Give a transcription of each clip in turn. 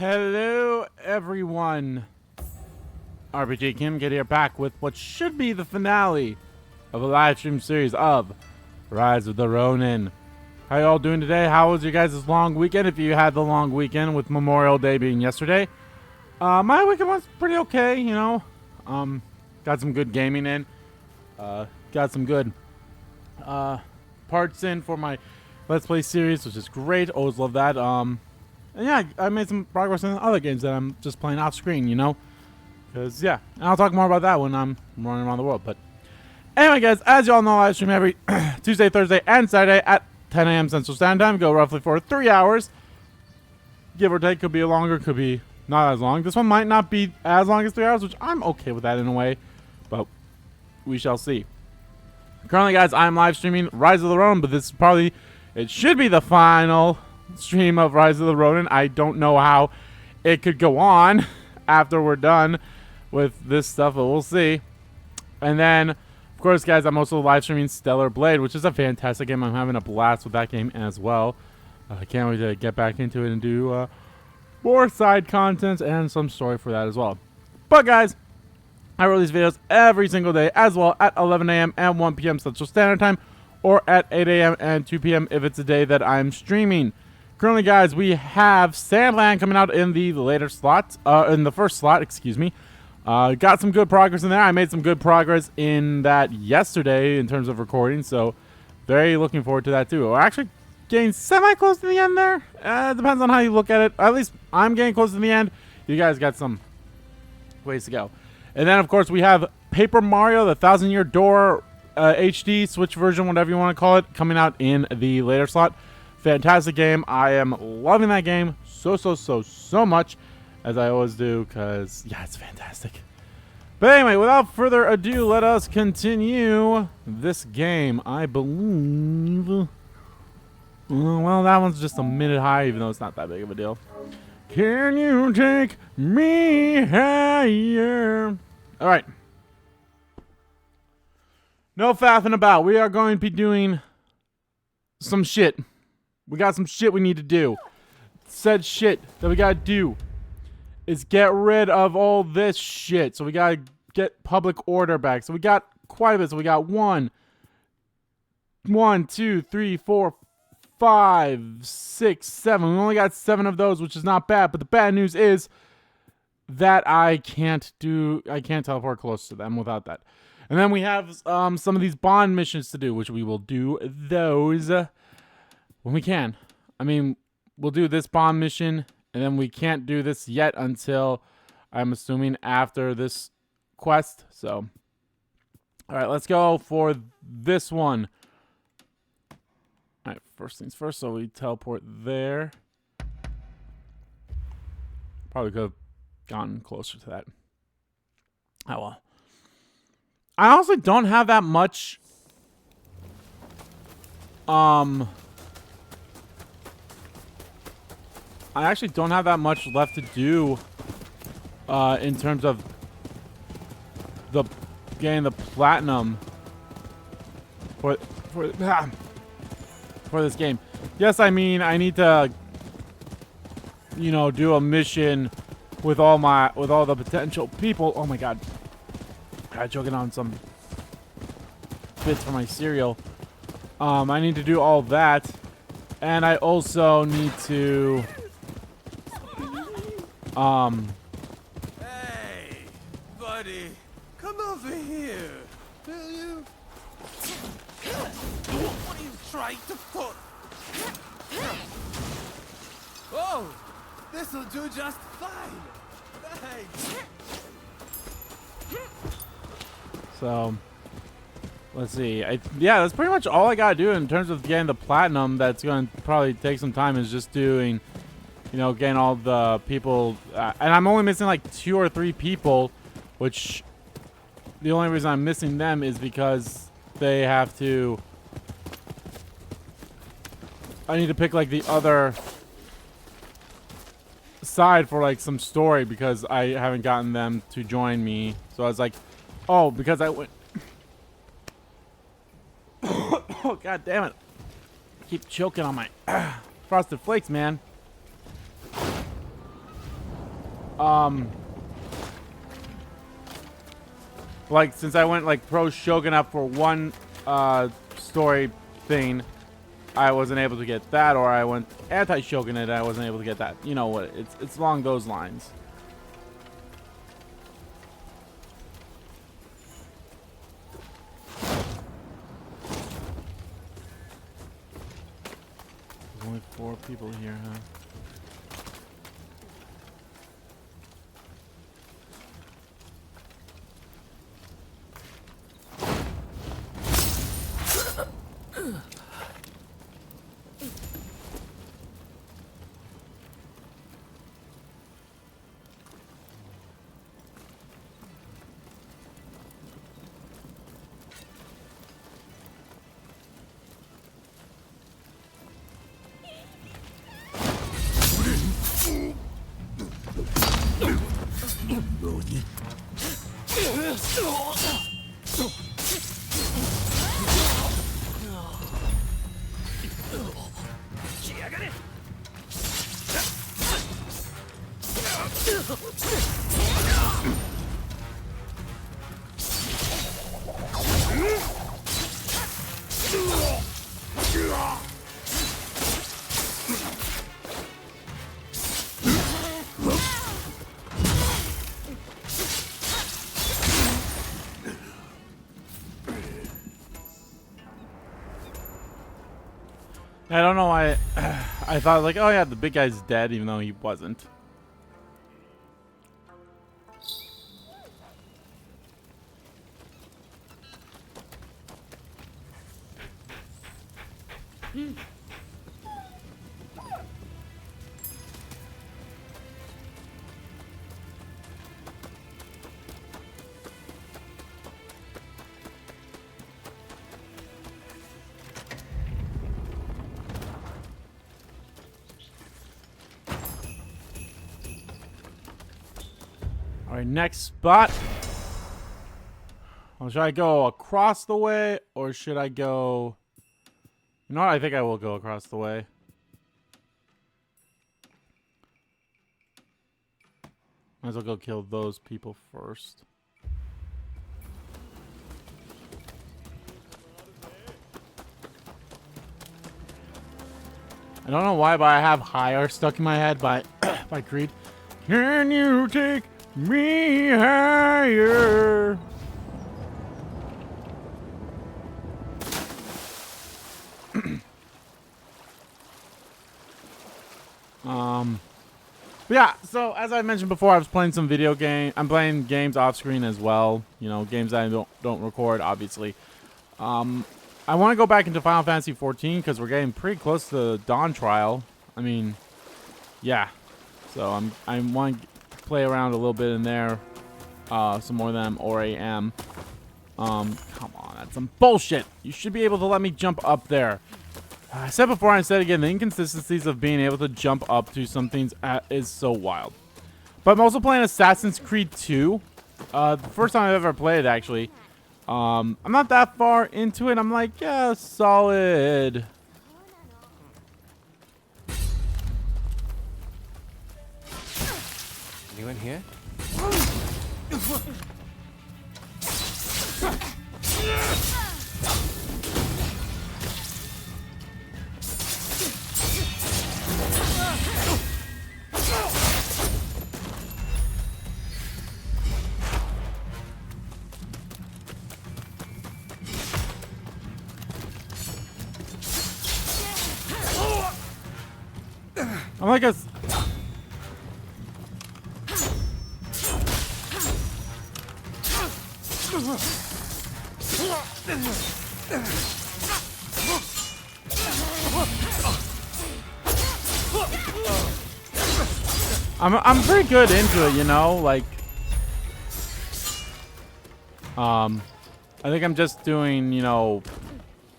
Hello, everyone. RPG Kim Kid here, back with what should be the finale of a live stream series of Rise of the Ronin. How y'all doing today? How was your guys' long weekend? If you had the long weekend with Memorial Day being yesterday, my weekend was pretty okay. You know, got some good gaming in. Got some good parts in for my Let's Play series, which is great. Always love that. And yeah, I made some progress in other games that I'm just playing off screen, you know? Because, yeah, and I'll talk more about that when I'm running around the world. But anyway, guys, as you all know, I stream every Tuesday, Thursday, and Saturday at 10 a.m. Central Standard Time. Go roughly for 3 hours. Give or take, could be longer, could be not as long. This one might not be as long as 3 hours, which I'm okay with that in a way. But we shall see. Currently, guys, I'm live streaming Rise of the Ronin, but this is probably, it should be the final stream of Rise of the Ronin. I don't know how it could go on after we're done with this stuff, but we'll see. And then, of course, guys, I'm also live streaming Stellar Blade, which is a fantastic game. I'm having a blast with that game as well. I can't wait to get back into it and do more side content and some story for that as well. But, guys, I release videos every single day as well at 11 a.m. and 1 p.m. Central Standard Time, or at 8 a.m. and 2 p.m. if it's a day that I'm streaming. Currently, guys, we have Sandland coming out in the later slot, in the first slot, excuse me. Got some good progress in there. I made some good progress in that yesterday in terms of recording, so very looking forward to that too. We're actually getting semi-close to the end there. Depends on how you look at it. At least I'm getting close to the end. You guys got some ways to go. And then, of course, we have Paper Mario, the 1,000-Year Door HD, Switch version, whatever you want to call it, coming out in the later slot. Fantastic game. I am loving that game so much, as I always do, because, yeah, it's fantastic. But anyway, without further ado, let us continue this game. I believe... well, that one's just a minute high, even though it's not that big of a deal. Can you take me higher? All right. No faffing about. We are going to be doing some shit. We got some shit we need to do. Said shit that we gotta do is get rid of all this shit. So we gotta get public order back. So we got quite a bit. So we got 1, 2, 3, 4, 5, 6, 7. We only got 7 of those, which is not bad. But the bad news is that I can't teleport close to them without that. And then we have some of these bond missions to do, which we will do those when we can. I mean, we'll do this bond mission, and then we can't do this yet until, I'm assuming, after this quest. So, all right, let's go for this one. All right, first things first, so we teleport there. Probably could have gotten closer to that. Oh, well. I honestly don't have that much I actually don't have that much left to do in terms of the getting the platinum for this game. Yes, I mean I need to, you know, do a mission with all the potential people. Oh my god. I'm choking on some bits for my cereal. I need to do all that, and I also need to Hey, buddy, come over here, will you? What are you trying to put? Oh, this'll do just fine. Thanks. So, let's see. Yeah, that's pretty much all I gotta do in terms of getting the platinum. That's going to probably take some time, is just doing, you know, getting all the people. And I'm only missing like 2 or 3 people, which the only reason I'm missing them is because they have to... I need to pick like the other side for like some story, because I haven't gotten them to join me. So I was like, oh, because I went... oh, god damn it. I keep choking on my Frosted Flakes, man. like since I went like pro shogunate for one story thing, I wasn't able to get that, or I went anti-shogunate, I wasn't able to get that. You know what? It's along those lines. There's only 4 people here, huh? Ronin. I don't know why. I thought like, oh yeah, the big guy's dead, even though he wasn't. Alright, next spot. Well, should I go across the way, or should I go... You know what? I think I will go across the way. Might as well go kill those people first. I don't know why, but I have Higher stuck in my head by by Creed. Can you take me higher? But yeah, so as I mentioned before, I was playing some video game. I'm playing games off screen as well. You know, games that I don't record, obviously. I want to go back into Final Fantasy 14 because we're getting pretty close to the Dawn Trial. I mean, yeah. So I want to play around a little bit in there, some more than I already am. Come on, that's some bullshit. You should be able to let me jump up there. I said before, I said again, the inconsistencies of being able to jump up to some things is so wild. But I'm also playing Assassin's Creed 2. The first time I've ever played it, actually. I'm not that far into it. I'm like, yeah, solid. Anyone here? I'm like a... I'm pretty good into it, you know, like... I think I'm just doing, you know...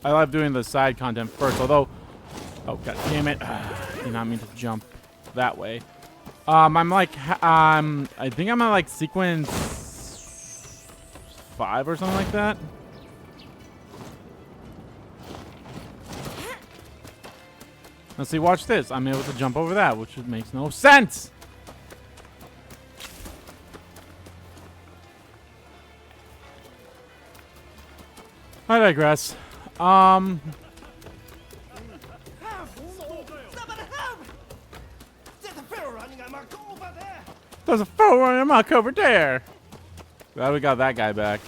I love doing the side content first, although... Oh, god damn it. Did not mean to jump that way. I'm like... I think I'm at, like, sequence... 5 or something like that. Let's see, watch this. I'm able to jump over that, which makes no sense! I digress. Help! Somebody help! There's a feral running amok over there! There's a feral running amok over there. Glad we got that guy back.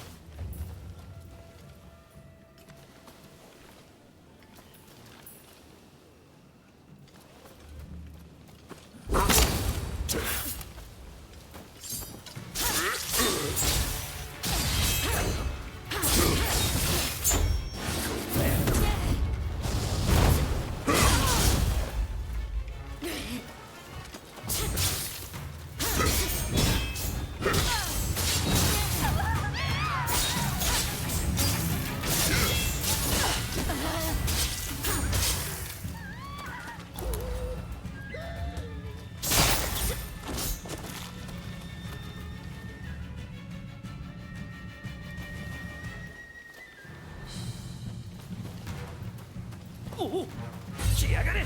Oh, 来やがれ!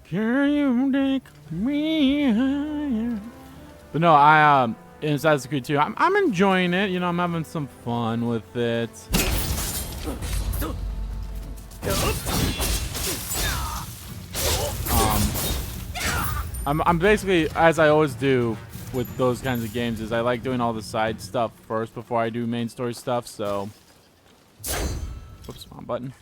Can you take me higher? But no, in Assassin's Creed 2, I'm enjoying it. You know, I'm having some fun with it. I'm basically, as I always do with those kinds of games, is I like doing all the side stuff first before I do main story stuff. So, whoops, wrong button.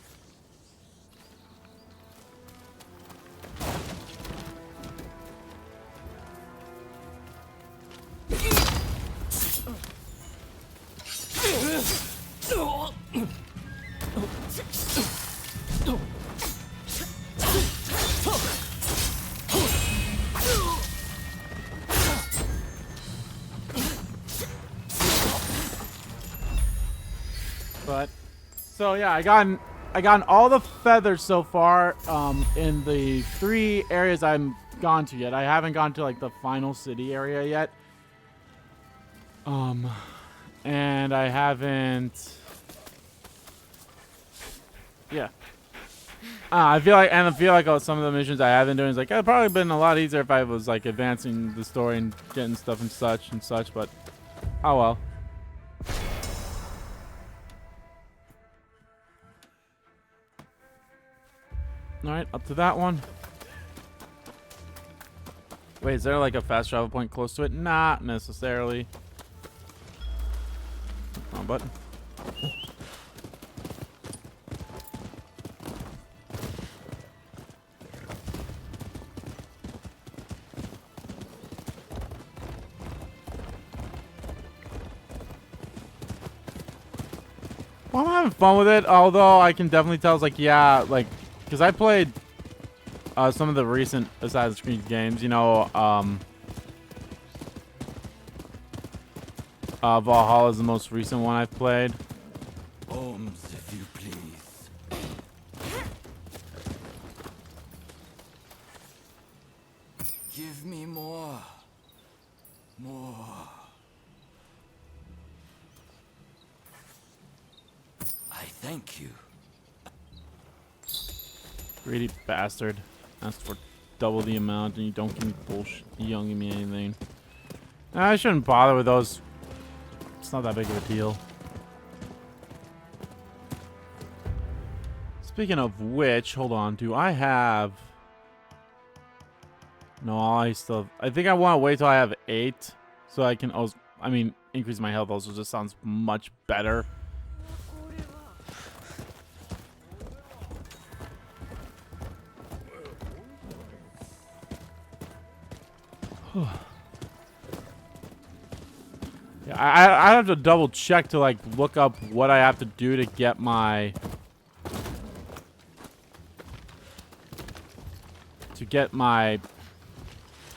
But so yeah, I gotten all the feathers so far in the 3 areas I've gone to yet. I haven't gone to like the final city area yet. And I haven't. Yeah. I feel like some of the missions I have been doing is like, it'd probably been a lot easier if I was like advancing the story and getting stuff and such, but oh well. Alright, up to that one. Wait, is there like a fast travel point close to it? Not necessarily. Wrong button. Well, I'm having fun with it, although I can definitely tell it's like, yeah, like, because I played some of the recent Assassin's Creed games, you know, Valhalla is the most recent one I've played. Arms, if you please. Give me more. More. I thank you. Greedy bastard. Asked for double the amount and you don't give me bullshit. You don't give me anything. I shouldn't bother with those. It's not that big of a deal. Speaking of which, hold on. Do I have... No, I think I want to wait till I have 8. So I can also... I mean, increase my health also just sounds much better. Yeah, I have to double check to like look up what I have to do to get my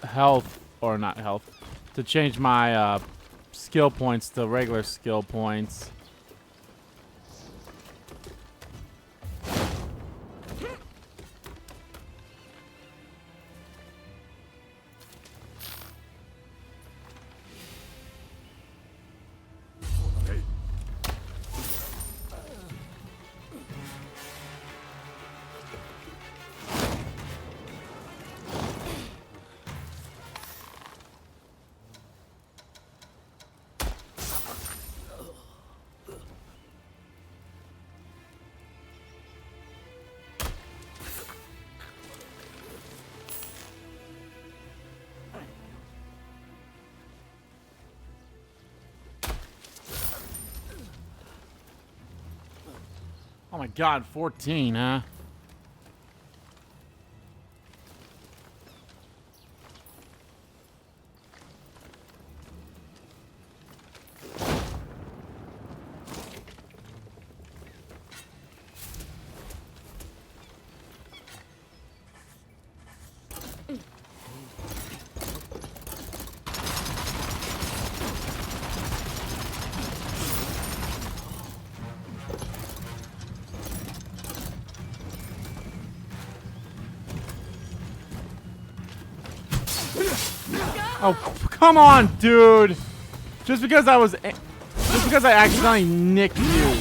health, or not health, to change my skill points to regular skill points. Oh my god, 14, huh? Oh, come on, dude! Just because I accidentally nicked you.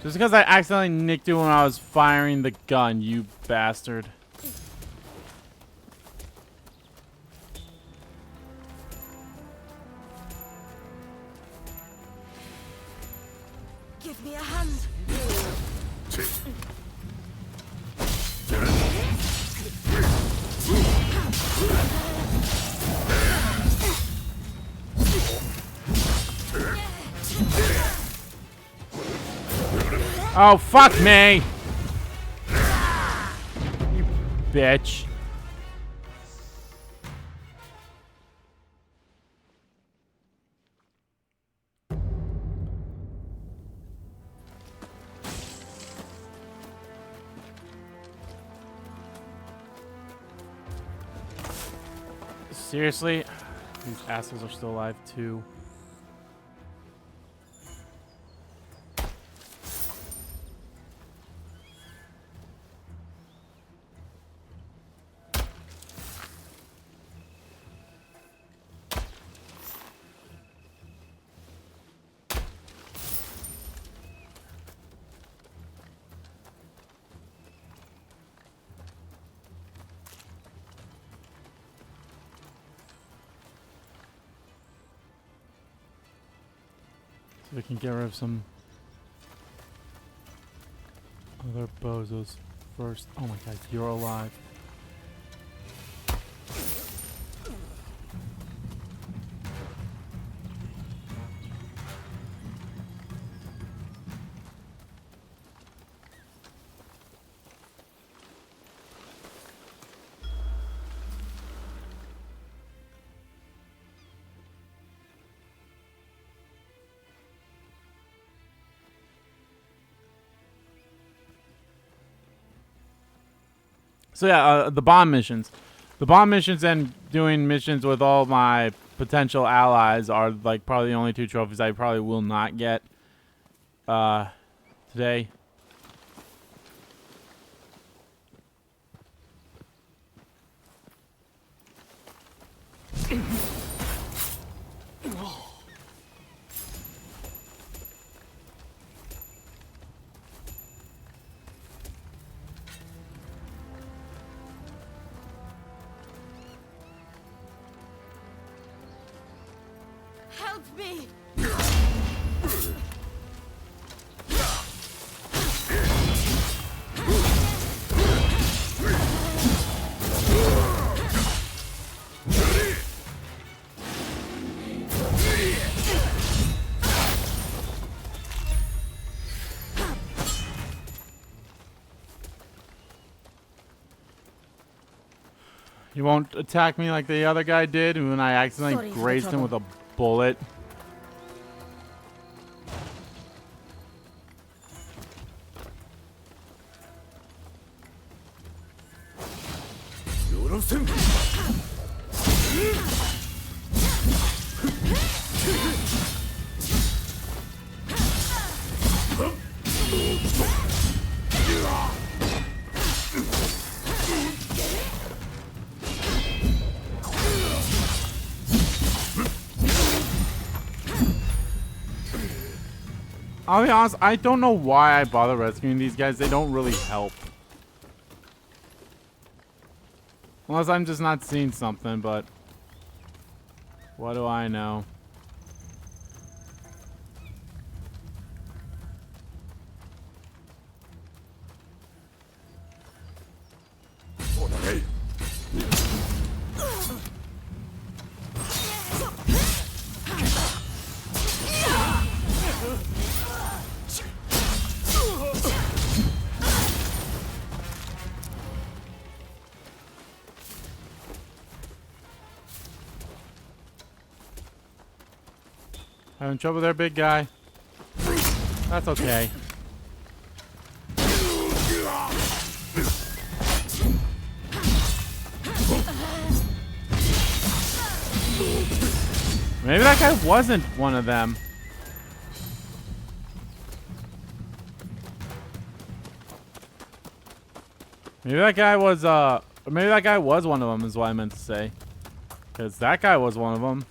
Just because I accidentally nicked you when I was firing the gun, you bastard. Give me a hand. Oh, fuck me! You bitch. Seriously? These assholes are still alive too. So we can get rid of some other bozos first. Oh my god, you're alive. So yeah, the bomb missions. The bomb missions and doing missions with all my potential allies are like probably the only two trophies I probably will not get today. Help me! You won't attack me like the other guy did when I accidentally Sorry for the grazed him with trouble. a bullet. I'll be honest, I don't know why I bother rescuing these guys. They don't really help. Unless I'm just not seeing something, but what do I know? in trouble there, big guy. That's okay. Maybe that guy wasn't one of them. Maybe that guy was maybe that guy was one of them is what I meant to say. Cuz that guy was one of them.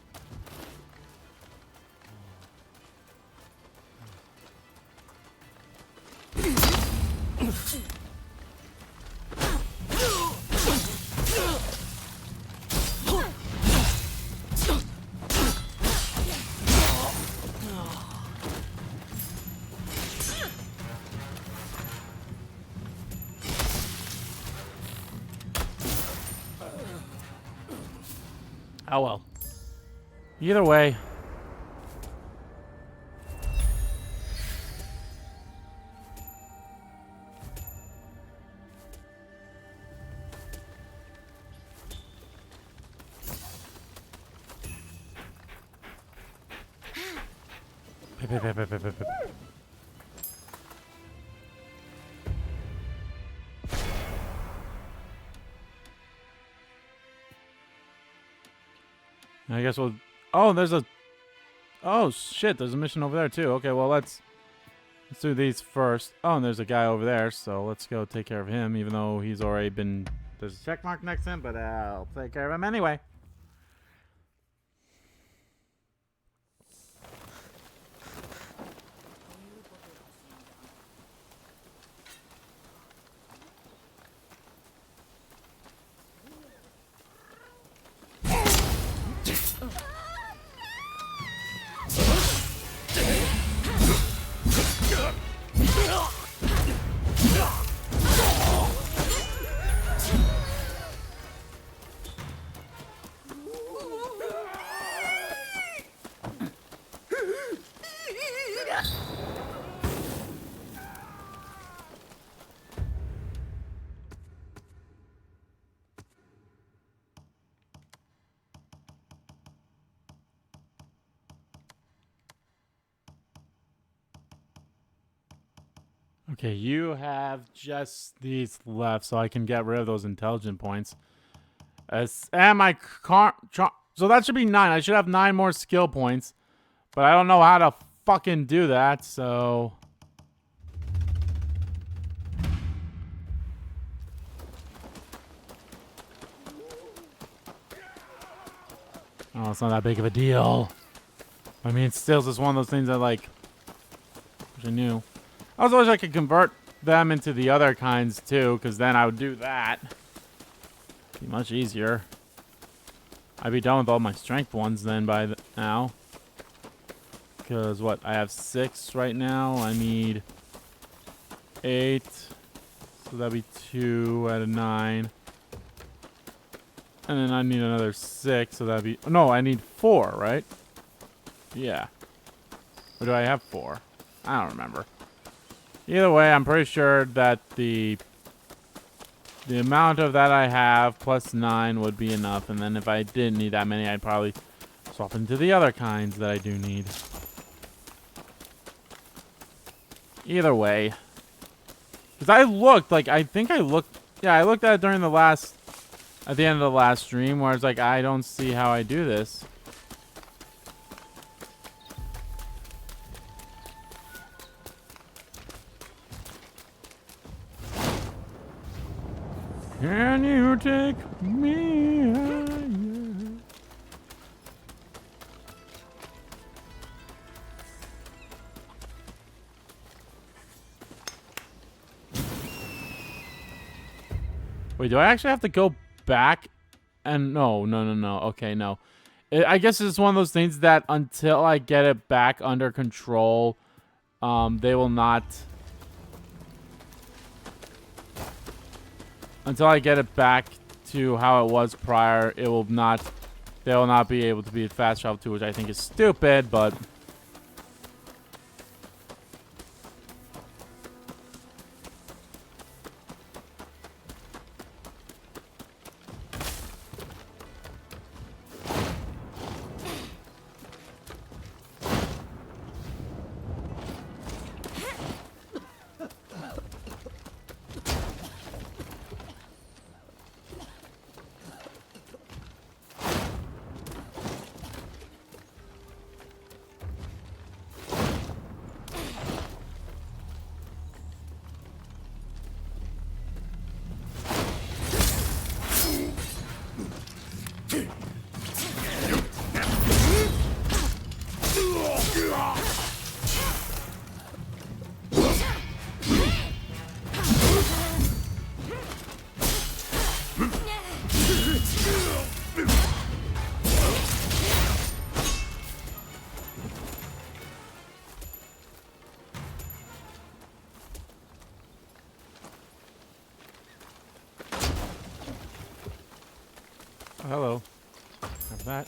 Oh well. Either way. I guess we'll... Oh, there's a... Oh, shit. There's a mission over there, too. Okay, well, let's do these first. Oh, and there's a guy over there, so let's go take care of him, even though he's already been... There's a check mark next to him, but I'll take care of him anyway. Okay, you have just these left, so I can get rid of those intelligent points. And my so that should be 9. I should have 9 more skill points, but I don't know how to fucking do that. So oh, it's not that big of a deal. I mean, still, just one of those things that like which I knew. I also wish I could convert them into the other kinds too, because then I would do that. Be much easier. I'd be done with all my strength ones then by now. Because what? I have 6 right now. I need 8. So that'd be 2 out of 9. And then I need another 6. So that'd be... No, I need 4, right? Yeah. Or do I have 4? I don't remember. Either way, I'm pretty sure that the amount of that I have plus 9 would be enough. And then if I didn't need that many, I'd probably swap into the other kinds that I do need. Either way. Because I looked, like, I think I looked... Yeah, I looked at it during the last... At the end of the last stream, where I was like, I don't see how I do this. Can you take me higher? Wait, do I actually have to go back? And no. Okay, no. I guess it's one of those things that until I get it back under control, they will not... Until I get it back to how it was prior, it will not... They will not be able to be fast travel to, which I think is stupid, but... hello. Have that.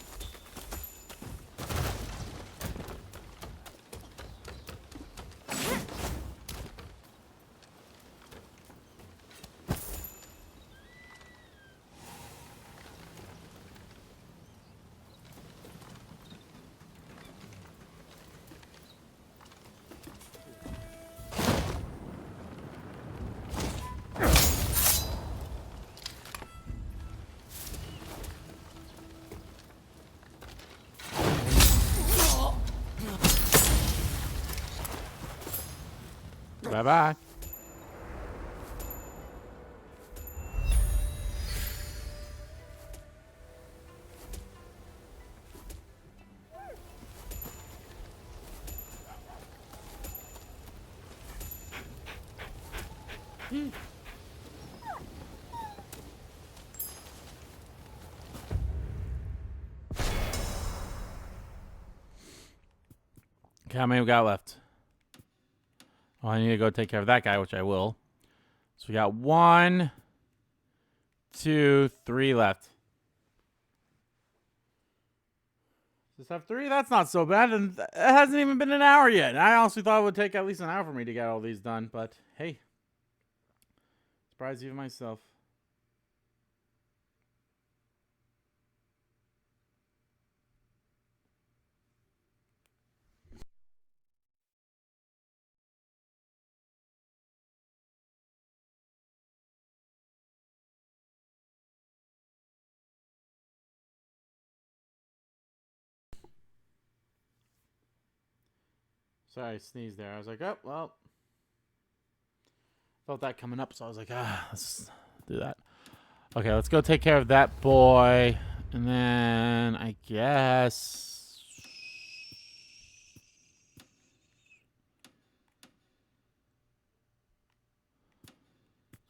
Bye-bye. Okay, how many we got left? Oh, I need to go take care of that guy, which I will. So we got 1, 2, 3 left. Just have 3? That's not so bad, and it hasn't even been an hour yet. I honestly thought it would take at least an hour for me to get all these done, but hey. Surprised even myself. Sorry, I sneezed there. I was like, oh, well. Felt that coming up, so I was like, let's do that. Okay, let's go take care of that boy. And then, I guess...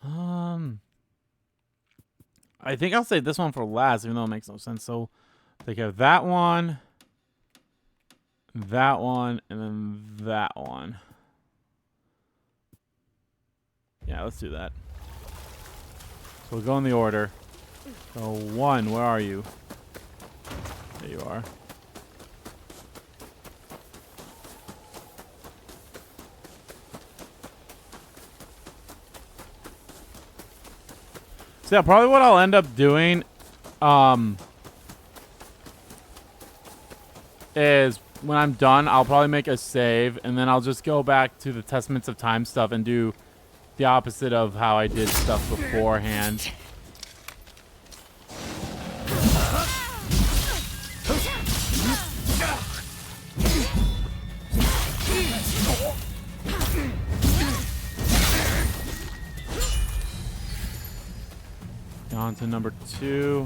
I think I'll save this one for last, even though it makes no sense. So, take care of that one, and then that one. Yeah, let's do that. So we'll go in the order. So 1, where are you? There you are. So yeah, probably what I'll end up doing is when I'm done, I'll probably make a save, and then I'll just go back to the Testaments of Time stuff and do the opposite of how I did stuff beforehand. On to number 2.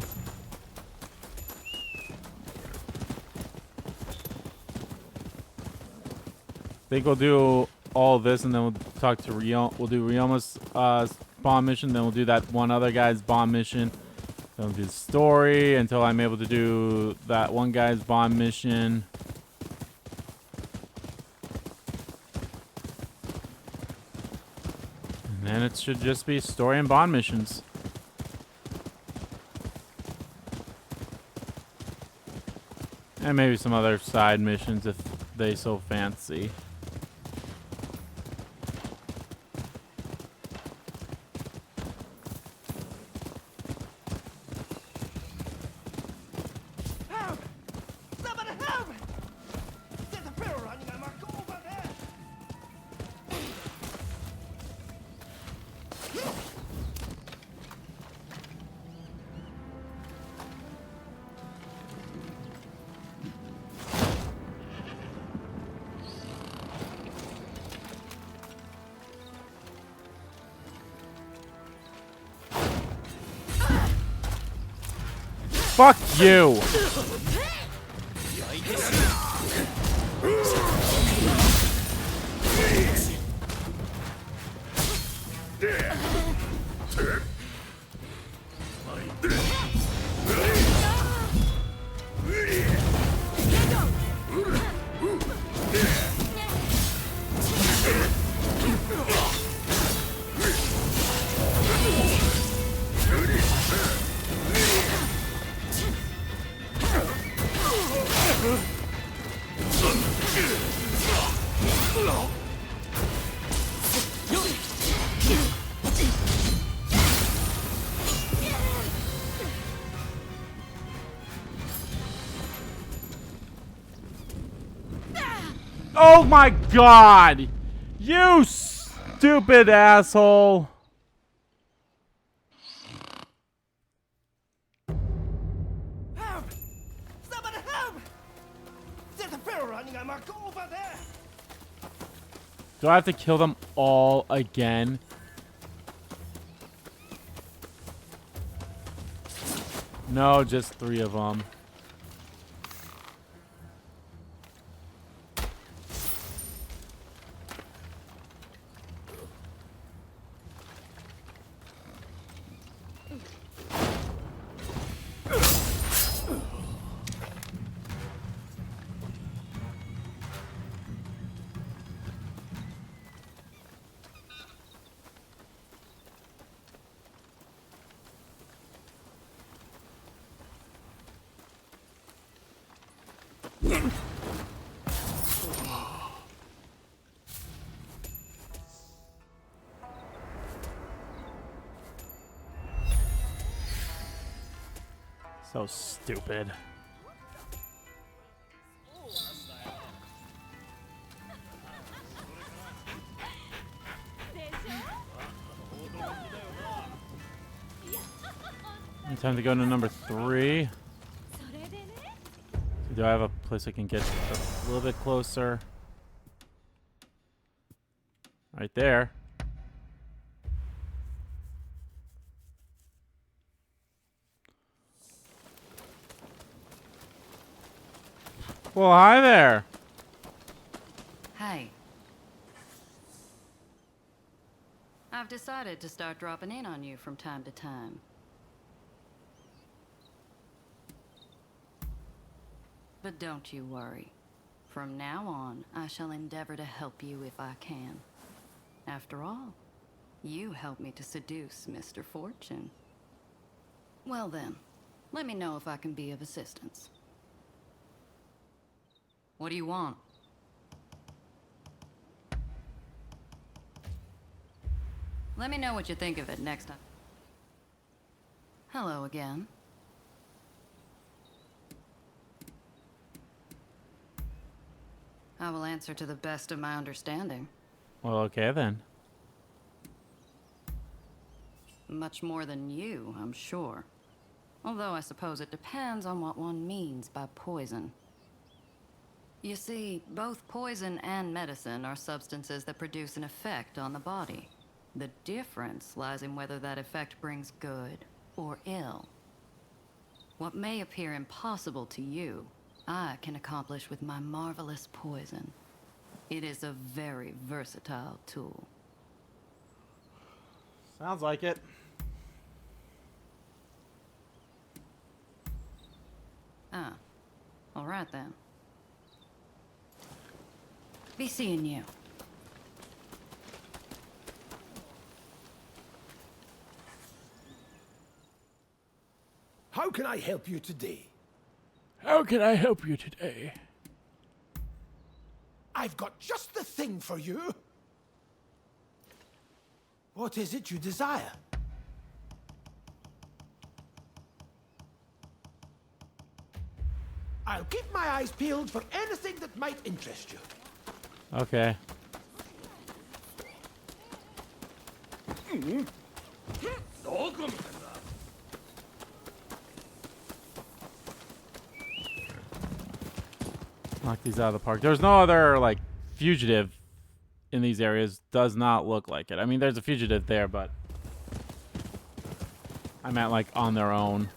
I think we'll do all this, and then we'll talk to Rio. We'll do Ryoma's bomb mission, then we'll do that one other guy's bomb mission. Then we'll do the story until I'm able to do that one guy's bomb mission. And then it should just be story and bond missions. And maybe some other side missions if they so fancy. Help! Somebody help! There's a barrel running on my go over there! Fuck you! Oh my god! You stupid asshole! Help! Somebody help! There's a barrel running amok over there! Do I have to kill them all again? No, just 3 of them. So stupid. Time to go to number 3. Do I have a place I can get a little bit closer? Right there. Well, hi there. Hey. I've decided to start dropping in on you from time to time. But don't you worry. From now on, I shall endeavor to help you if I can. After all, you helped me to seduce Mr. Fortune. Well then, let me know if I can be of assistance. What do you want? Let me know what you think of it next time. Hello again. I will answer to the best of my understanding. Well, okay then. Much more than you, I'm sure. Although I suppose it depends on what one means by poison. You see, both poison and medicine are substances that produce an effect on the body. The difference lies in whether that effect brings good or ill. What may appear impossible to you, I can accomplish with my marvelous poison. It is a very versatile tool. Sounds like it. Ah, all right then. Be seeing you. How can I help you today? How can I help you today? I've got just the thing for you. What is it you desire? I'll keep my eyes peeled for anything that might interest you. Okay. Knock these out of the park. There's no other, like, fugitive in these areas. Does not look like it. I mean, there's a fugitive there, but I meant, like, on their own.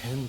can.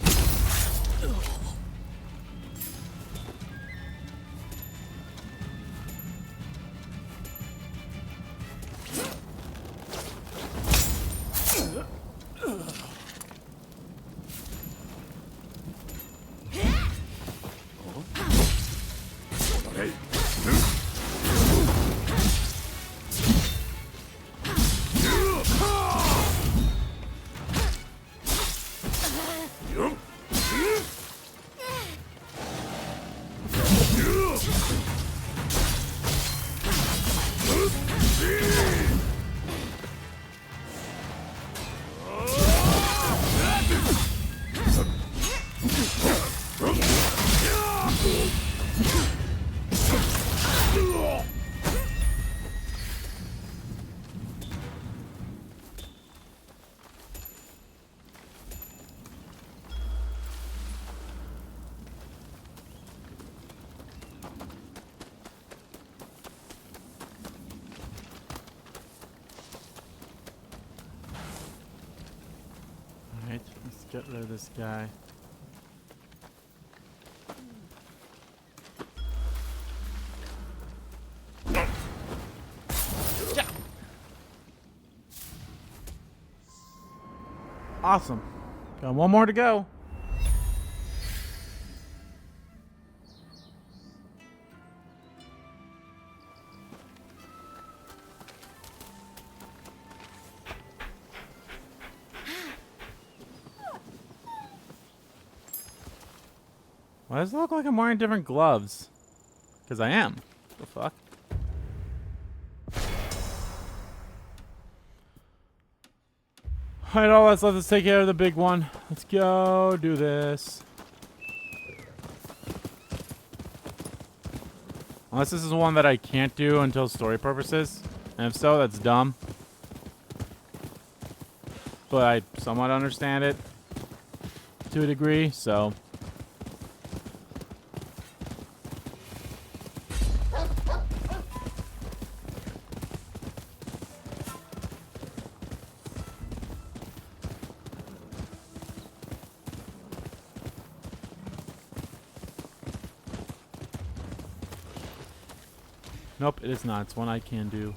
Alright, let's get rid of this guy. Awesome. Got one more to go. Why does it look like I'm wearing different gloves? Because I am. The fuck? Alright, all that's left is take care of the big one. Let's go do this. Unless this is one that I can't do until story purposes. And if so, that's dumb. But I somewhat understand it to a degree, so. Nope, it is not. It's one I can do.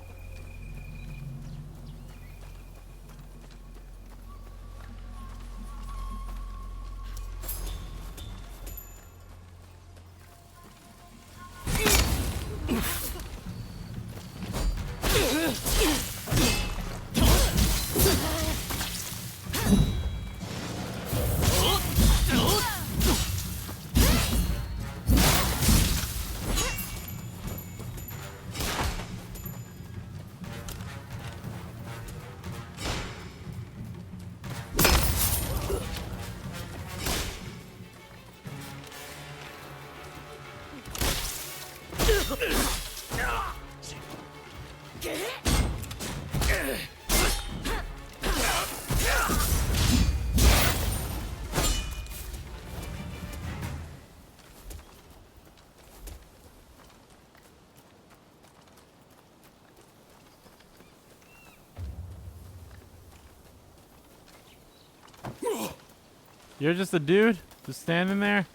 You're just a dude? Just standing there?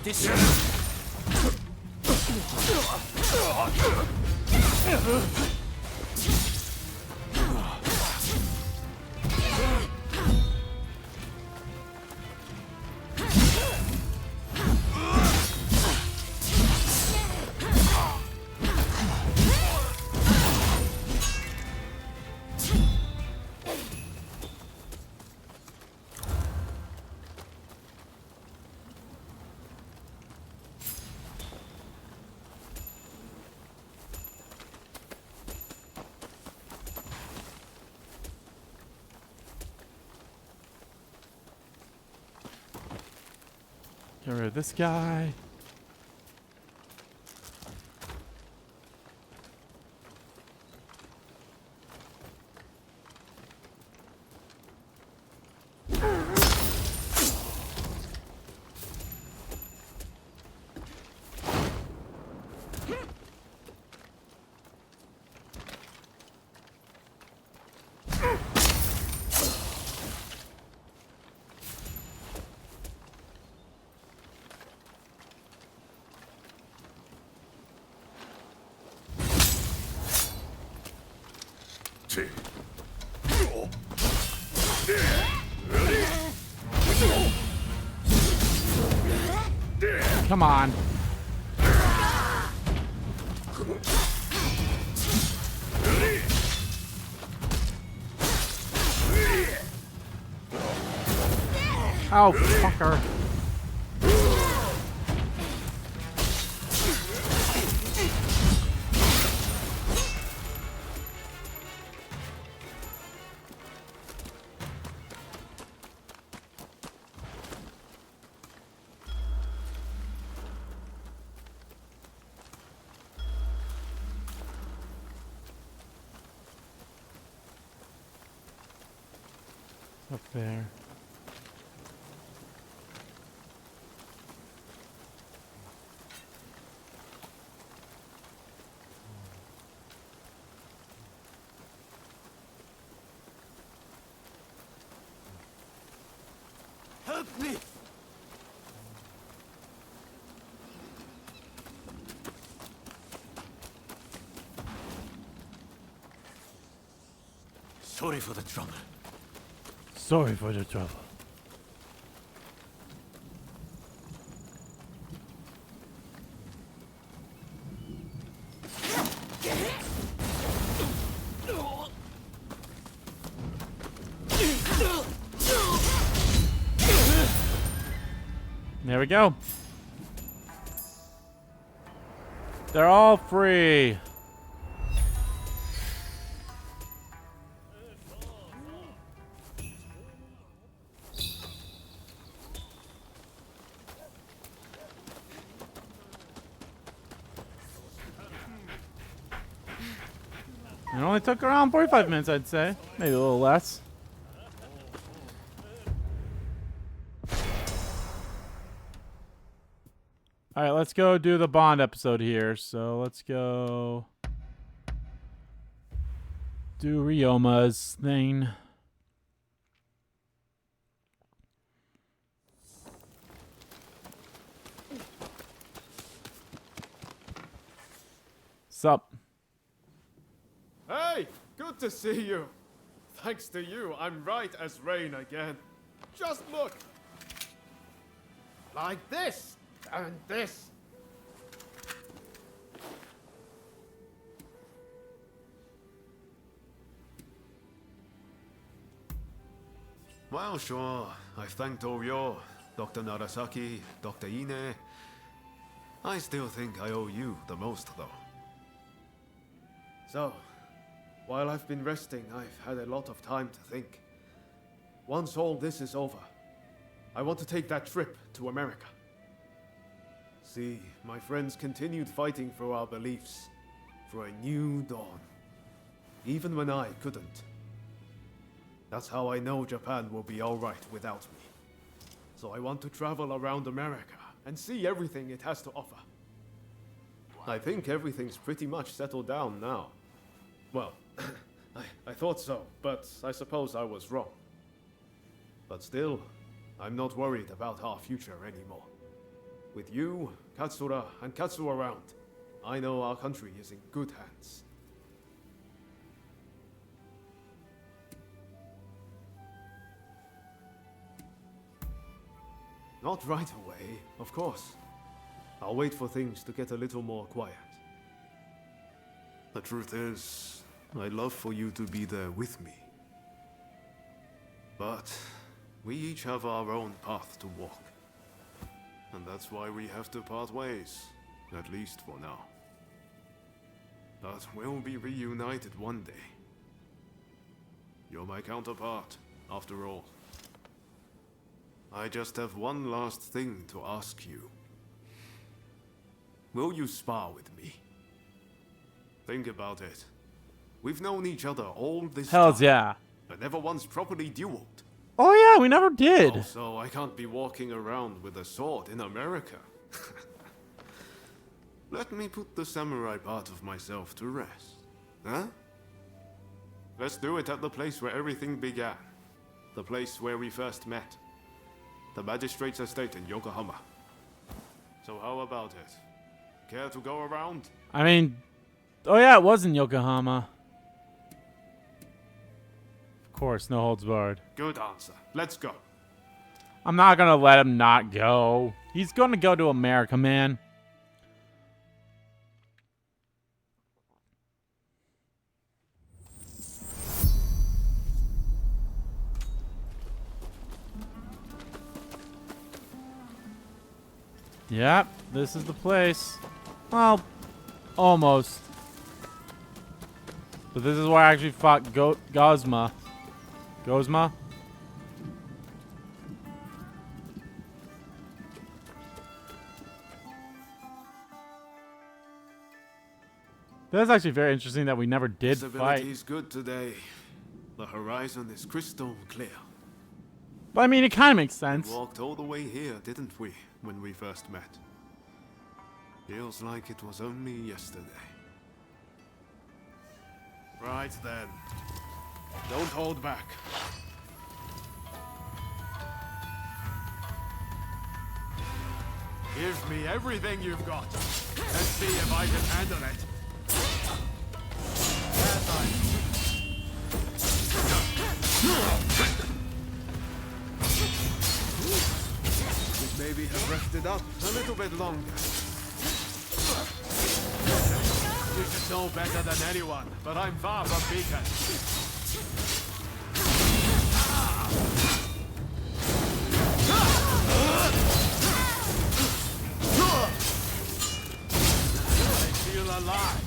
this. Get rid of this guy. Come on. Oh, fucker. Up there. Help me! Sorry for the trouble. Sorry for the trouble. There we go. They're all free. It only took around 45 minutes, I'd say. Maybe a little less. Alright, let's go do the Bond episode here. So let's go do Ryoma's thing. Sup? Hey, good to see you. Thanks to you, I'm right as rain again. Just look. Like this, and this. Well, sure. I've thanked Oryo, Dr. Narasaki, Dr. Ine. I still think I owe you the most, though. So, while I've been resting, I've had a lot of time to think. Once all this is over, I want to take that trip to America. See, my friends continued fighting for our beliefs, for a new dawn. Even when I couldn't. That's how I know Japan will be alright without me. So I want to travel around America and see everything it has to offer. I think everything's pretty much settled down now. Well, I thought so, but I suppose I was wrong. But still, I'm not worried about our future anymore. With you, Katsura, and Katsu around, I know our country is in good hands. Not right away, of course. I'll wait for things to get a little more quiet. The truth is, I'd love for you to be there with me. But we each have our own path to walk. And that's why we have to part ways, at least for now. But we'll be reunited one day. You're my counterpart, after all. I just have one last thing to ask you. Will you spar with me? Think about it. We've known each other all this Hells time, yeah. but never once properly dueled. Oh yeah, we never did. Also, I can't be walking around with a sword in America. Let me put the samurai part of myself to rest. Huh? Let's do it at the place where everything began. The place where we first met. The magistrate's estate in Yokohama. So how about it? Care to go around? I mean, oh yeah, it was in Yokohama. Of course, no holds barred. Good answer. Let's go. I'm not gonna let him not go. He's gonna go to America, man. Yep, this is the place. Well, almost. But this is where I actually fought Gozma. Gozma? That's actually very interesting that we never did Visibility fight. is good today. The horizon is crystal clear. But I mean, it kind of makes sense. We walked all the way here, didn't we, when we first met? Feels like it was only yesterday. Right then. Don't hold back. Give me everything you've got. Let's see if I can handle it. Should maybe have rested up a little bit longer. You should know better than anyone, but I'm far from beaten. I feel alive.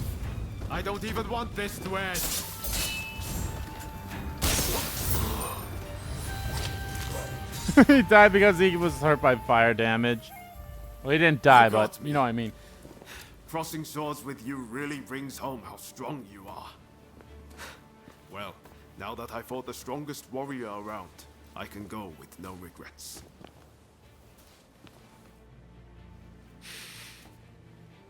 I don't even want this to end. He died because he was hurt by fire damage. Well, he didn't die, but you know what I mean. Crossing swords with you really brings home how strong you are. Well, now that I fought the strongest warrior around, I can go with no regrets.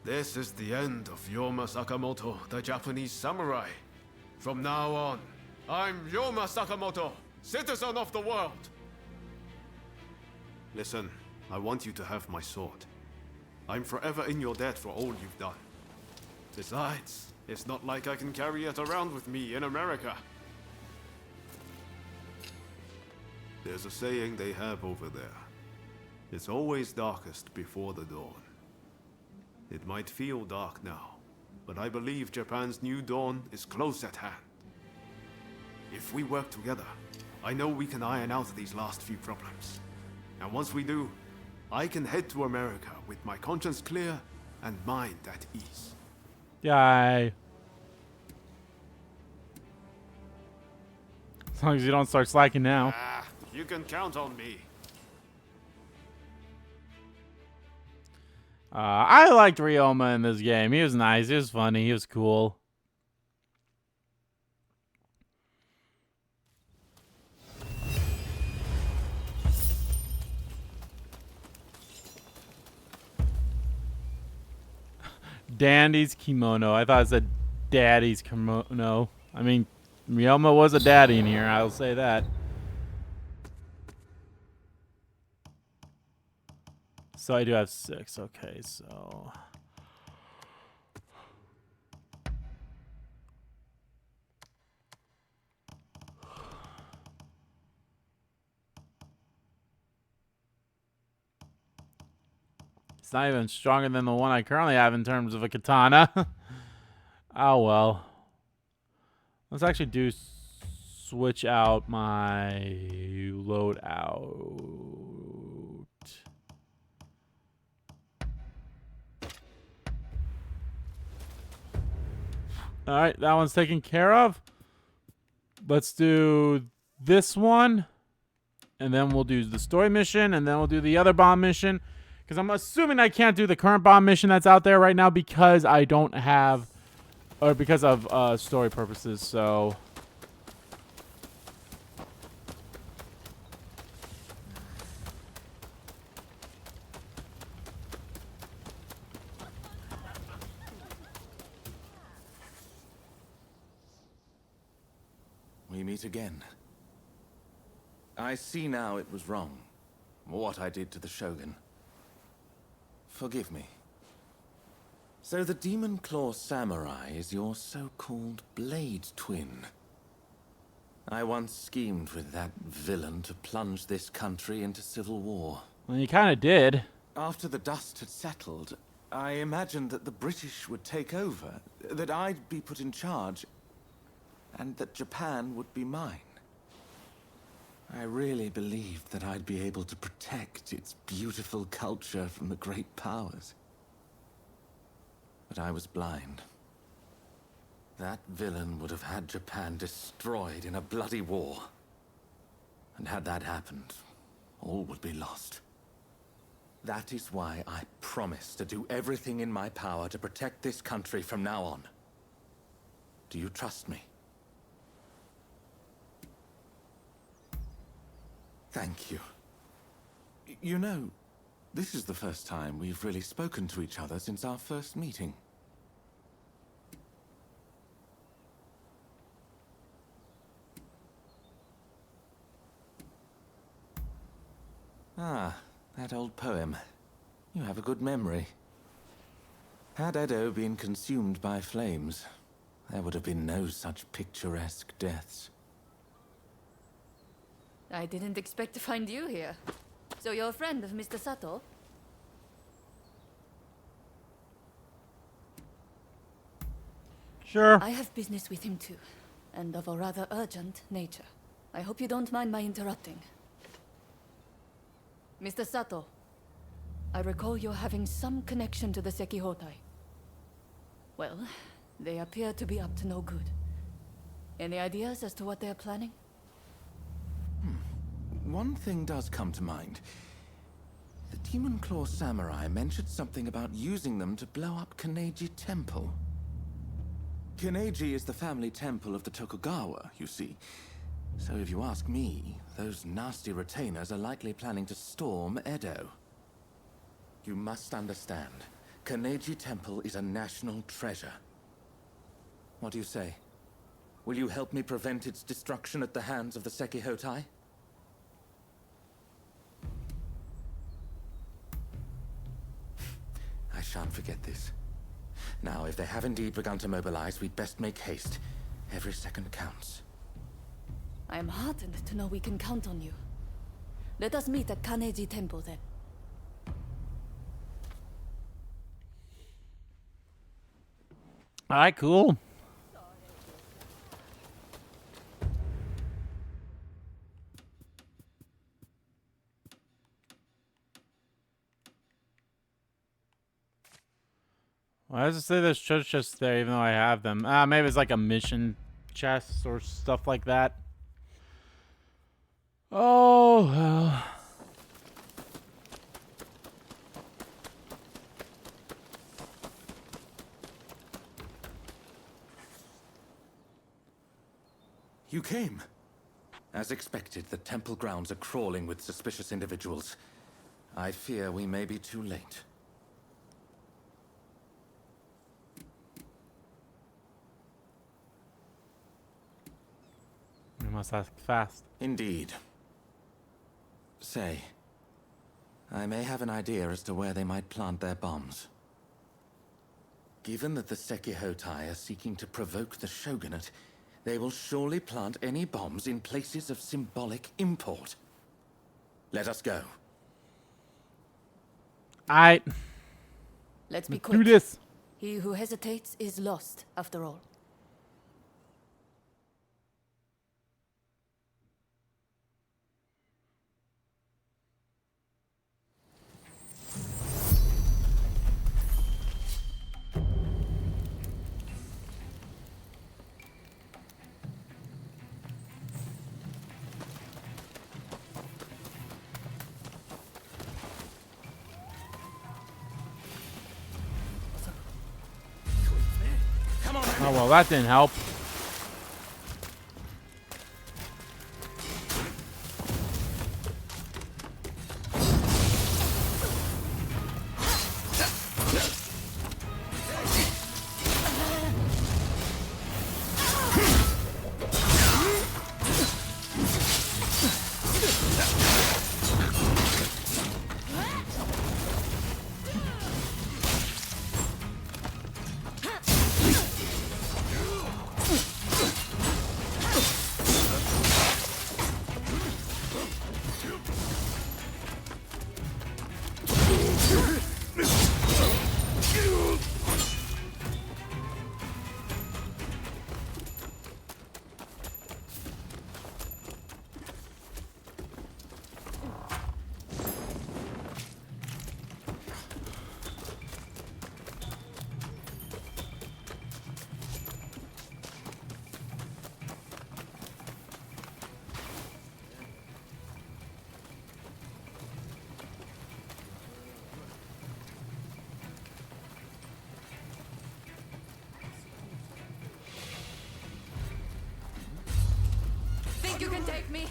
This is the end of Yoma Sakamoto, the Japanese samurai. From now on, I'm Yoma Sakamoto, citizen of the world. Listen, I want you to have my sword. I'm forever in your debt for all you've done. Besides, it's not like I can carry it around with me in America. There's a saying they have over there. It's always darkest before the dawn. It might feel dark now, but I believe Japan's new dawn is close at hand. If we work together, I know we can iron out these last few problems. And once we do, I can head to America with my conscience clear and mind at ease. Yay. As long as you don't start slacking now. Ah, you can count on me. I liked Ryoma in this game. He was nice. He was funny. He was cool. Dandy's kimono. I thought it said daddy's kimono. I mean, Ryoma was a daddy in here. I'll say that. So I do have 6. Okay, so. It's not even stronger than the one I currently have in terms of a katana. Oh well. Let's actually do switch out my loadout. Alright, that one's taken care of. Let's do this one. And then we'll do the story mission. And then we'll do the other bomb mission. Because I'm assuming I can't do the current bomb mission that's out there right now because I don't have, or because of story purposes. So we meet again. I see now it was wrong, what I did to the Shogun. Forgive me. So the Demon Claw Samurai is your so-called blade twin. I once schemed with that villain to plunge this country into civil war. well, you kind of did. After the dust had settled, I imagined that the British would take over, that I'd be put in charge, and that Japan would be mine. I really believed that I'd be able to protect its beautiful culture from the great powers. But I was blind. That villain would have had Japan destroyed in a bloody war. And had that happened, all would be lost. That is why I promise to do everything in my power to protect this country from now on. Do you trust me? Thank you. You know, this is the first time we've really spoken to each other since our first meeting. Ah, that old poem. You have a good memory. Had Edo been consumed by flames, there would have been no such picturesque deaths. I didn't expect to find you here. So you're a friend of Mr. Sato? Sure. I have business with him too, and of a rather urgent nature. I hope you don't mind my interrupting. Mr. Sato, I recall you're having some connection to the Sekihotai. Well, they appear to be up to no good. Any ideas as to what they're planning? One thing does come to mind. The Demon Claw Samurai mentioned something about using them to blow up Kaneji Temple. Kaneji is the family temple of the Tokugawa, you see. So if you ask me, those nasty retainers are likely planning to storm Edo. You must understand, Kaneji Temple is a national treasure. What do you say? Will you help me prevent its destruction at the hands of the Sekihotai? I shan't forget this. Now, if they have indeed begun to mobilize, we'd best make haste. Every second counts. I am heartened to know we can count on you. Let us meet at Kaneji Temple then. All right, cool. Why does it say there's treasure chests there even though I have them? Maybe it's like a mission chest or stuff like that. Oh, well. You came. As expected, the temple grounds are crawling with suspicious individuals. I fear we may be too late. We must act fast. Indeed. Say, I may have an idea as to where they might plant their bombs. Given that the Sekihotai are seeking to provoke the shogunate, they will surely plant any bombs in places of symbolic import. Let us go. Alright, Let's be let's quick. do this. He who hesitates is lost, after all. Oh well, that didn't help. Think you can take me?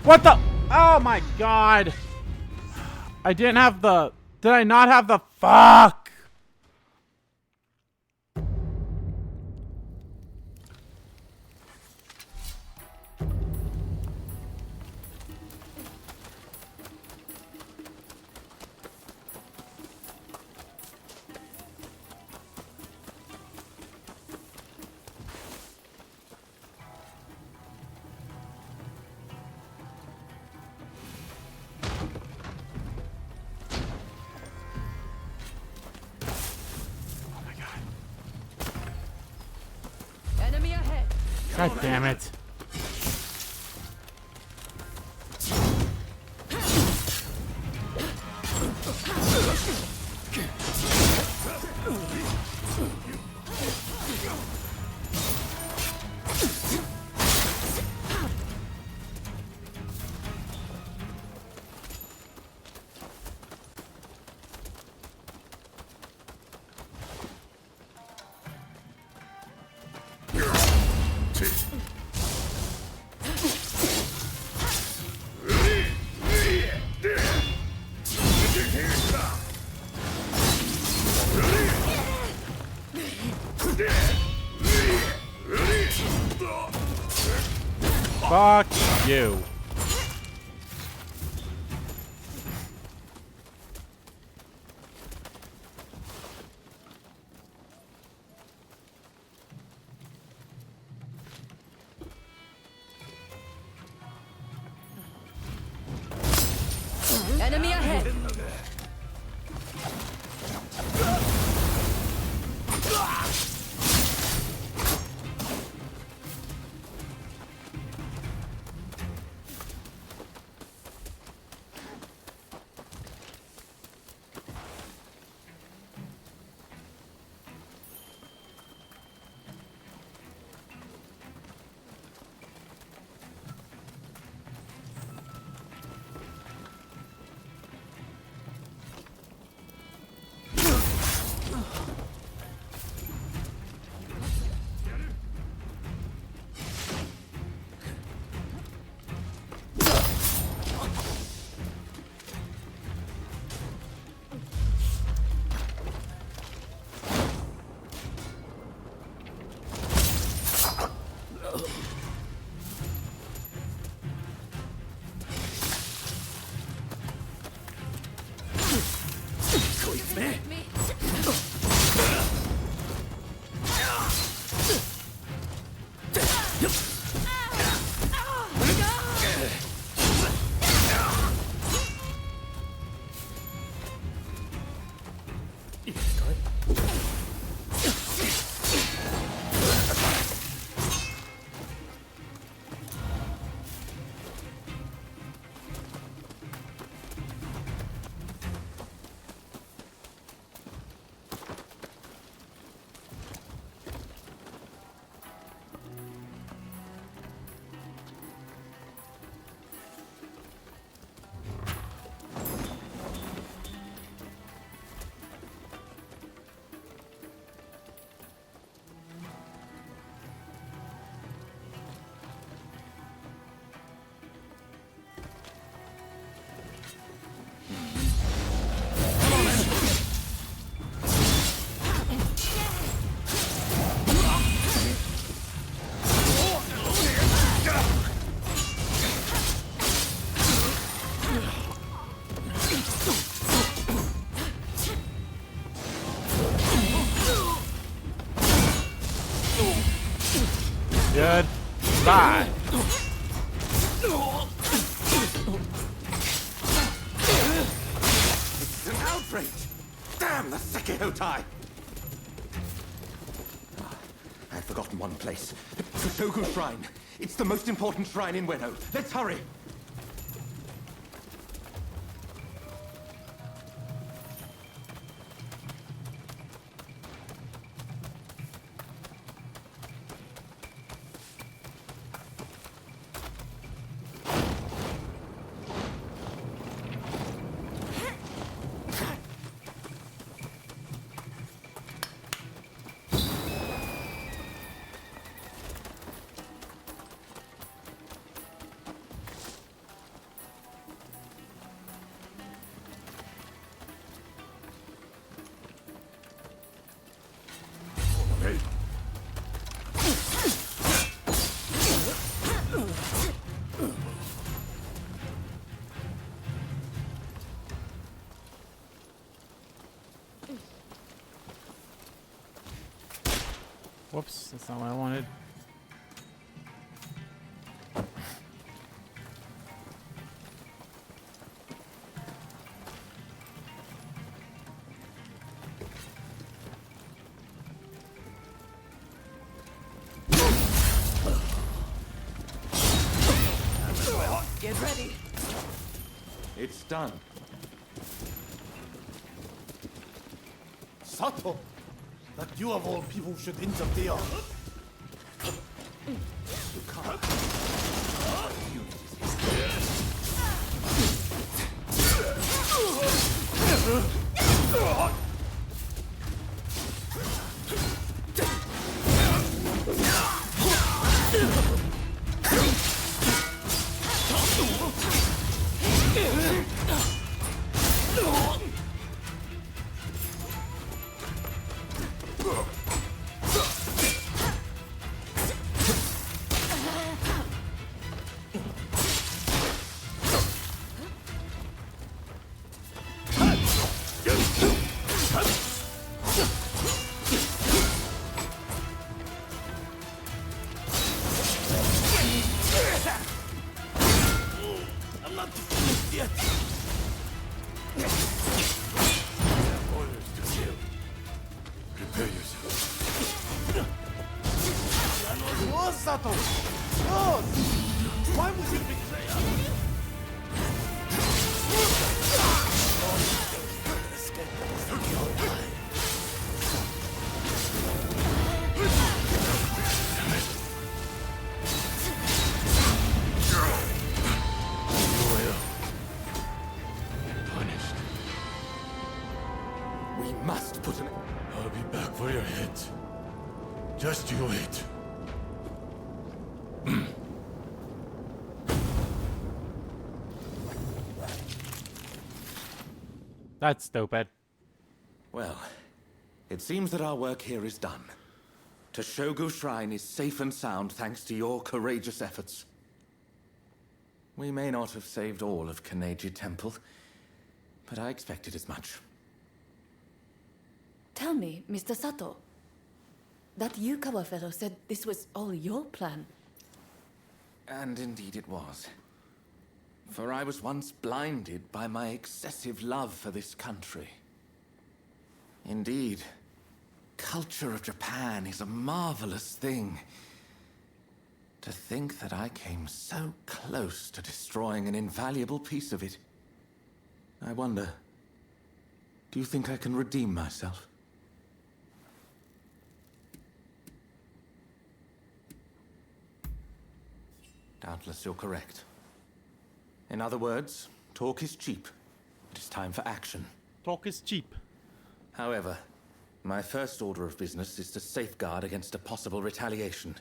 What the? Oh my god. I didn't have the... Did I not have the... Fuck! Enemy ahead. God damn it. Fuck you. Enemy ahead. Goodbye. It's an outrage! Damn the Sekihotai! I've forgotten one place. The Shogu Shrine. It's the most important shrine in Ueno. Let's hurry! Whoops, that's not what I wanted. Get ready. It's done. Sato! That you of all people should interfere. You can't. I'm not finished yet. Orders to kill. Prepare yourself. War, Sato! War! Why would you betray us? Punished. We must put an... I'll be back for your heads. Just you wait. That's stupid. Well, it seems that our work here is done. Toshogu Shrine is safe and sound thanks to your courageous efforts. We may not have saved all of Kaneji Temple, but I expected as much. Tell me, Mr. Sato. That Yukawa fellow said this was all your plan. And indeed it was. For I was once blinded by my excessive love for this country. Indeed, culture of Japan is a marvelous thing. To think that I came so close to destroying an invaluable piece of it. I wonder, do you think I can redeem myself? Doubtless you're correct. In other words, talk is cheap. It is time for action. Talk is cheap. However, my first order of business is to safeguard against a possible retaliation.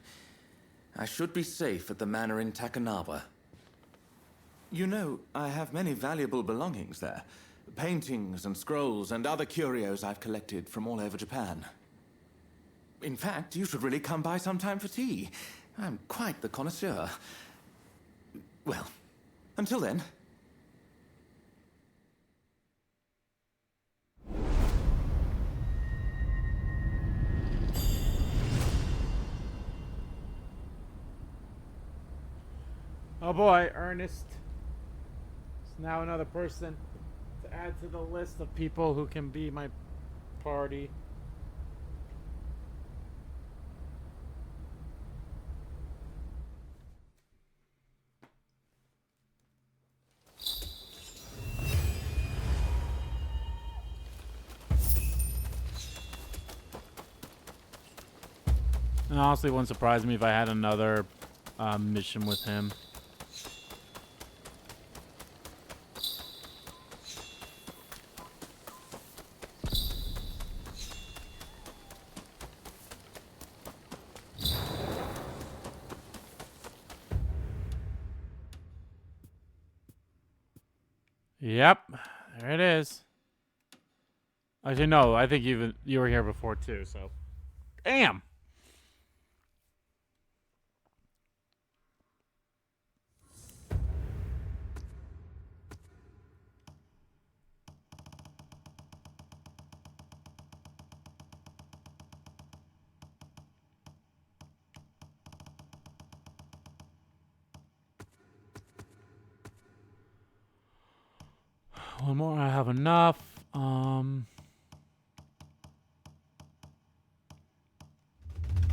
I should be safe at the manor in Takanawa. You know, I have many valuable belongings there. Paintings and scrolls and other curios I've collected from all over Japan. In fact, you should really come by sometime for tea. I'm quite the connoisseur. Well, until then. Oh boy, Ernest. It's now another person to add to the list of people who can be my party. And honestly, it wouldn't surprise me if I had another mission with him. Yep, there it is. Actually, no, I think you were here before too. So, damn. One more, I have enough. Might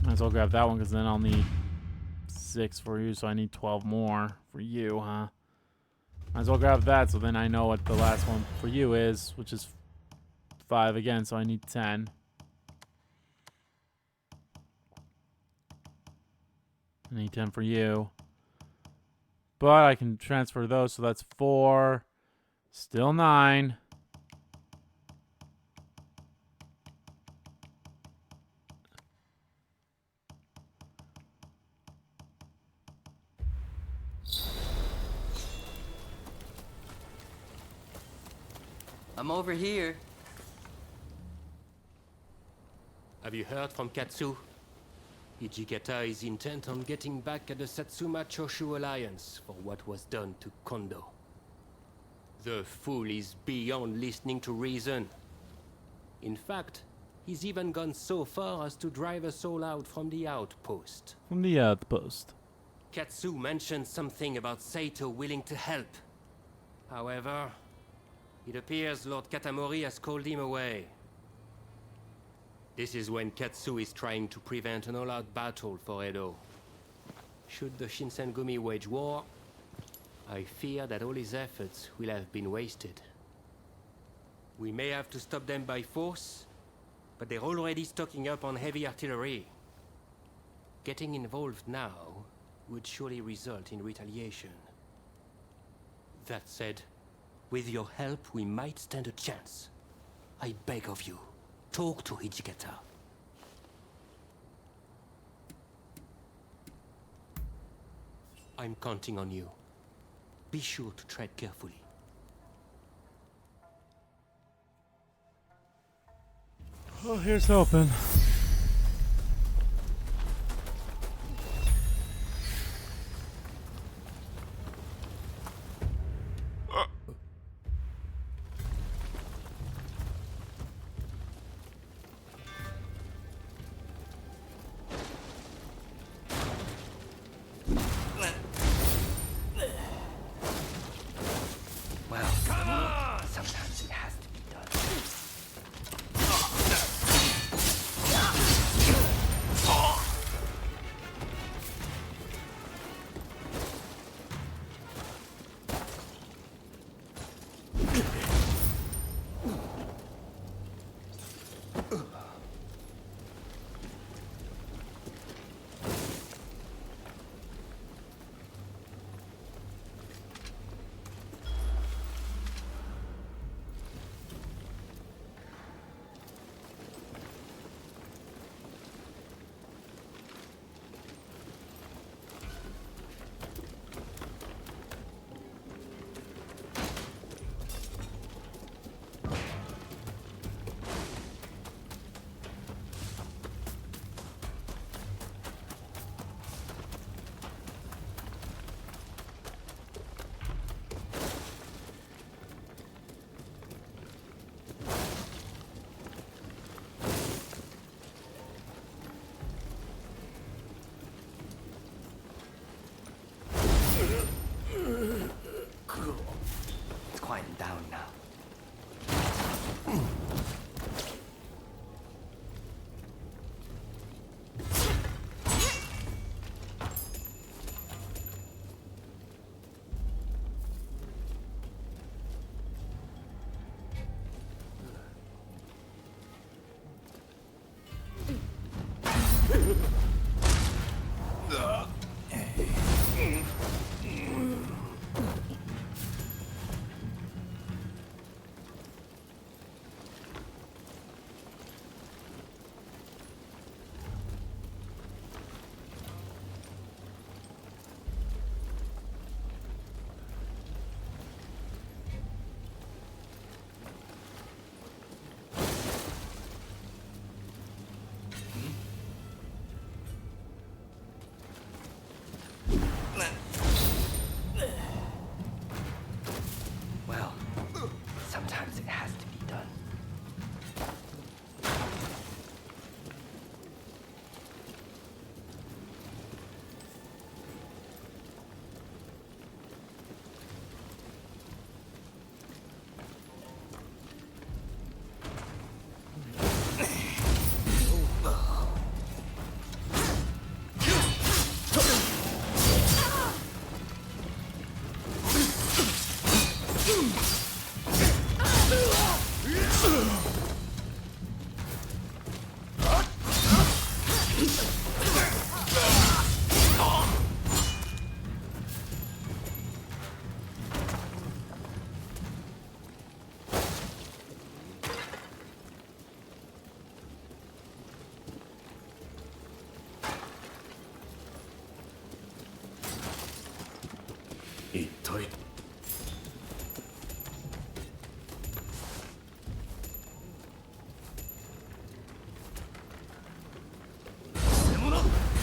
as well grab that one because then I'll need 6 for you, so I need 12 more for you, huh? Might as well grab that so then I know what the last one for you is, which is 5 again, so I need 10. I need 10 for you. But I can transfer those, so that's 4. Still 9. I'm over here. Have you heard from Katsu? Hijikata is intent on getting back at the Satsuma Choshu Alliance for what was done to Kondo. The fool is beyond listening to reason. In fact, he's even gone so far as to drive us all out from the outpost. From the outpost. Katsu mentioned something about Saito willing to help. However, it appears Lord Katamori has called him away. This is when Katsu is trying to prevent an all-out battle for Edo. Should the Shinsengumi wage war, I fear that all his efforts will have been wasted. We may have to stop them by force, but they're already stocking up on heavy artillery. Getting involved now would surely result in retaliation. That said, with your help, we might stand a chance. I beg of you, talk to Hijikata. I'm counting on you. Be sure to tread carefully. Oh, here's hoping. has to be done.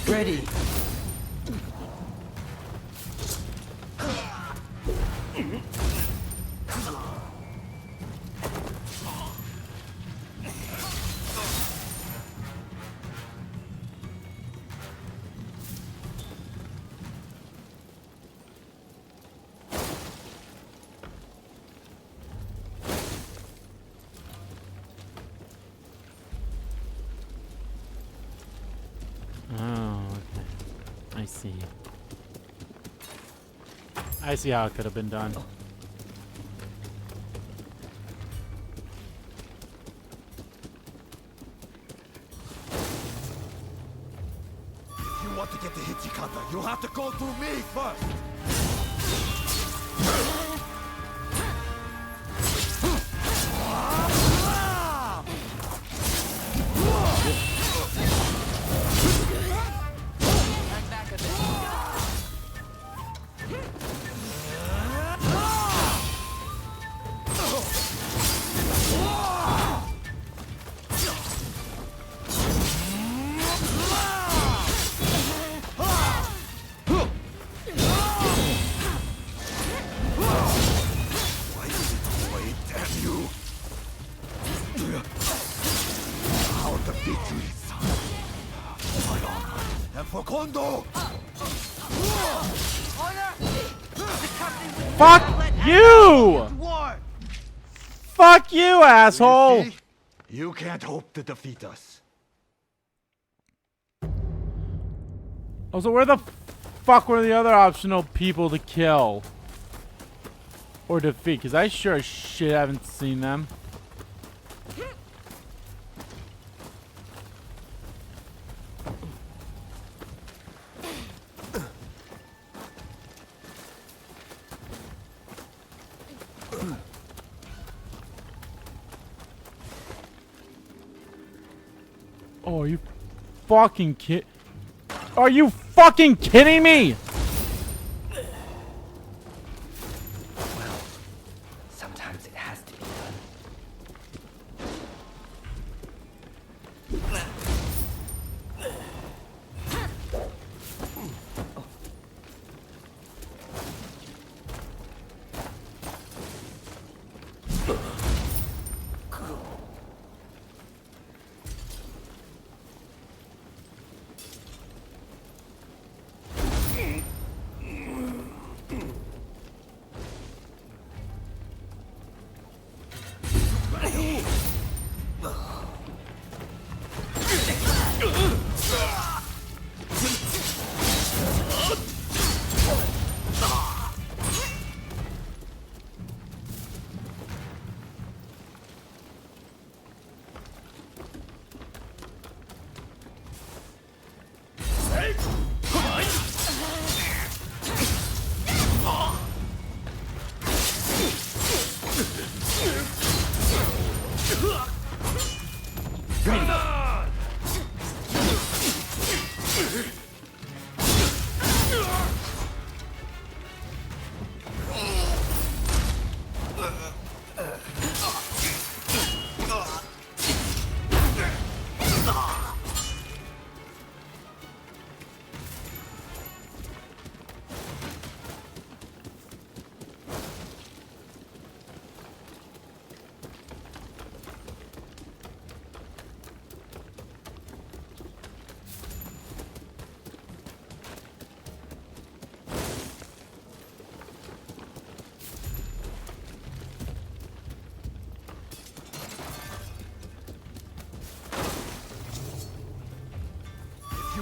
Ready. I see. I see how it could have been done. If you want to get to Hichikata, you'll have to go through me first. Fuck you! Fuck you, asshole! You can't hope to defeat us. Oh, so where the fuck were the other optional people to kill? Or defeat? Because I sure as shit haven't seen them. Oh, are you fucking Are you fucking kidding me? Well, sometimes it has to be done.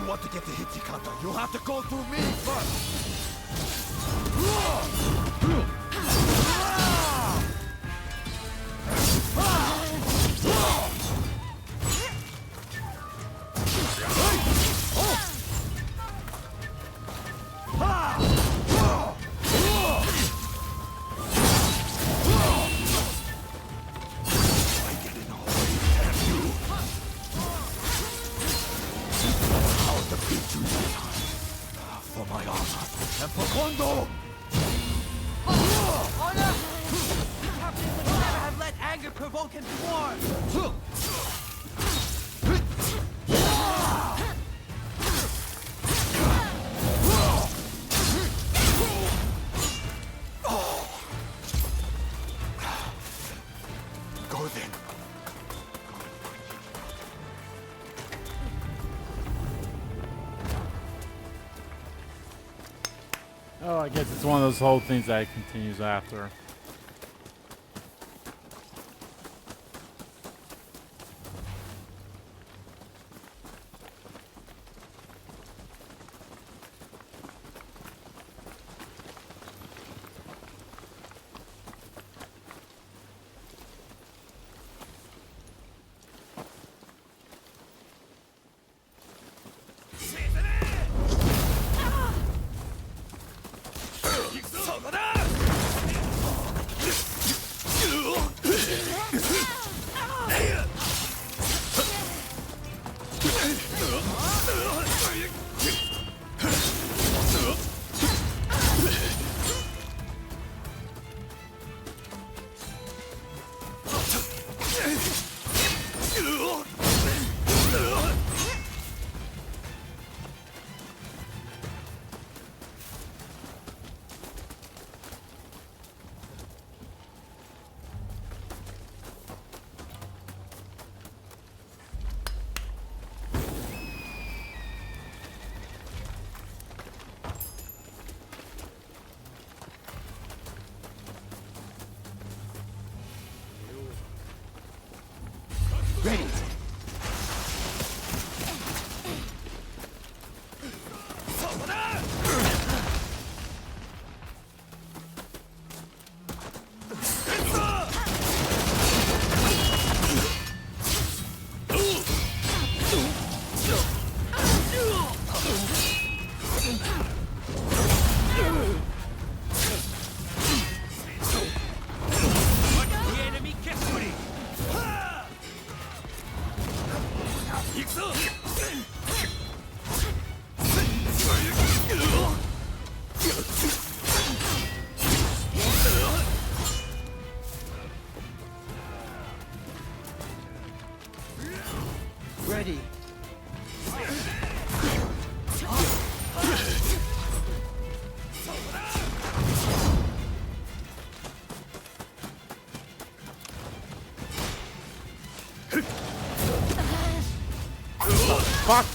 want to get to Hichikata, you'll have to go through me first. For my honor and for Kondo! Honor! Captain would never have let anger provoke him to war! Go then. Oh, I guess it's one of those whole things that continues after. Ready! Ready! Fuck!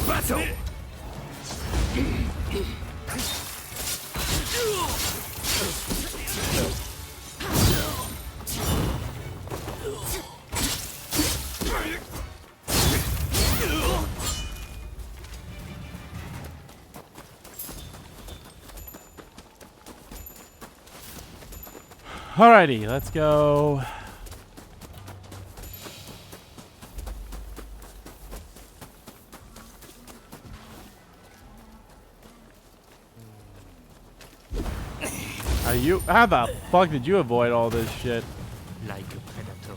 Battle! Alrighty, let's go. How the fuck did you avoid all this shit? Like a predator.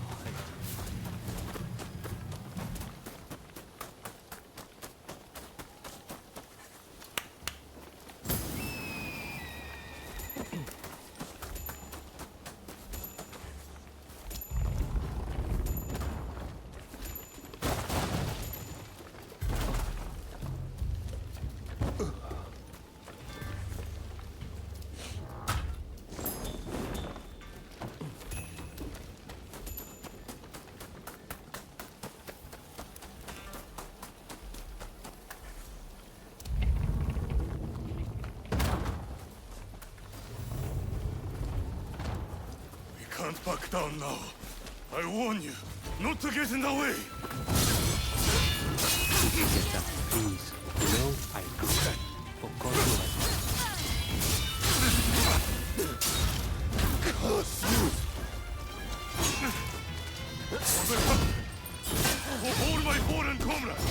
can't back down now. I warn you, not to get in the way. Hijikata, please. You know, I agree. For God's sake. Curse you! For all my fallen comrades!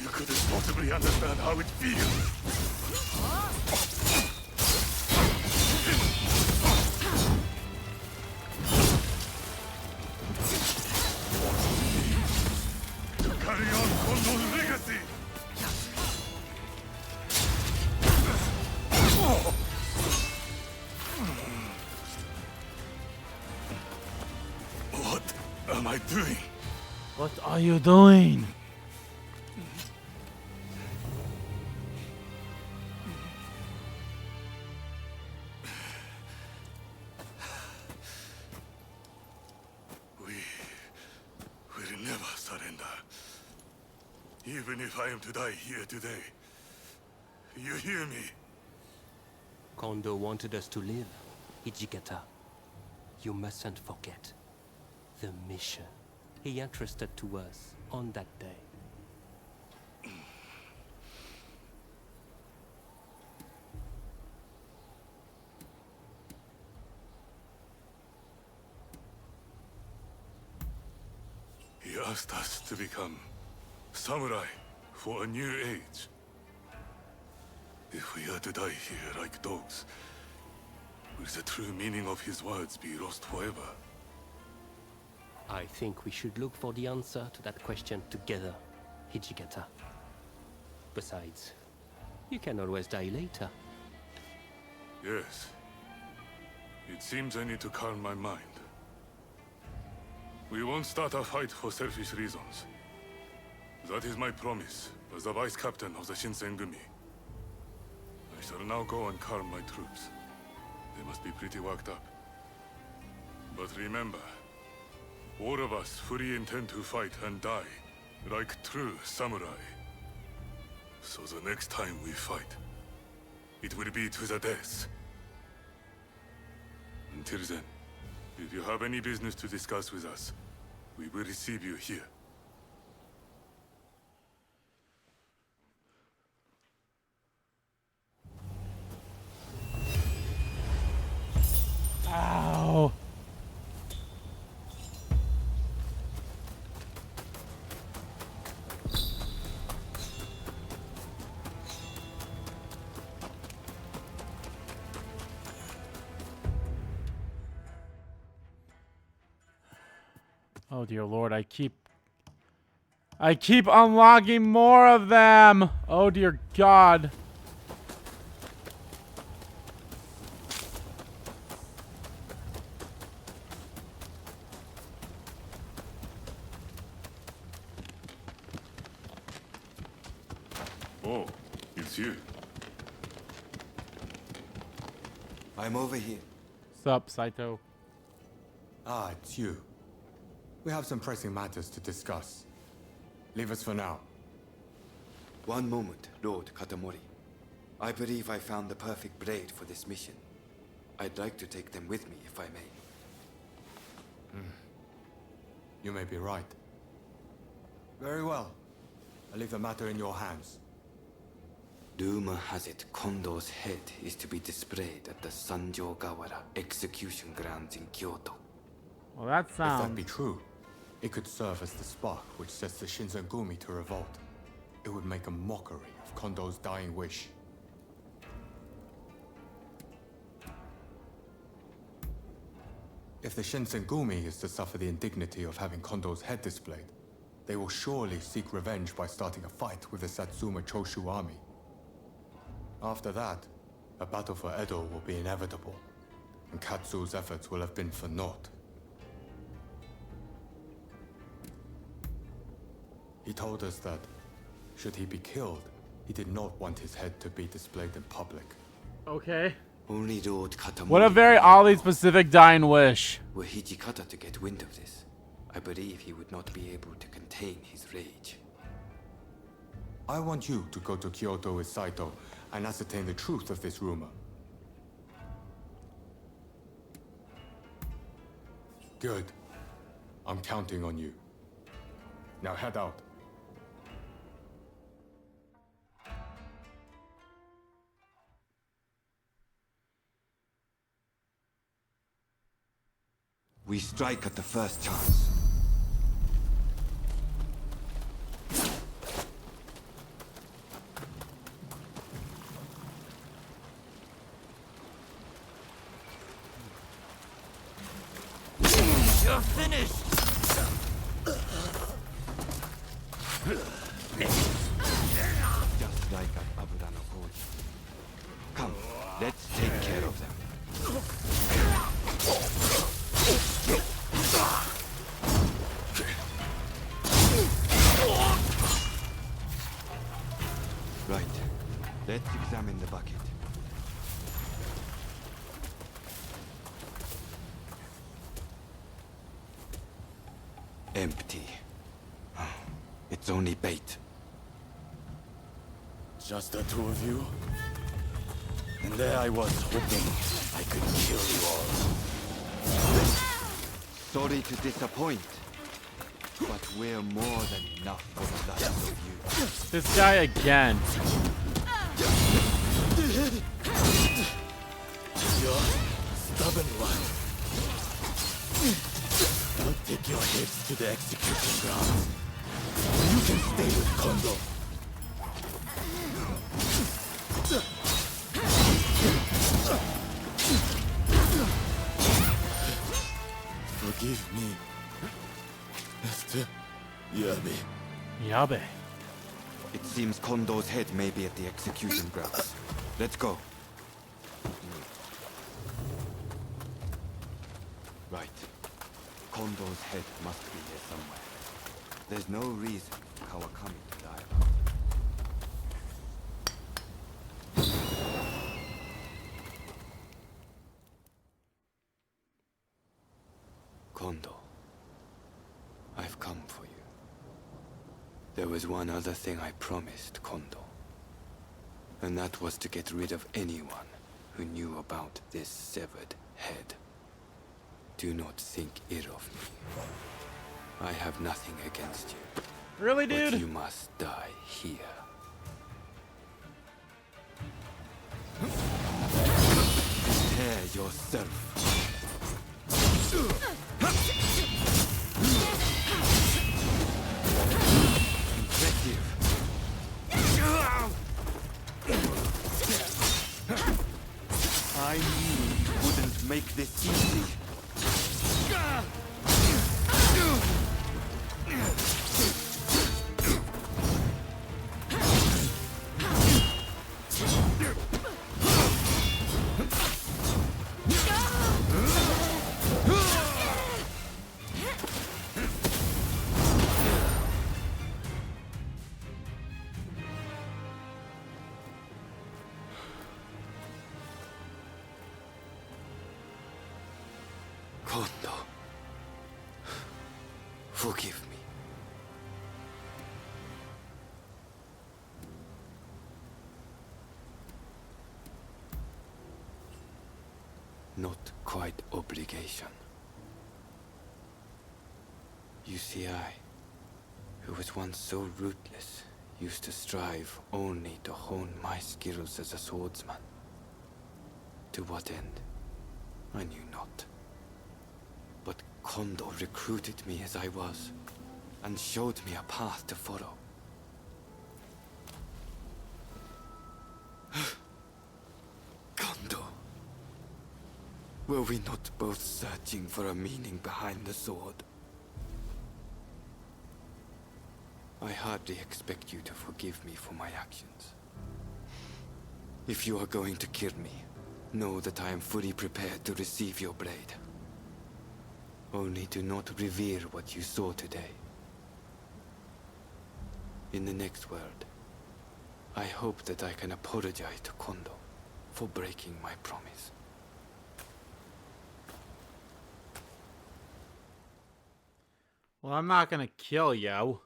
You couldn't possibly understand how it feels. To carry on Kondo's legacy! What am I doing? What are you doing? We'll never surrender. Even if I am to die here today. You hear me? Kondo wanted us to live. Hijikata, you mustn't forget the mission he entrusted to us on that day. He asked us to become samurai for a new age. If we are to die here like dogs, will the true meaning of his words be lost forever? I think we should look for the answer to that question together, Hijikata. Besides, you can always die later. Yes. It seems I need to calm my mind. We won't start a fight for selfish reasons. That is my promise as the vice captain of the Shinsengumi. I shall now go and calm my troops. They must be pretty worked up. But remember, all of us fully intend to fight and die like true samurai. So the next time we fight, it will be to the death. Until then, if you have any business to discuss with us, we will receive you here. Ow. Oh dear Lord, I keep unlocking more of them. Oh dear God. Oh, it's you. I'm over here. Sup, Saito? Ah, it's you. We have some pressing matters to discuss. Leave us for now. One moment, Lord Katamori. I believe I found the perfect blade for this mission. I'd like to take them with me, if I may. You may be right. Very well. I leave the matter in your hands. Rumor has it Kondo's head is to be displayed at the Sanjogawara execution grounds in Kyoto. Well, that If that sounds... be true, it could serve as the spark which sets the Shinsengumi to revolt. It would make a mockery of Kondo's dying wish. If the Shinsengumi is to suffer the indignity of having Kondo's head displayed, they will surely seek revenge by starting a fight with the Satsuma Choshu army. After that, a battle for Edo will be inevitable, and Katsu's efforts will have been for naught. He told us that, should he be killed, he did not want his head to be displayed in public. Okay. Only Lord Katamori... What a very oddly specific dying wish. Were Hijikata to get wind of this, I believe he would not be able to contain his rage. I want you to go to Kyoto with Saito and ascertain the truth of this rumor. Good. I'm counting on you. Now head out. We strike at the first chance. You're finished! Just like at Abudanokoi. Come, let's take care of them. Right. Let's examine the bucket. Empty. It's only bait. Just the two of you? And there I was, hoping I could kill you all. Sorry to disappoint, but we're more than enough for the likes of you. This guy again. You're stubborn one. I'll take your heads to the execution grounds. You can stay with Kondo. Forgive me, Mr. Yabe. Yabe. It seems Kondo's head may be at the execution grounds. Let's go. Right. Kondo's head must be here somewhere. There's no reason for Kawakami to lie about it. Kondo, I've come for you. There was one other thing I promised Kondo, and that was to get rid of anyone who knew about this severed head. Do not think ill of me. I have nothing against you. Really, dude? But you must die here. Prepare yourself. Impressive. I knew you wouldn't make this easy. Kondo, forgive me. Not quite obligation. You see, I, who was once so rootless, used to strive only to hone my skills as a swordsman. To what end? I knew not. But Kondo recruited me as I was, and showed me a path to follow. Kondo, were we not both searching for a meaning behind the sword? I hardly expect you to forgive me for my actions. If you are going to kill me, know that I am fully prepared to receive your blade. Only do not revere what you saw today. In the next world, I hope that I can apologize to Kondo for breaking my promise. Well, I'm not gonna kill you.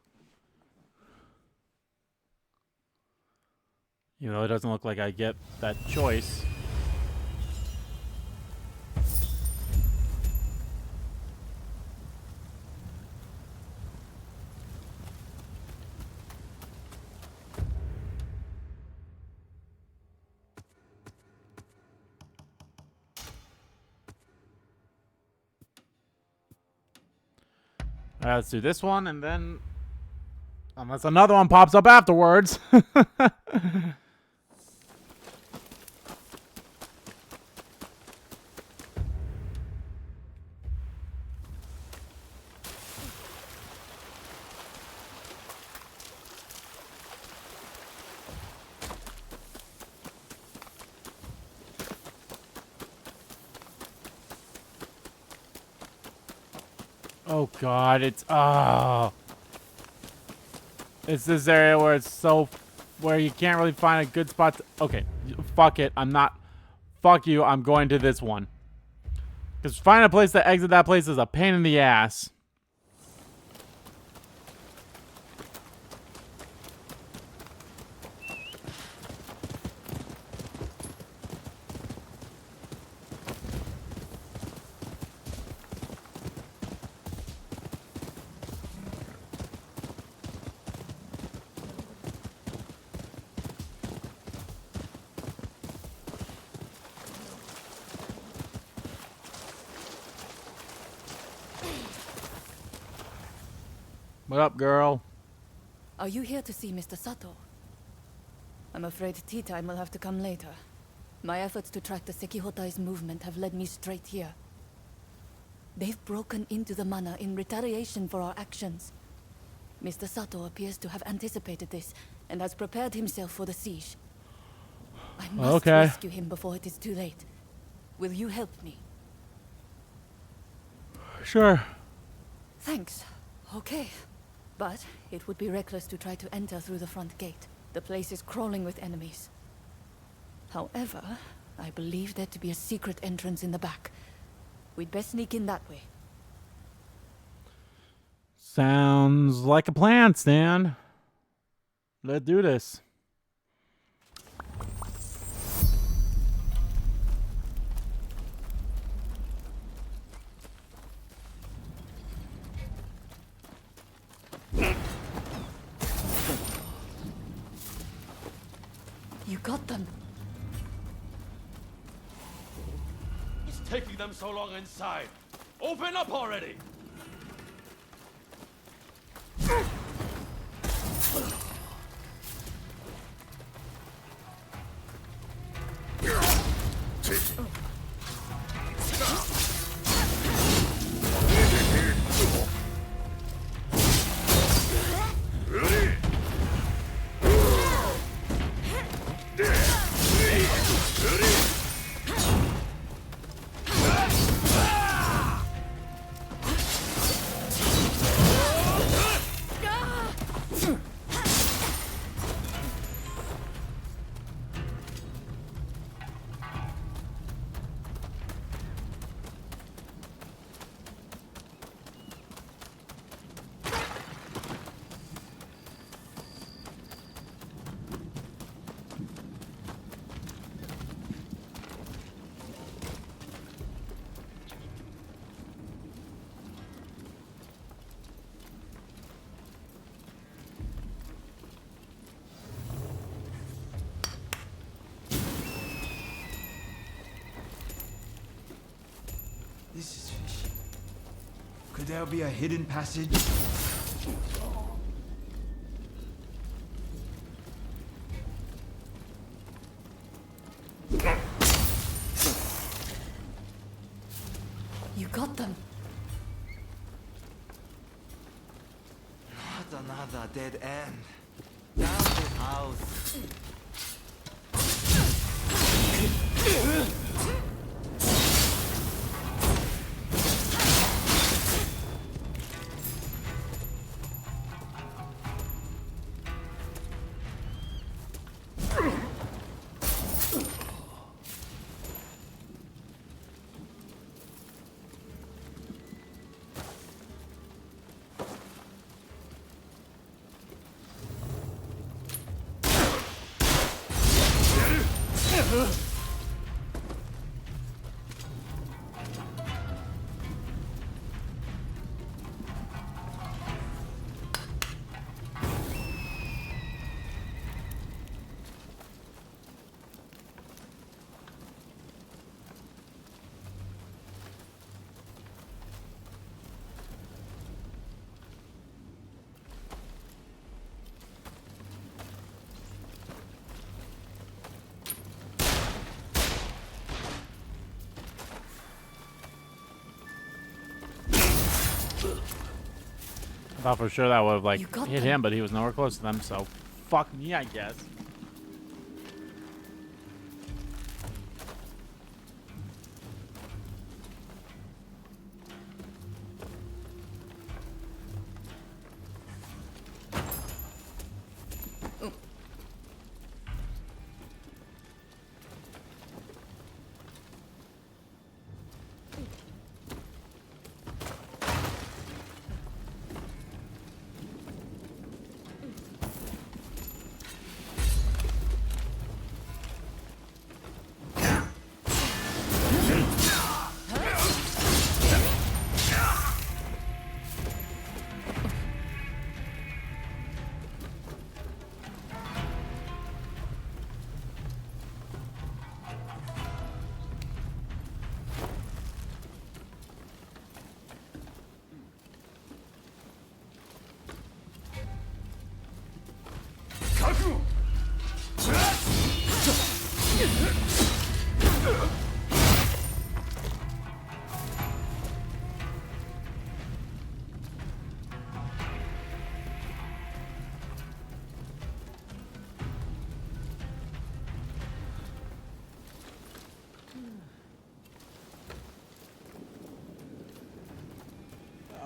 You know, it doesn't look like I get that choice. Alright, let's do this one, and then... Unless another one pops up afterwards. Oh god, it's it's this area where it's so where you can't really find a good spot to, okay, fuck it. Fuck you. I'm going to this one. Cuz finding a place to exit that place is a pain in the ass. What up, girl? Are you here to see Mr. Sato? I'm afraid tea time will have to come later. My efforts to track the Sekihotai's movement have led me straight here. They've broken into the mana in retaliation for our actions. Mr. Sato appears to have anticipated this and has prepared himself for the siege. I must rescue him before it is too late. Will you help me? Sure. Thanks. Okay. But it would be reckless to try to enter through the front gate. The place is crawling with enemies. However, I believe there to be a secret entrance in the back. We'd best sneak in that way. Sounds like a plan, Stan. Let's do this. You got them. What's taking them so long inside? Open up already! This is fishy. Could there be a hidden passage? You got them. Not another dead end. Down the house. I thought for sure that would have like You got hit them. him, but he was nowhere close to them, so fuck me, I guess.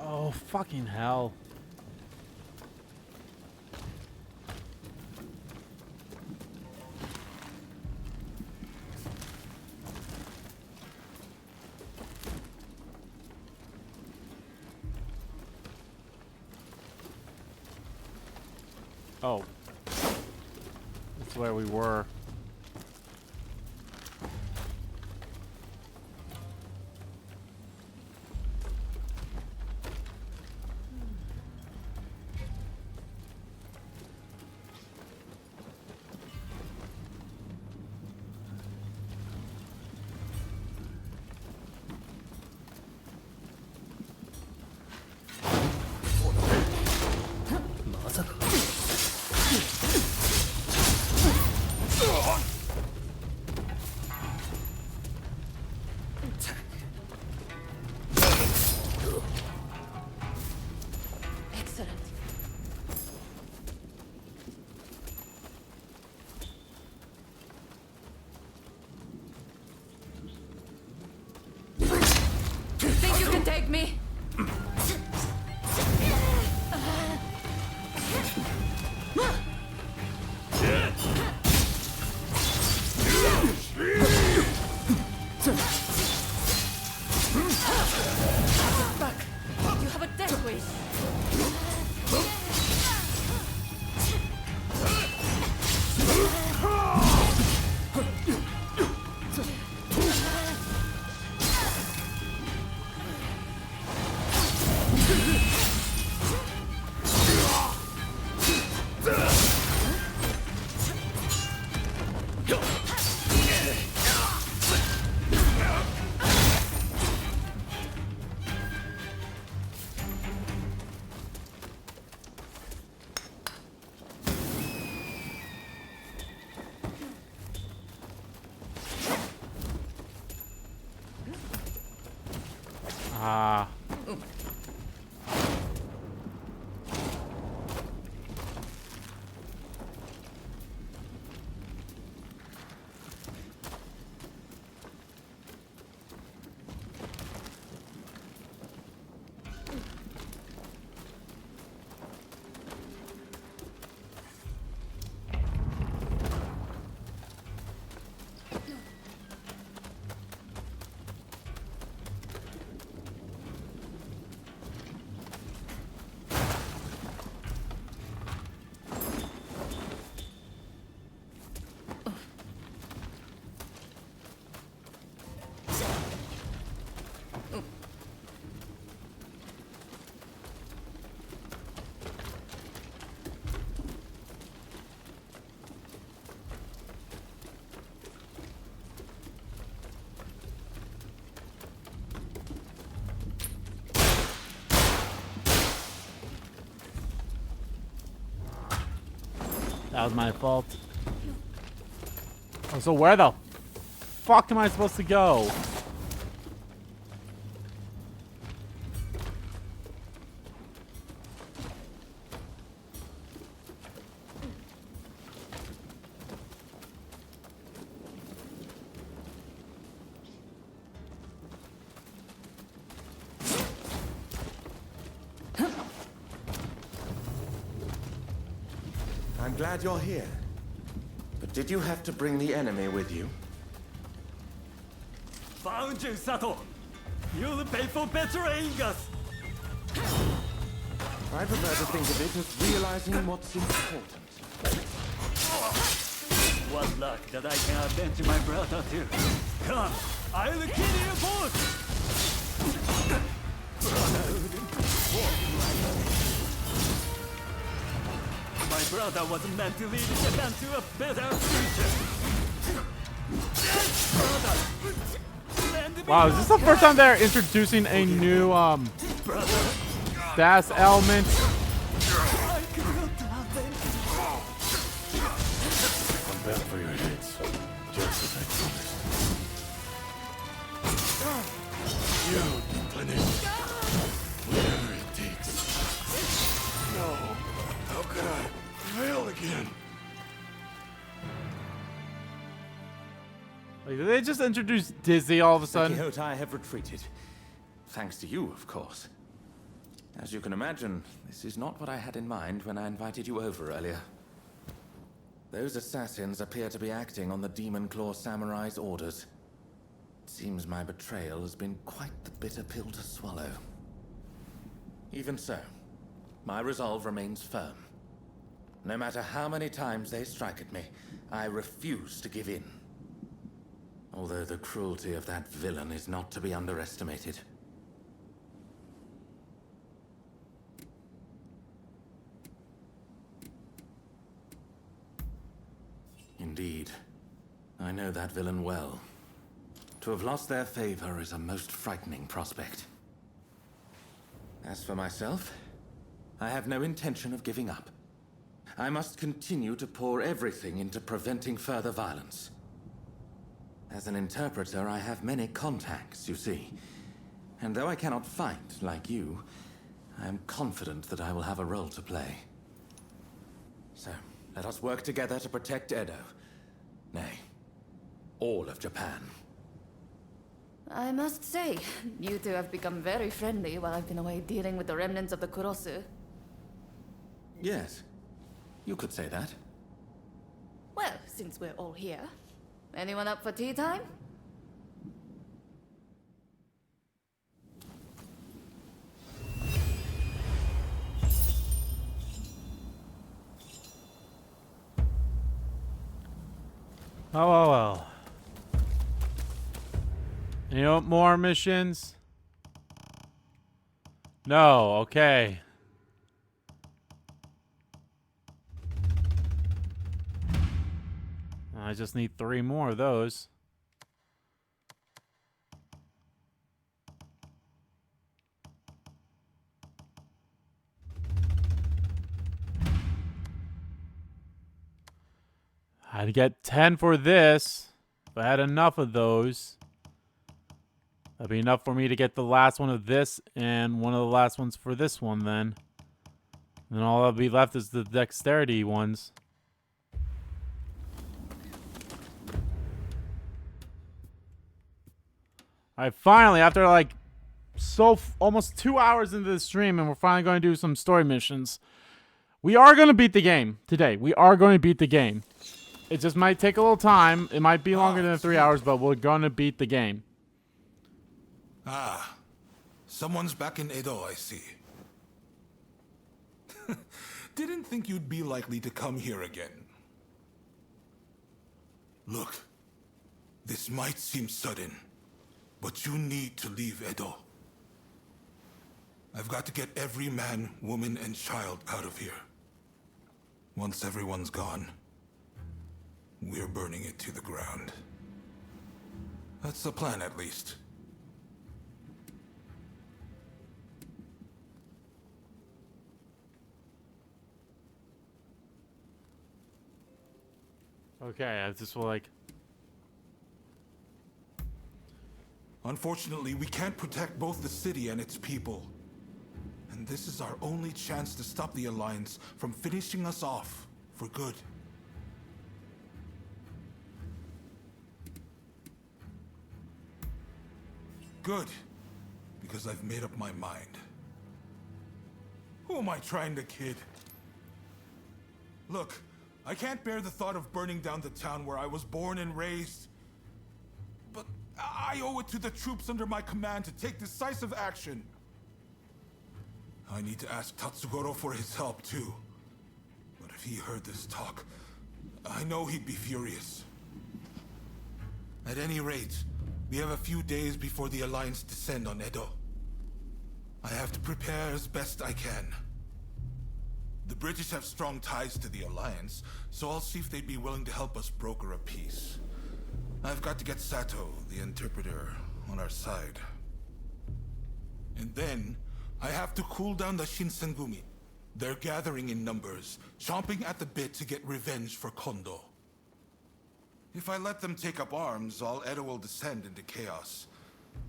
Oh, fucking hell. Oh. That's where we were. Excellent. Think you can take me? Back. You have a death wish. Ah. That was my fault. Oh, so where the fuck am I supposed to go? I'm glad you're here. But did you have to bring the enemy with you? Found you, Sato! You'll pay for betraying us! I prefer to think of it as realizing what's important. What luck that I can avenge my brother too. Come, I'll kill you both! My brother was meant to lead Japan to a better future. Brother, lend me Wow, is this the first time they're introducing a new stats element? I cannot avenge Come back for your heads, just as I promised. You punish whatever it takes. No, how could I fail again? Like, did they just introduce Dizzy all of a sudden? Quixote have retreated. Thanks to you, of course. As you can imagine, this is not what I had in mind when I invited you over earlier. Those assassins appear to be acting on the Demon Claw Samurai's orders. It seems my betrayal has been quite the bitter pill to swallow. Even so, my resolve remains firm. No matter how many times they strike at me, I refuse to give in. Although the cruelty of that villain is not to be underestimated. Indeed. I know that villain well. To have lost their favor is a most frightening prospect. As for myself, I have no intention of giving up. I must continue to pour everything into preventing further violence. As an interpreter, I have many contacts, you see. And though I cannot fight like you, I am confident that I will have a role to play. So, let us work together to protect Edo. Nay, all of Japan. I must say, you two have become very friendly while I've been away dealing with the remnants of the Kurosu. Yes, you could say that. Well, since we're all here, anyone up for tea time? Oh. Any more missions? No, okay. I just need 3 more of those. I'd get 10 for this. If I had enough of those, that'd be enough for me to get the last one of this and one of the last ones for this one then. And then all that'll be left is the dexterity ones. Alright, finally, after like almost 2 hours into the stream, and we're finally going to do some story missions. We are going to beat the game today. We are going to beat the game. It just might take a little time. It might be longer than 3 hours, but we're going to beat the game. Ah, someone's back in Edo, I see. Didn't think you'd be likely to come here again. Look, this might seem sudden, but you need to leave Edo. I've got to get every man, woman, and child out of here. Once everyone's gone, we're burning it to the ground. That's the plan, at least. Okay, I just will like... Unfortunately, we can't protect both the city and its people. And this is our only chance to stop the Alliance from finishing us off for good. Good, because I've made up my mind. Who am I trying to kid? Look, I can't bear the thought of burning down the town where I was born and raised. But I owe it to the troops under my command to take decisive action. I need to ask Tatsugoro for his help, too. But if he heard this talk, I know he'd be furious. At any rate, we have a few days before the Alliance descend on Edo. I have to prepare as best I can. The British have strong ties to the Alliance, so I'll see if they'd be willing to help us broker a peace. I've got to get Sato, the interpreter, on our side. And then, I have to cool down the Shinsengumi. They're gathering in numbers, chomping at the bit to get revenge for Kondo. If I let them take up arms, all Edo will descend into chaos.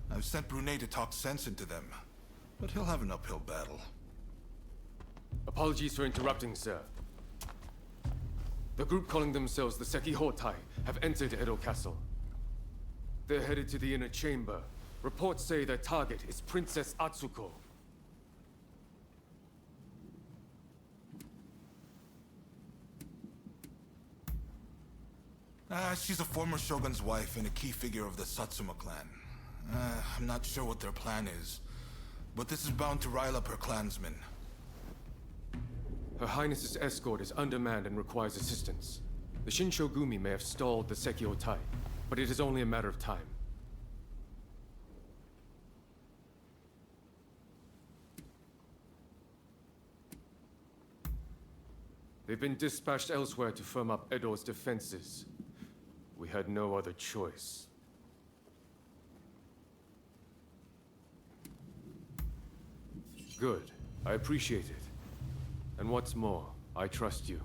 I've sent Brunei to talk sense into them, but he'll have an uphill battle. Apologies for interrupting, sir. The group calling themselves the Sekihotai have entered Edo Castle. They're headed to the inner chamber. Reports say their target is Princess Atsuko. She's a former shogun's wife and a key figure of the Satsuma clan. I'm not sure what their plan is, but this is bound to rile up her clansmen. Her Highness's escort is undermanned and requires assistance. The Shinshogumi may have stalled the Sekihotai, but it is only a matter of time. They've been dispatched elsewhere to firm up Edo's defenses. We had no other choice. Good. I appreciate it. And what's more, I trust you.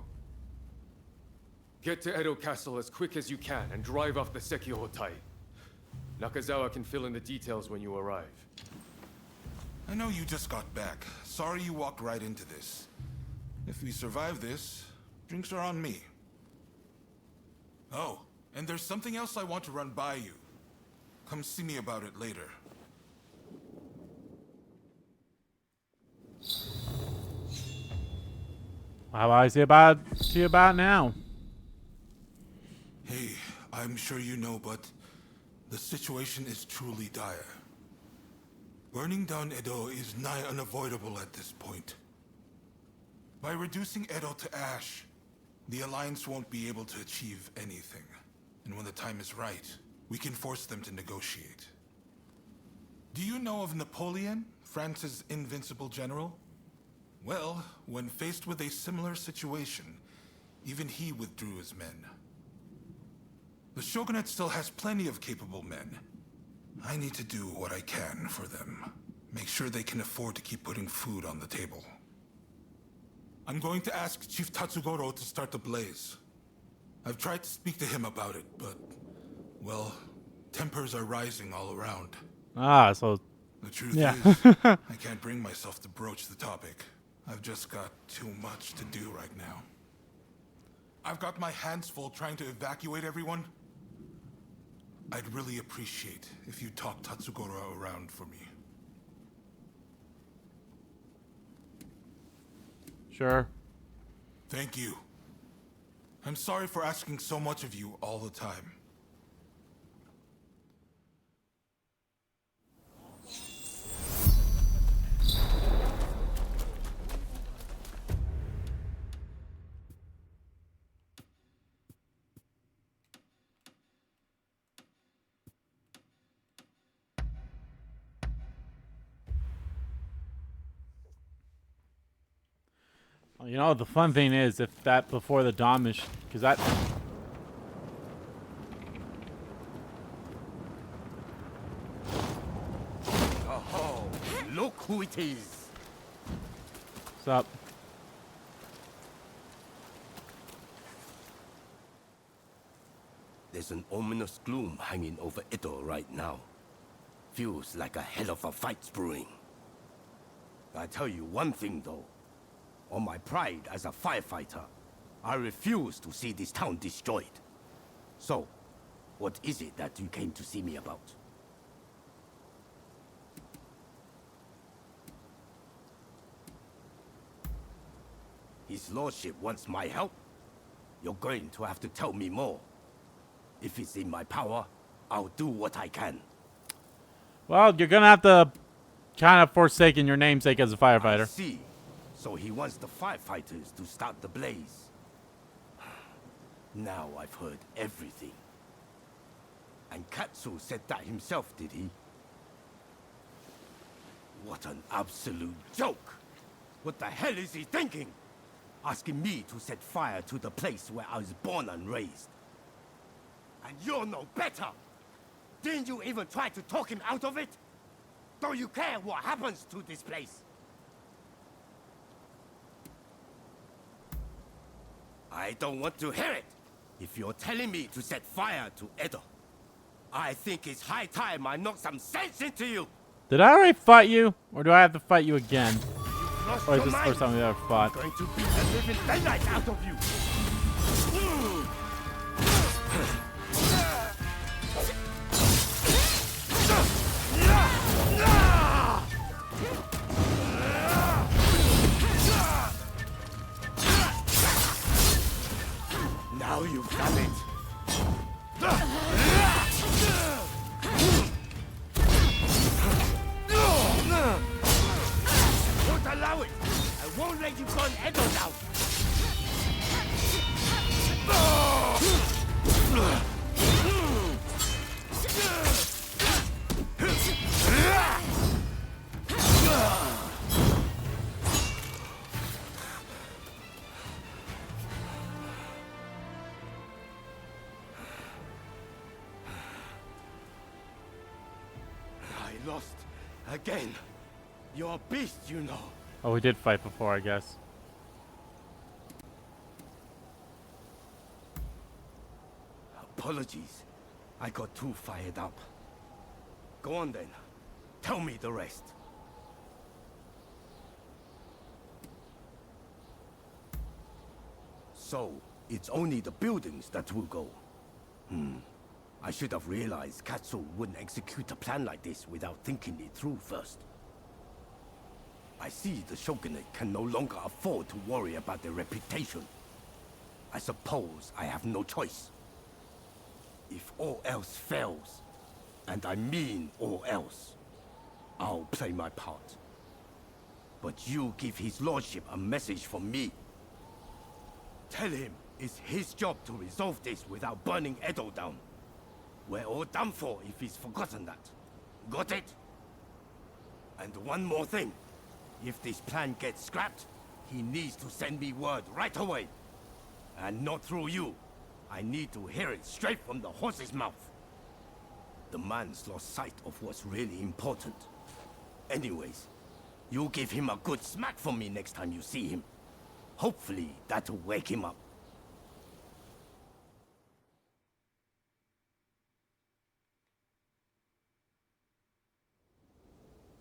Get to Edo Castle as quick as you can and drive off the Sekihotai. Nakazawa can fill in the details when you arrive. I know you just got back. Sorry you walked right into this. If we survive this, drinks are on me. Oh, and there's something else I want to run by you. Come see me about it later. How I see about to you about now? Hey, I'm sure you know, but the situation is truly dire. Burning down Edo is nigh unavoidable at this point. By reducing Edo to ash, the Alliance won't be able to achieve anything. And when the time is right, we can force them to negotiate. Do you know of Napoleon, France's invincible general? Well, when faced with a similar situation, even he withdrew his men. The Shogunate still has plenty of capable men. I need to do what I can for them. Make sure they can afford to keep putting food on the table. I'm going to ask Chief Tatsugoro to start the blaze. I've tried to speak to him about it, but, well, tempers are rising all around. Ah, so... The truth yeah. is, I can't bring myself to broach the topic. I've just got too much to do right now. I've got my hands full trying to evacuate everyone. I'd really appreciate if you talk Tatsugoro around for me. Sure. Thank you. I'm sorry for asking so much of you all the time. Well, you know, the fun thing is, if that before the Domish, because that... Oh, look who it is. What's up? There's an ominous gloom hanging over Edo right now. Feels like a hell of a fight's brewing. I tell you one thing though. On my pride as a firefighter, I refuse to see this town destroyed. So, what is it that you came to see me about? His lordship wants my help? you're going to have to tell me more. If it's in my power, I'll do what I can. Well, you're gonna have to kind of forsaken your namesake as a firefighter. I see. So he wants the firefighters to start the blaze. Now I've heard everything. And Katsu said that himself, did he? What an absolute joke! What the hell is he thinking? Asking me to set fire to the place where I was born and raised. And you're no better! Didn't you even try to talk him out of it? Don't you care what happens to this place? I don't want to hear it! If you're telling me to set fire to Edo, I think it's high time I knock some sense into you! Did I already fight you? Or do I have to fight you again? Lost Or is your this the first mind? time we ever fought? I'm going to beat the living daylight out of you! Now you've done it! Won't allow it! I won't let you burn Edo down! I lost again. You're a beast, you know. Oh, we did fight before, I guess. Apologies. I got too fired up. Go on then. Tell me the rest. So, it's only the buildings that will go. I should have realized Katsu wouldn't execute a plan like this without thinking it through first. I see the shogunate can no longer afford to worry about their reputation. I suppose I have no choice. If all else fails, and I mean all else, I'll play my part. But you give his lordship a message from me. Tell him it's his job to resolve this without burning Edo down. We're all done for if he's forgotten that. Got it? And one more thing. If this plan gets scrapped, he needs to send me word right away. And not through you. I need to hear it straight from the horse's mouth. The man's lost sight of what's really important. Anyways, you give him a good smack from me next time you see him. Hopefully, that'll wake him up.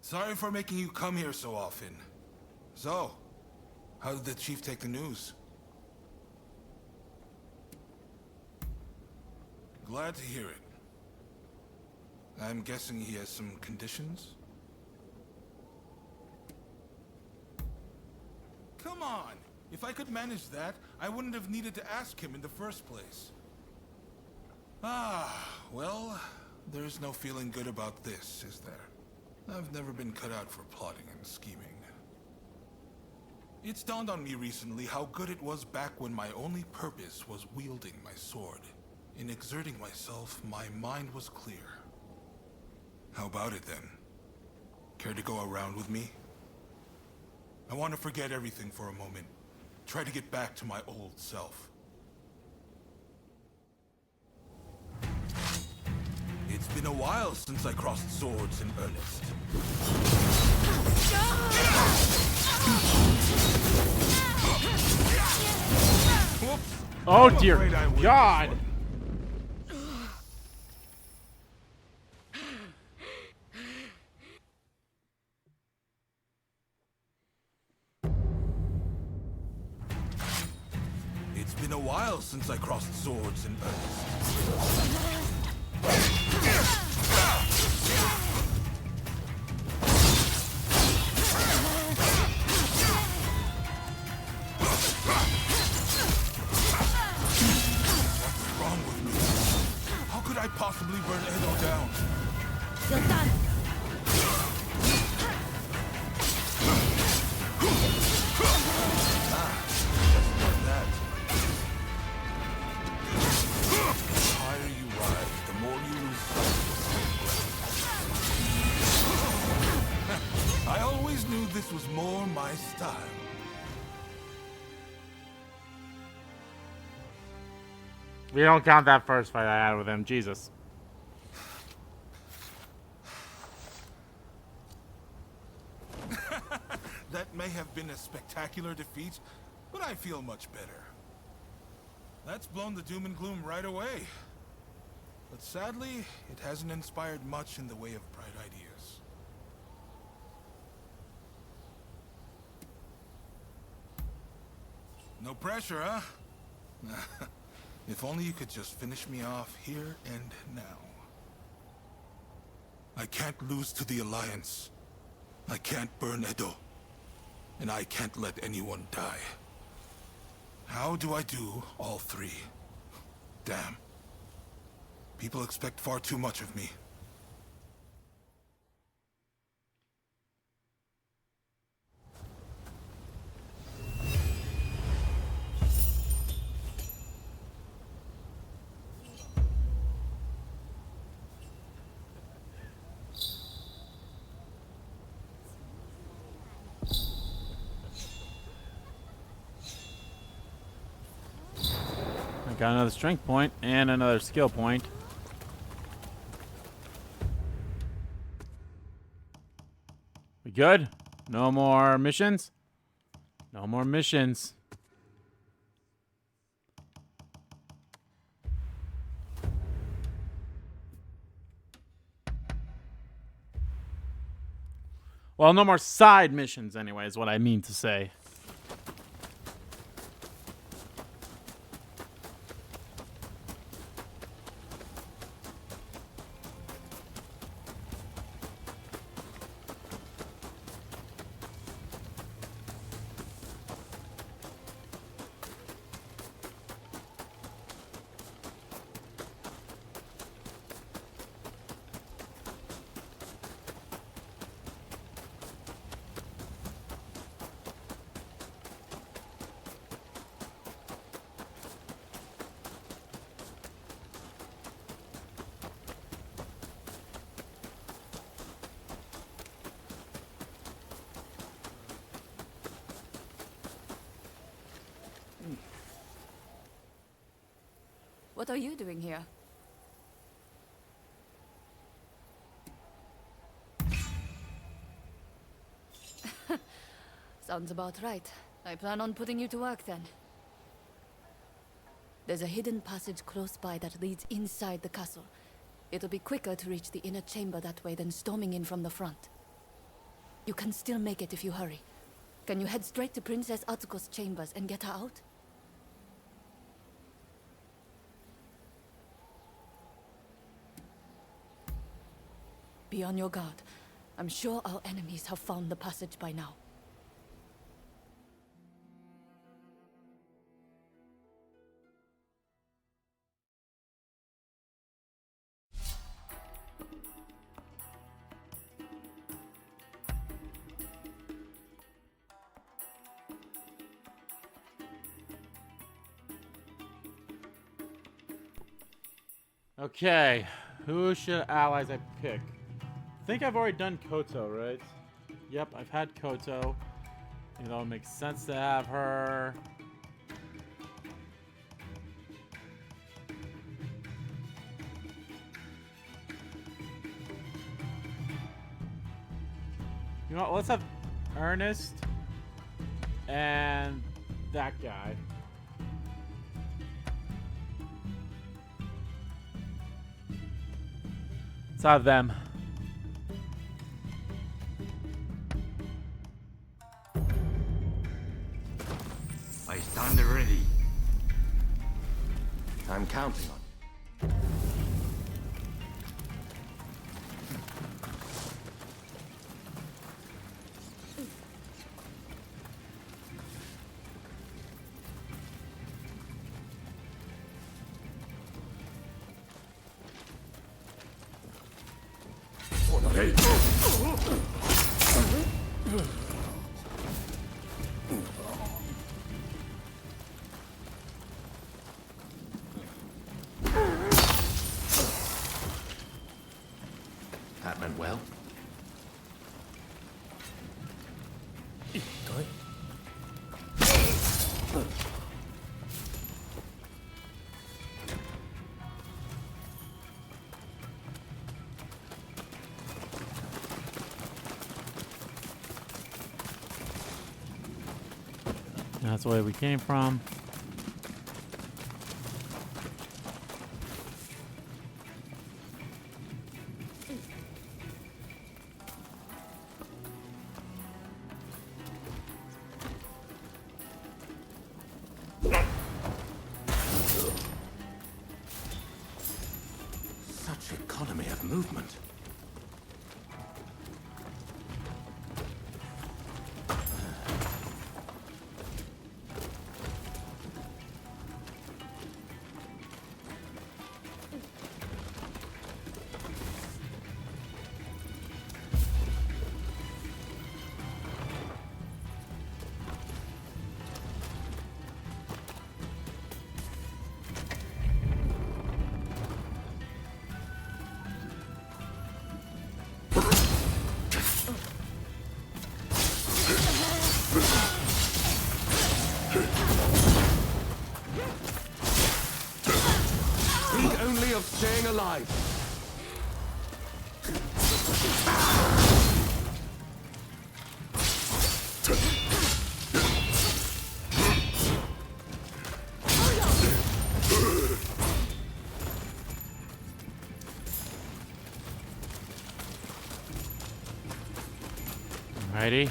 Sorry for making you come here so often. So, how did the chief take the news? Glad to hear it. I'm guessing he has some conditions? Come on! If I could manage that, I wouldn't have needed to ask him in the first place. Ah, well, there's no feeling good about this, is there? I've never been cut out for plotting and scheming. It's dawned on me recently how good it was back when my only purpose was wielding my sword. In exerting myself, my mind was clear. How about it then? Care to go around with me? I want to forget everything for a moment. Try to get back to my old self. It's been a while since I crossed swords in earnest. Whoops. Oh dear God! It's been a while since I crossed swords in earnest. possibly burn Edo down. You're done. Just like that. The higher you rise, the more you lose sight. I always knew this was more my style. We don't count that first fight I had with him. Jesus. That may have been a spectacular defeat, but I feel much better. That's blown the doom and gloom right away. But sadly, it hasn't inspired much in the way of bright ideas. No pressure, huh? If only you could just finish me off here and now. I can't lose to the Alliance. I can't burn Edo. And I can't let anyone die. How do I do all three? Damn. People expect far too much of me. Got another strength point and another skill point. We good? No more missions? No more missions. Well, no more side missions anyway, is what I mean to say. What are you doing here? Sounds about right. I plan on putting you to work then. There's a hidden passage close by that leads inside the castle. It'll be quicker to reach the inner chamber that way than storming in from the front. You can still make it if you hurry. Can you head straight to Princess Atsuko's chambers and get her out? Be on your guard. I'm sure our enemies have found the passage by now. Okay, who should allies I pick? I think I've already done Koto, right? Yep, I've had Koto. You know, it makes sense to have her. You know what, let's have Ernest and that guy. Let's have them. I stand ready. I'm counting on you. That went well. That's the way we came from. Such economy of movement. Think only of staying alive. Alrighty.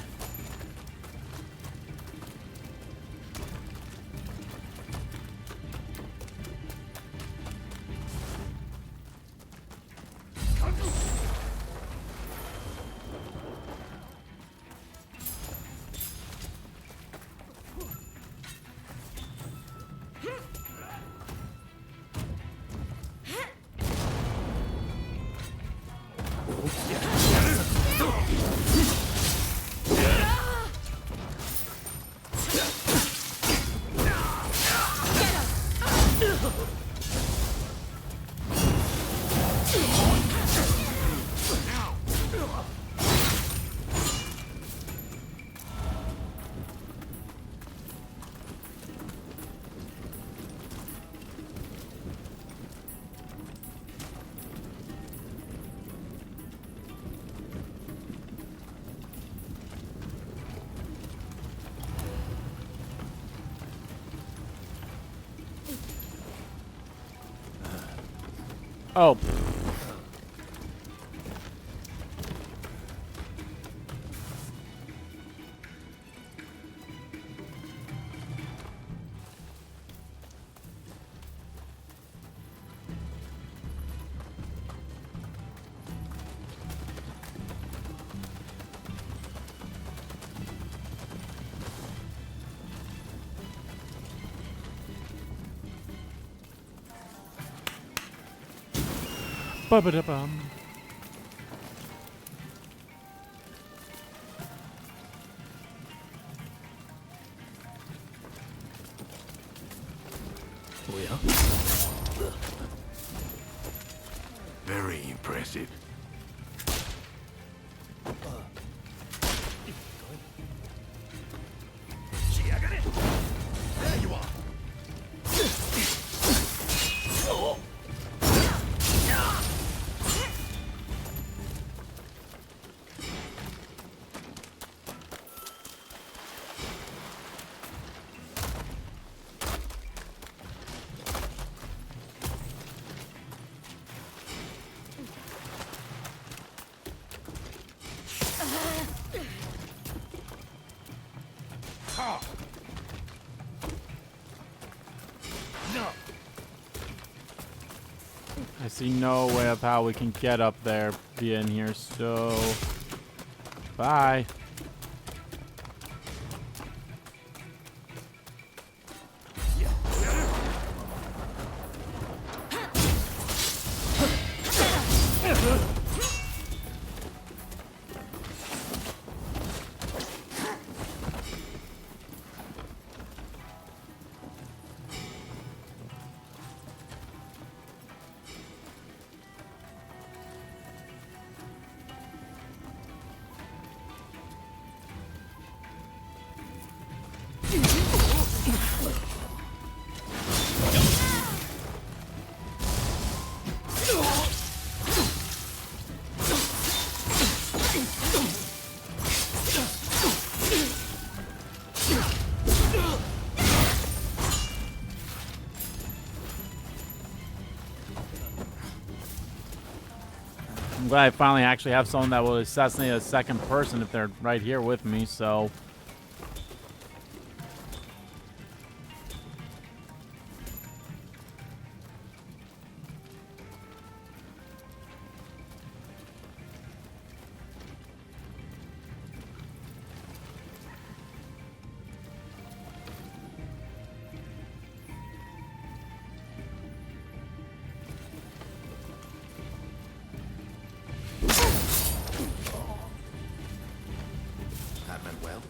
Oh. Ba-ba-da-bum. Oh yeah? Very impressive. There you are. I see no way of how we can get up there via in here, so bye. I'm glad I finally actually have someone that will assassinate a second person if they're right here with me, so... That went well.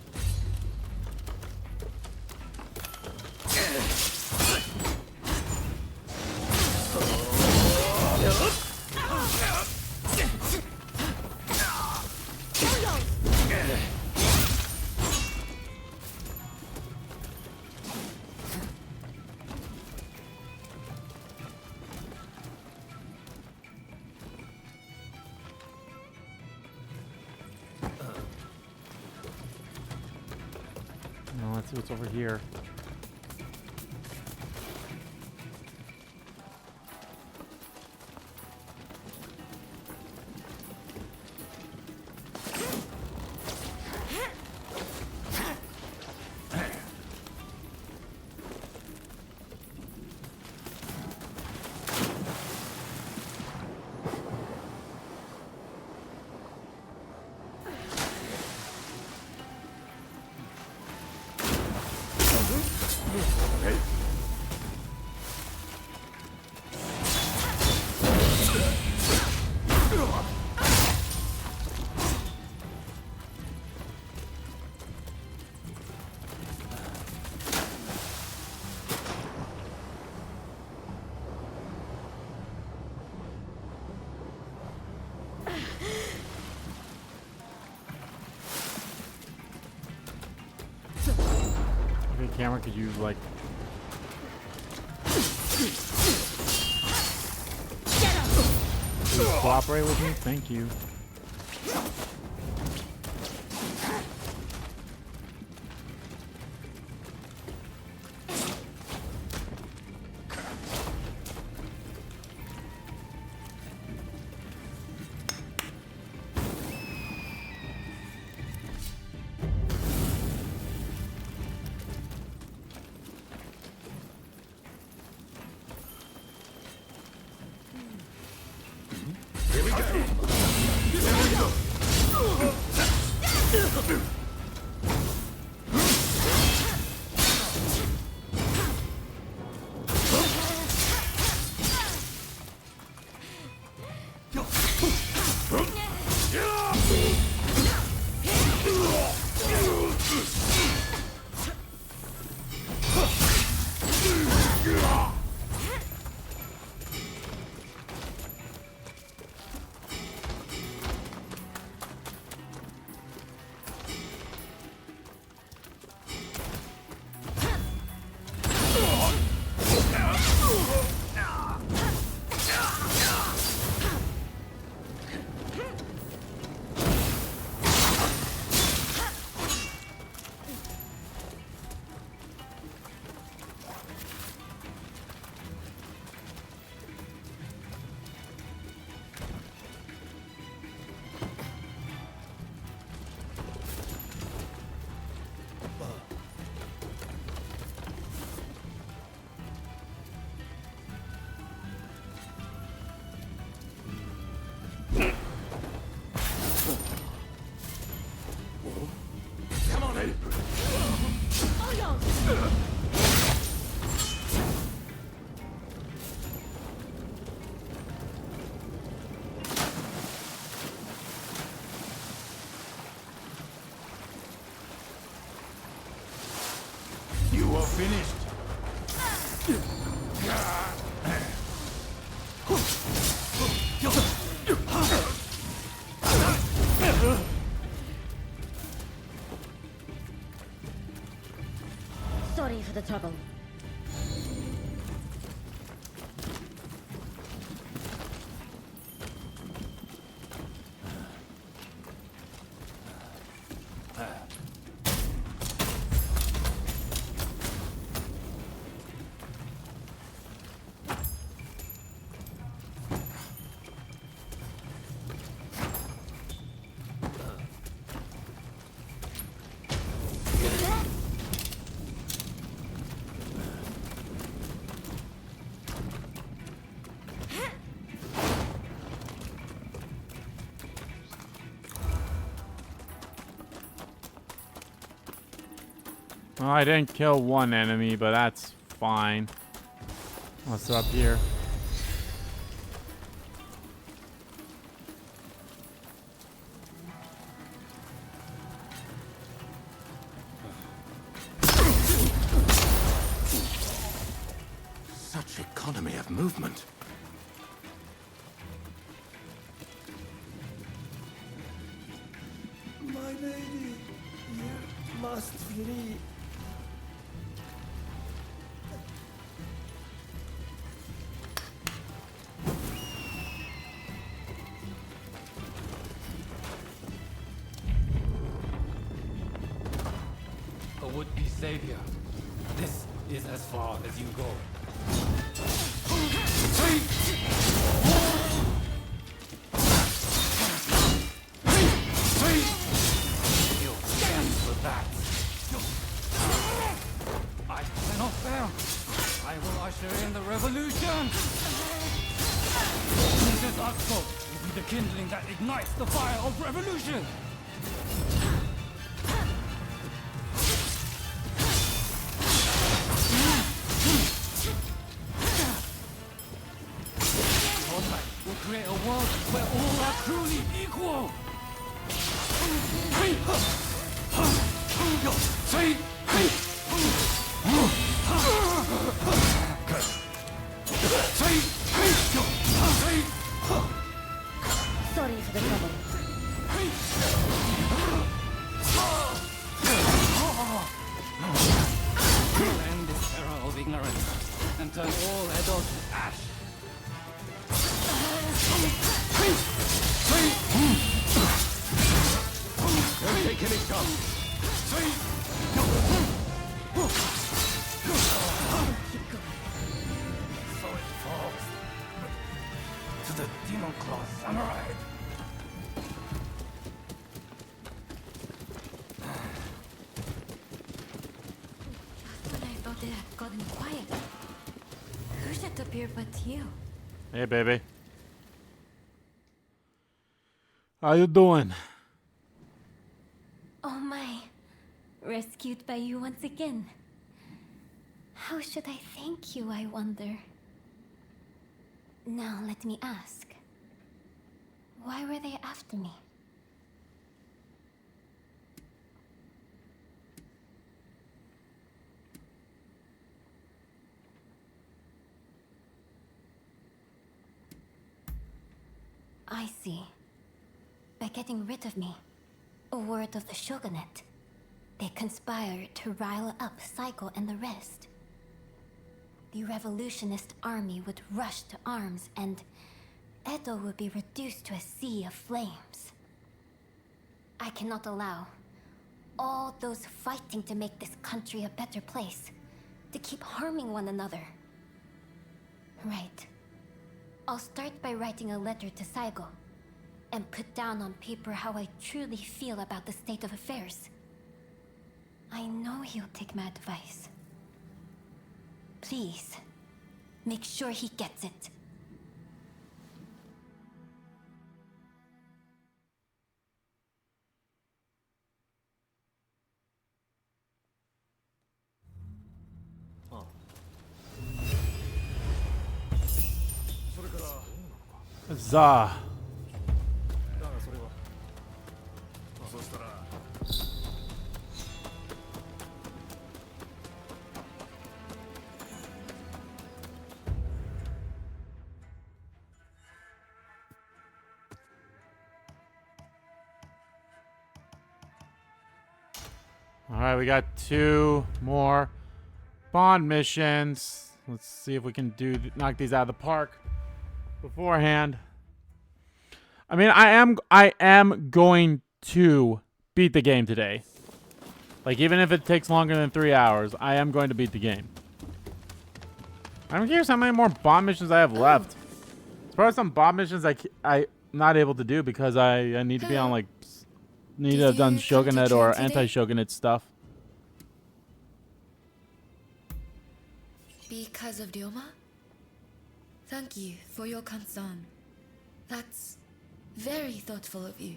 Now let's see what's over here. Okay, camera, could you, like... Please cooperate with me? Thank you. You are finished. Sorry for the trouble. Well, I didn't kill one enemy, but that's fine. What's up here? Such economy of movement. My lady, you must flee. A would-be savior. This is as far as you go. You stand for that. I cannot fail. I will usher in the revolution. Princess Atsuko will be the kindling that ignites the fire of revolution. Create a world where all are truly equal! Sorry for the trouble. We'll end this era of ignorance and turn all Edo to ash. Don't take any chance. So it falls to the Demon Claw Samurai. Just when I thought it had gotten quiet, who should appear but you? Hey, baby. How you doing? Oh my. Rescued by you once again. How should I thank you, I wonder? Now let me ask. Why were they after me? I see. By getting rid of me, a word of the shogunate, they conspired to rile up Saiko and the rest. The revolutionist army would rush to arms and Edo would be reduced to a sea of flames. I cannot allow all those fighting to make this country a better place to keep harming one another. Right. I'll start by writing a letter to Saigo and put down on paper how I truly feel about the state of affairs. I know he'll take my advice. Please, make sure he gets it. Huzzah. Alright, we got 2 more bond missions. Let's see if we can knock these out of the park beforehand. I mean, I am going to beat the game today. Like, even if it takes longer than 3 hours, I am going to beat the game. I'm curious how many more bomb missions I have left. There's probably some bomb missions I'm not able to do because I need to be on, like, need to have done Shogunate or anti-Shogunate stuff. Because of Ryoma? Thank you for your concern. That's very thoughtful of you.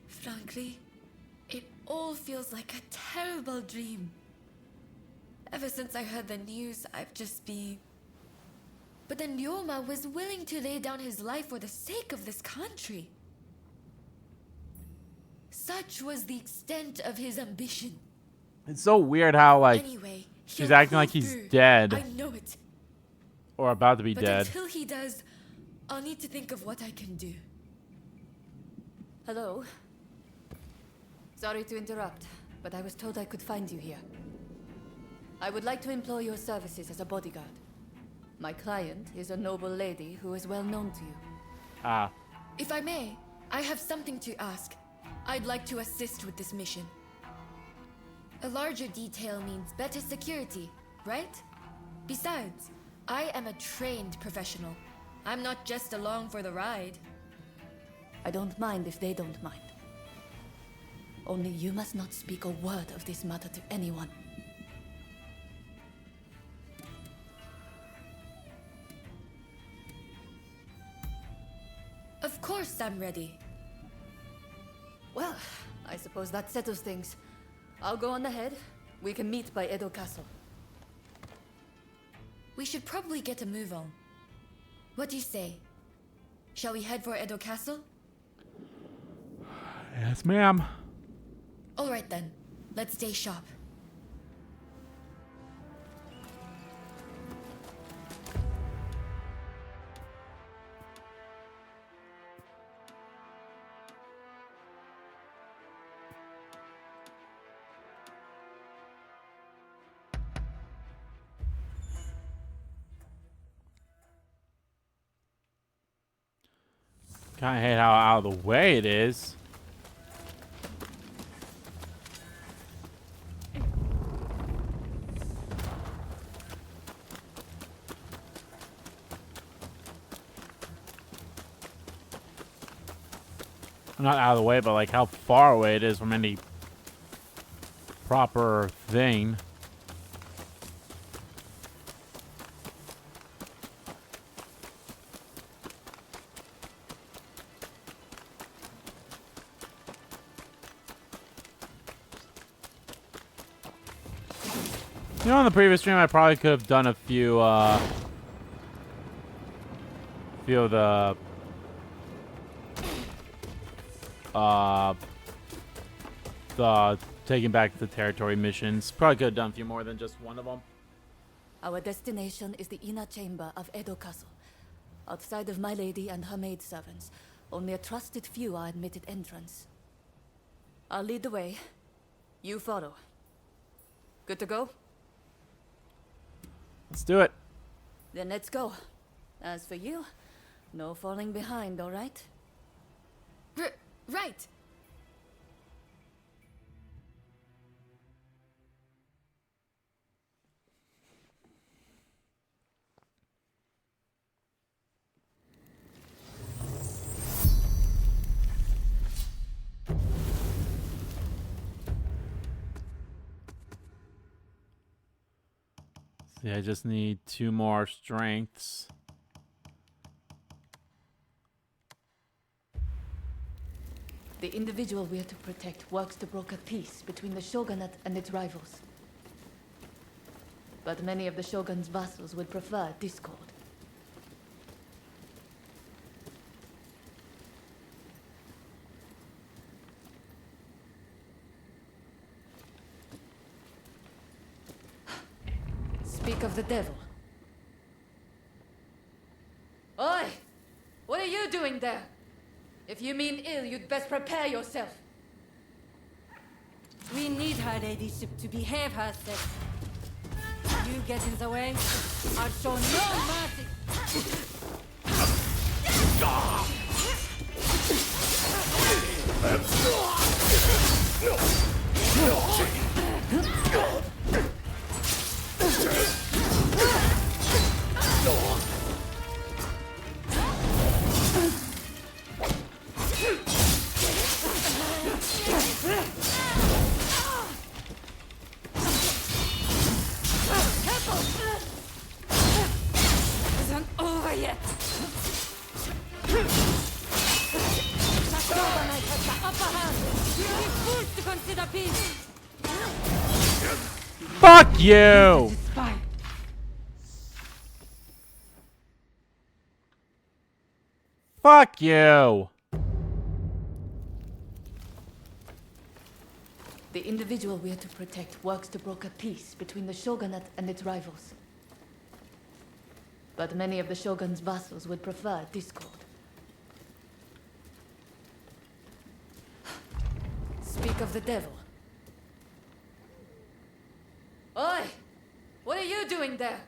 Frankly, it all feels like a terrible dream. Ever since I heard the news, I've just been... But then Ryoma was willing to lay down his life for the sake of this country. Such was the extent of his ambition. It's so weird how, like, Anyway, she's he'll acting pull like he's through. dead. I know it. Or about to be But dead. until he does, I'll need to think of what I can do. Hello? Sorry to interrupt, but I was told I could find you here. I would like to employ your services as a bodyguard. My client is a noble lady who is well known to you. Ah. If I may, I have something to ask. I'd like to assist with this mission. A larger detail means better security, right? Besides, I am a trained professional. I'm not just along for the ride. I don't mind if they don't mind. Only you must not speak a word of this matter to anyone. Of course I'm ready. Well, I suppose that settles things. I'll go on ahead. We can meet by Edo Castle. We should probably get a move on. What do you say? Shall we head for Edo Castle? Yes, ma'am. Alright then. Let's stay sharp. Kinda hate how out of the way it is. Not out of the way, but like how far away it is from any proper thing. You know, on the previous stream, I probably could have done a few of the taking back the territory missions. Probably could have done a few more than just one of them. Our destination is the inner chamber of Edo Castle. Outside of my lady and her maidservants, only a trusted few are admitted entrance. I'll lead the way. You follow. Good to go? Let's do it. Then let's go. As for you, no falling behind, all right? Right. See, I just need 2 more strengths. The individual we are to protect works to broker peace between the shogunate and its rivals. But many of the shogun's vassals would prefer discord. Speak of the devil. Oi! What are you doing there? If you mean ill, you'd best prepare yourself. We need her ladyship to behave herself. You get in the way, I'll show no mercy. Isn't over yet. Shogunate has the upper hand. We'll be fools to consider peace. Fuck you! Fuck you! The individual we are to protect works to broker peace between the shogunate and its rivals. But many of the shogun's vassals would prefer discord. Speak of the devil. Oi! What are you doing there?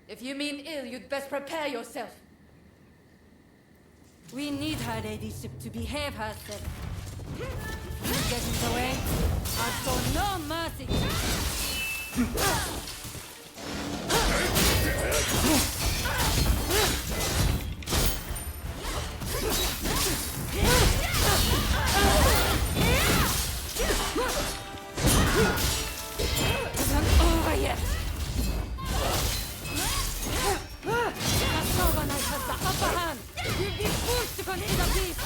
If you mean ill, you'd best prepare yourself. We need her ladyship to behave herself. If you get in the way, I'll show no mercy. Isn't over yet. The Shogunate has the upper hand. You'll be forced to consider peace.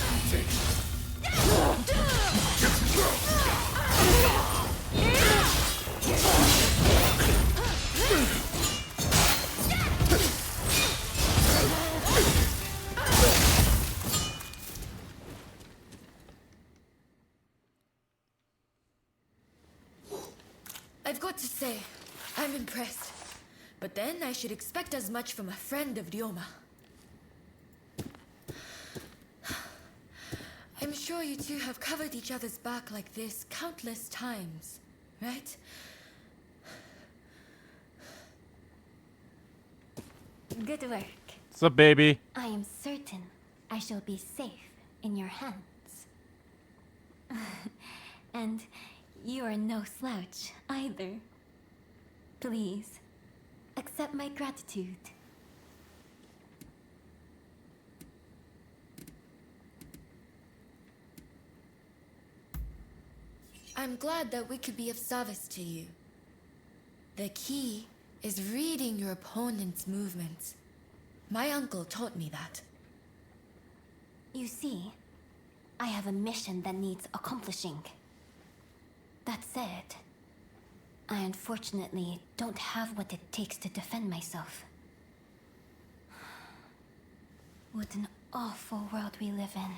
I've got to say, I'm impressed. But then I should expect as much from a friend of Ryoma. I'm sure you two have covered each other's back like this countless times, right? Good work. What's up, baby? I am certain I shall be safe in your hands. And you are no slouch either. Please, accept my gratitude. I'm glad that we could be of service to you. The key is reading your opponent's movements. My uncle taught me that. You see, I have a mission that needs accomplishing. That said, I unfortunately don't have what it takes to defend myself. What an awful world we live in.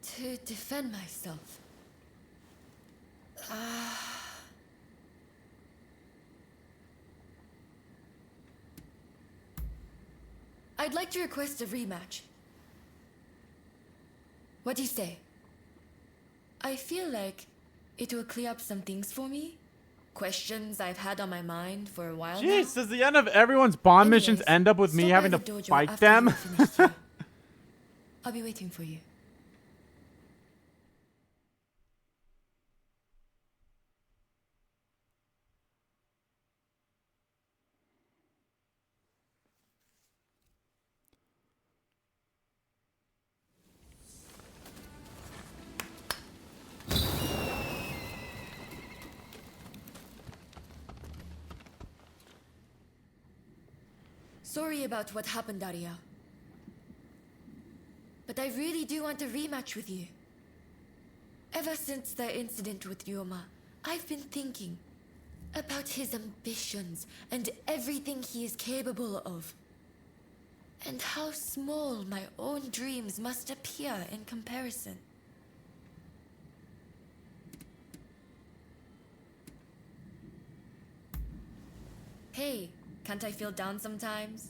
To defend myself. I'd like to request a rematch. What do you say? I feel like it will clear up some things for me. Questions I've had on my mind for a while now. Jeez, does the end of everyone's Bond missions end up with me having to fight them? I'll be waiting for you. Sorry about what happened, Daria. But I really do want a rematch with you. Ever since the incident with Ryoma, I've been thinking about his ambitions and everything he is capable of. And how small my own dreams must appear in comparison. Hey, can't I feel down sometimes?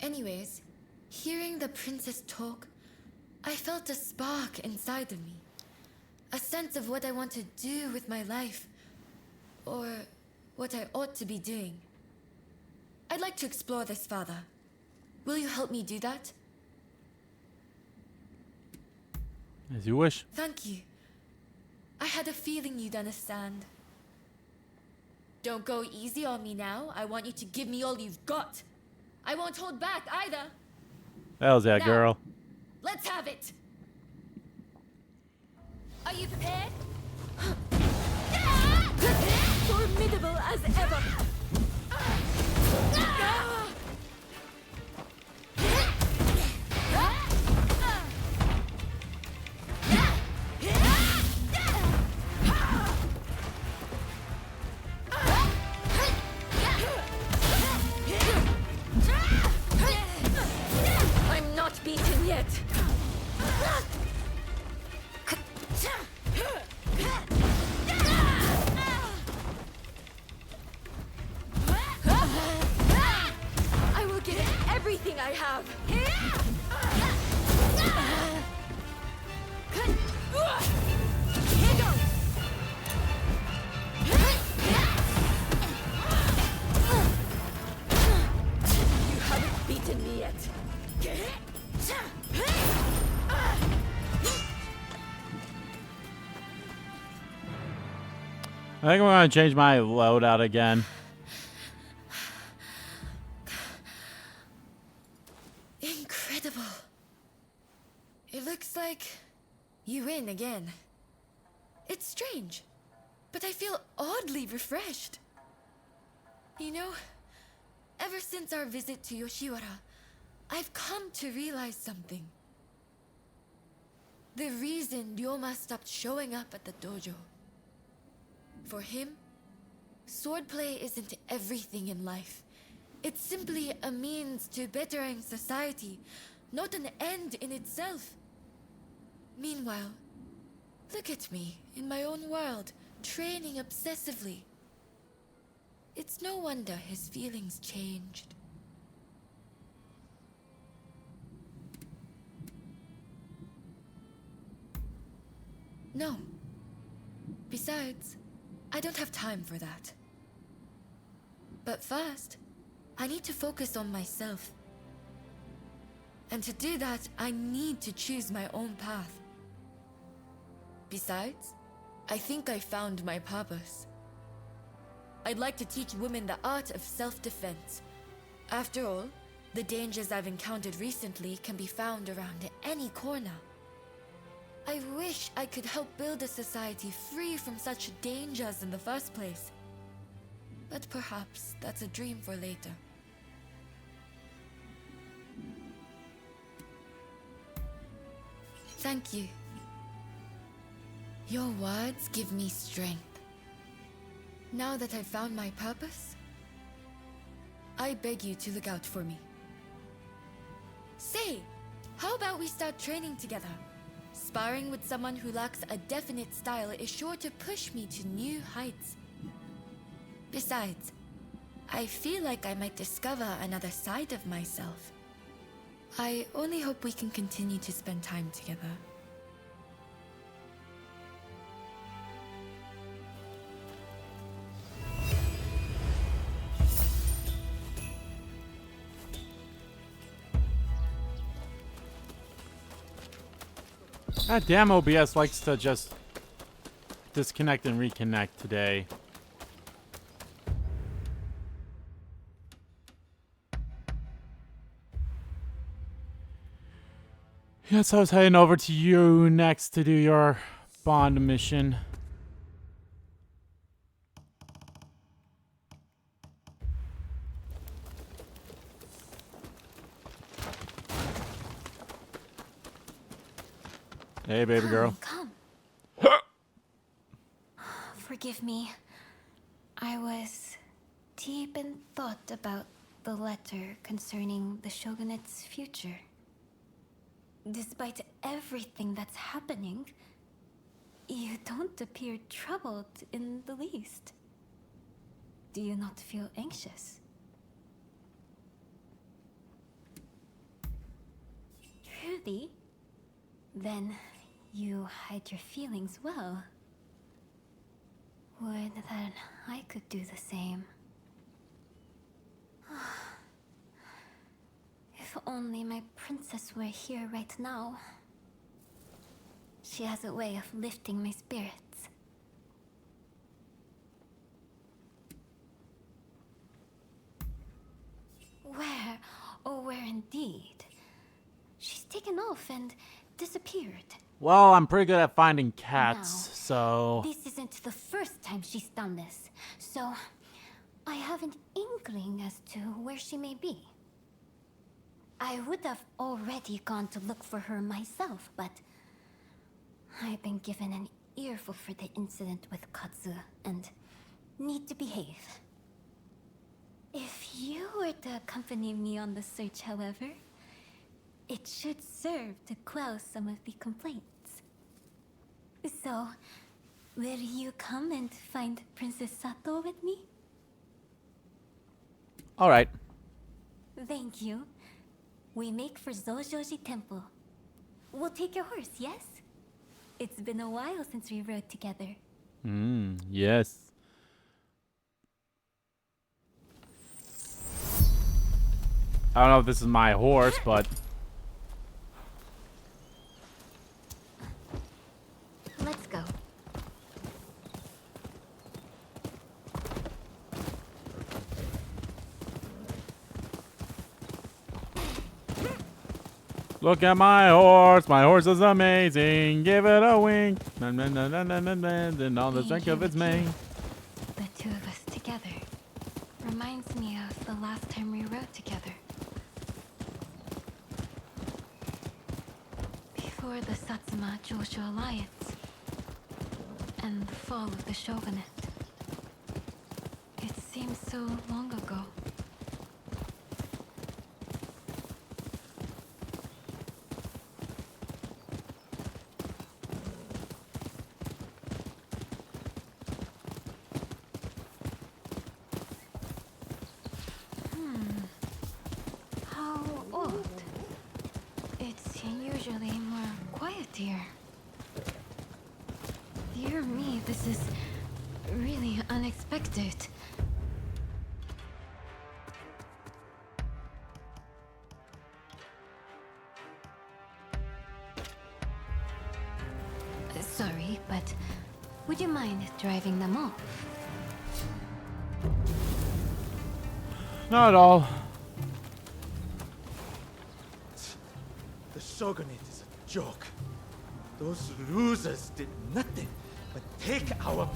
Anyways, hearing the princess talk, I felt a spark inside of me. A sense of what I want to do with my life. Or what I ought to be doing. I'd like to explore this further. Will you help me do that? As you wish. Thank you. I had a feeling you'd understand. Don't go easy on me now. I want you to give me all you've got. I won't hold back either. Hell's that Now, girl. Let's have it. Are you prepared? Formidable as ever. I think I'm gonna change my loadout again. Incredible. It looks like you win again. It's strange, but I feel oddly refreshed. You know, ever since our visit to Yoshiwara, I've come to realize something. The reason Ryoma stopped showing up at the dojo. For him, swordplay isn't everything in life. It's simply a means to bettering society, not an end in itself. Meanwhile, look at me, in my own world, training obsessively. It's no wonder his feelings changed. No. Besides, I don't have time for that. But first, I need to focus on myself. And to do that, I need to choose my own path. Besides, I think I found my purpose. I'd like to teach women the art of self-defense. After all, the dangers I've encountered recently can be found around any corner. I wish I could help build a society free from such dangers in the first place. But perhaps that's a dream for later. Thank you. Your words give me strength. Now that I've found my purpose, I beg you to look out for me. Say, how about we start training together? Sparring with someone who lacks a definite style is sure to push me to new heights. Besides, I feel like I might discover another side of myself. I only hope we can continue to spend time together. God damn, OBS likes to just disconnect and reconnect today. Yes, I was heading over to you next to do your bond mission. Hey, baby girl. Come. Forgive me. I was deep in thought about the letter concerning the shogunate's future. Despite everything that's happening, you don't appear troubled in the least. Do you not feel anxious? Really? Then you hide your feelings well. Would that I could do the same. If only my princess were here right now. She has a way of lifting my spirits. Where? Oh, where indeed? She's taken off and disappeared. Well, I'm pretty good at finding cats, Now, so... This isn't the first time she's done this, so I have an inkling as to where she may be. I would have already gone to look for her myself, but I've been given an earful for the incident with Katsu and need to behave. If you were to accompany me on the search, however, it should serve to quell some of the complaints. So, will you come and find Princess Sato with me? Alright. Thank you. We make for Zojoji Temple. We'll take your horse, yes? It's been a while since we rode together. Yes. I don't know if this is my horse, but... Let's go. Look at my horse. My horse is amazing. Give it a wink. And all the strength of its mane. The two of us together reminds me of the last time we rode together. Before the Satsuma Joshu alliance and the fall of the shogunate. It seems so long ago. How old? It's usually more quiet here. Dear me, this is really unexpected. Sorry, but would you mind driving them off? Not at all. The shogunate is a joke. Those losers did nothing but take our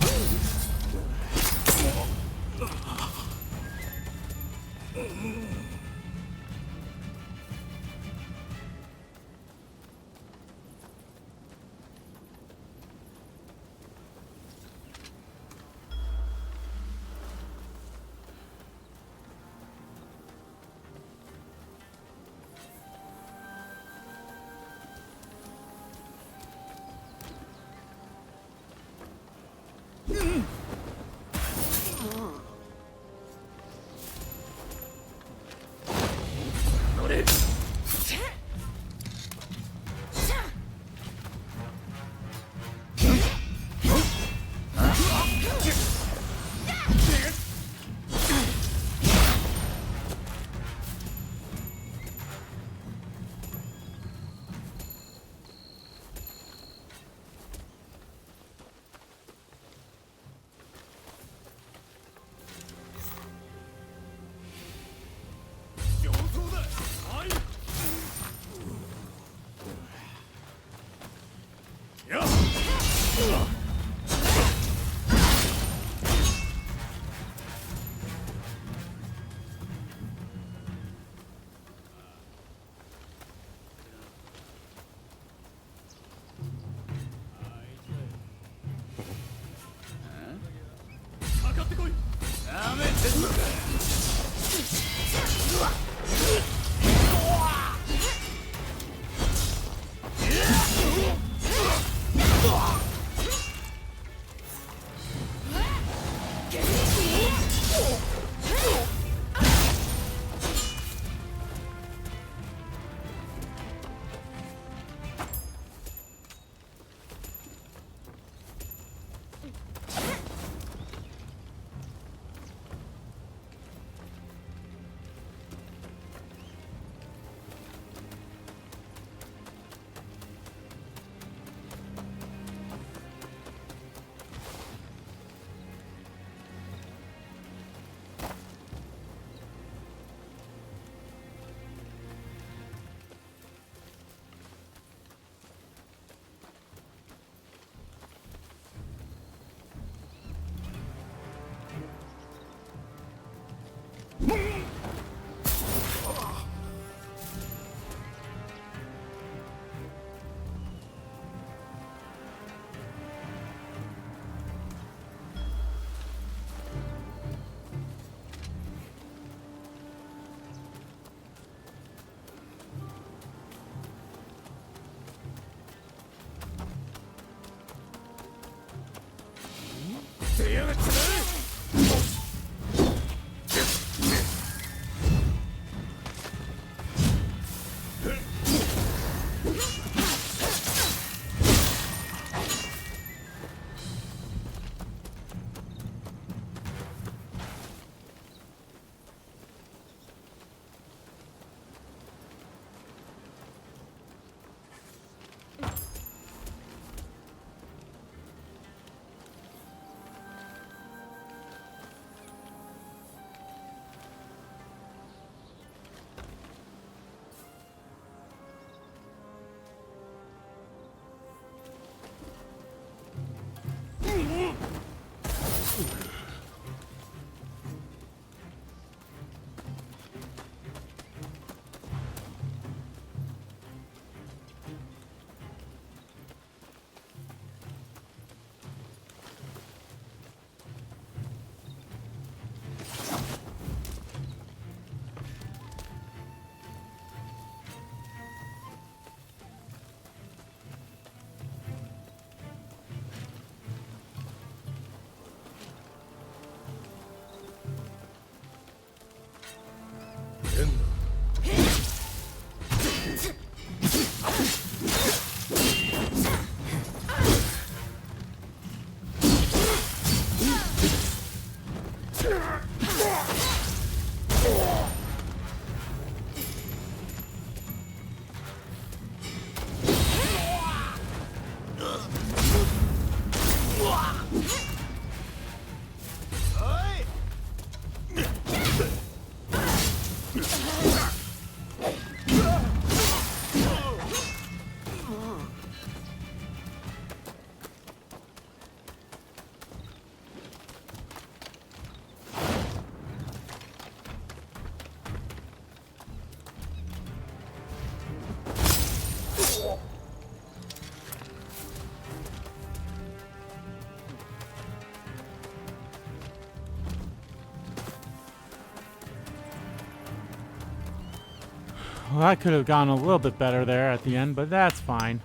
Well, that could have gone a little bit better there at the end, but that's fine.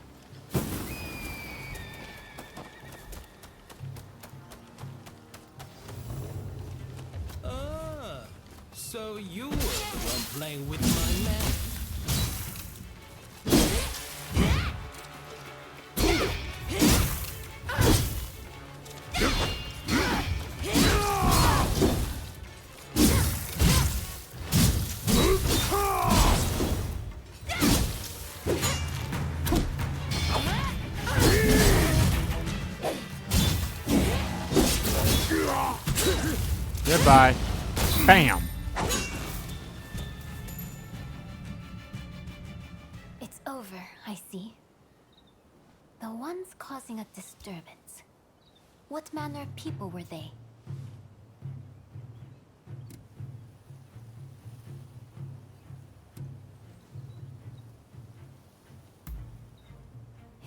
So you were the one playing with my man. Goodbye. Bam. It's over, I see. The ones causing a disturbance. What manner of people were they?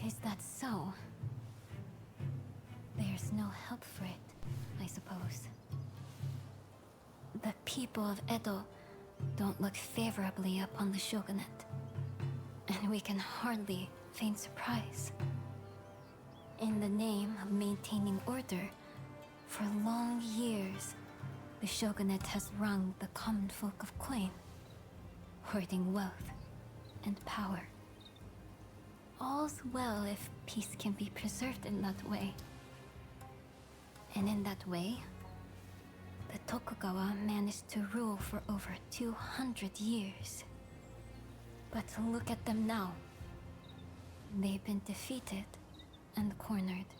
Is that so? There's no help for it, I suppose. The people of Edo don't look favorably upon the shogunate, and we can hardly feign surprise. In the name of maintaining order, for long years, the shogunate has wrung the common folk of coin, hoarding wealth and power. All's well if peace can be preserved in that way. And in that way, the Tokugawa managed to rule for over 200 years. But look at them now. They've been defeated and cornered,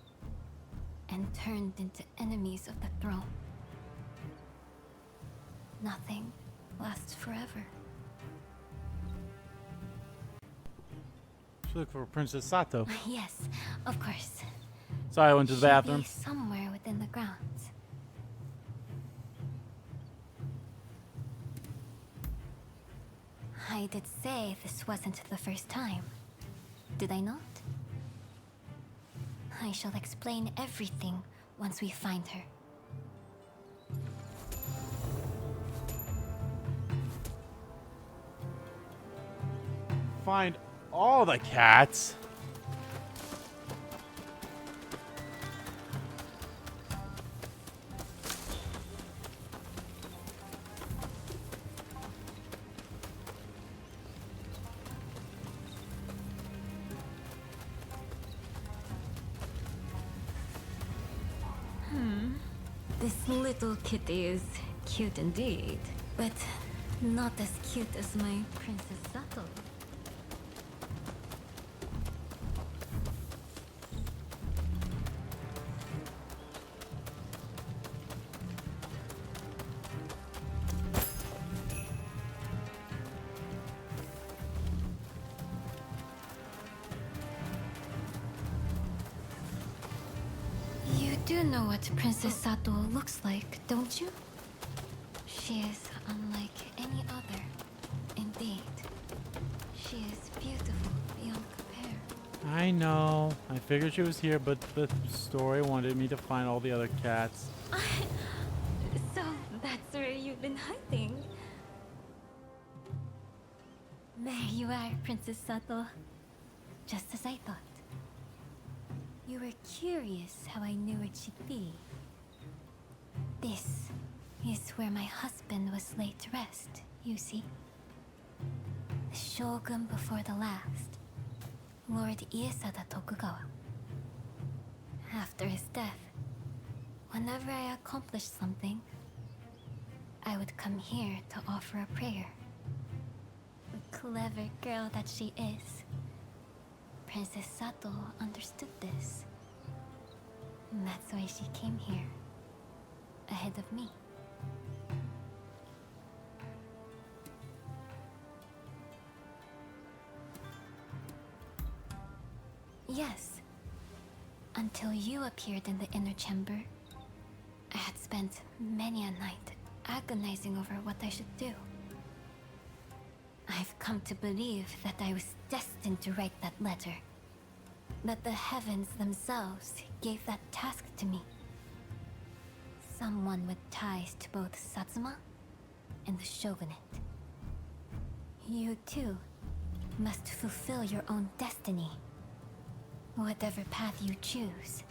and turned into enemies of the throne. Nothing lasts forever. Should look for Princess Sato. Yes, of course. Sorry, I went to the She'll bathroom. be somewhere within the grounds. I did say this wasn't the first time. Did I not? I shall explain everything once we find her. Find all the cats. This little kitty is cute indeed, but not as cute as my Princess Sato. You do know what Princess Sato looks like, don't you? She is unlike any other. Indeed. She is beautiful beyond compare. I know. I figured she was here, but the story wanted me to find all the other cats. So that's where you've been hiding. There you are, Princess Sato. Just as I thought. You were curious how I knew where she'd be. This is where my husband was laid to rest, you see. The shogun before the last, Lord Iesada Tokugawa. After his death, whenever I accomplished something, I would come here to offer a prayer. The clever girl that she is, Princess Sato understood this. And that's why she came here, ahead of me. Yes. Until you appeared in the inner chamber, I had spent many a night agonizing over what I should do. I've come to believe that I was destined to write that letter. That the heavens themselves gave that task to me. Someone with ties to both Satsuma and the shogunate. You too must fulfill your own destiny. Whatever path you choose,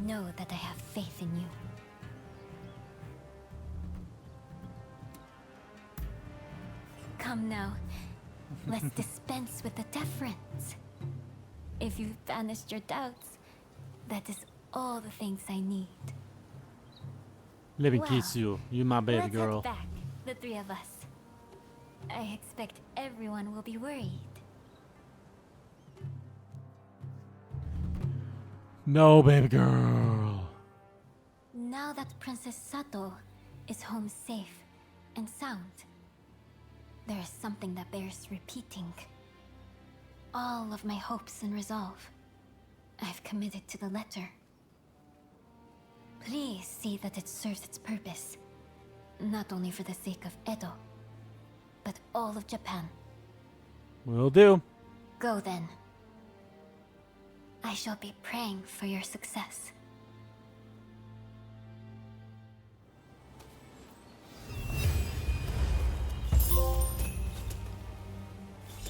know that I have faith in you. Come now, let's dispense with the deference. If you've banished your doubts, that is all the things I need. Let me Well, kiss you. You my baby let's girl. head back, the three of us. I expect everyone will be worried. No, baby girl. Now that Princess Sato is home safe and sound, there is something that bears repeating. All of my hopes and resolve, I've committed to the letter. Please see that it serves its purpose, not only for the sake of Edo, but all of Japan. Will do. Go then. I shall be praying for your success.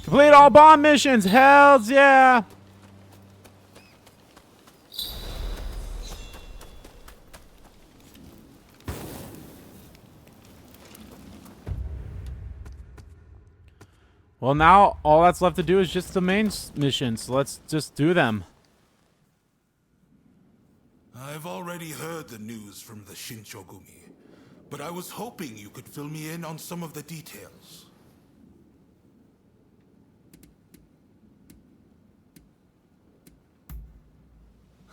Complete all bond missions. Hells yeah. Well, now all that's left to do is just the main missions. So let's just do them. I've already heard the news from the Shinchogumi, but I was hoping you could fill me in on some of the details.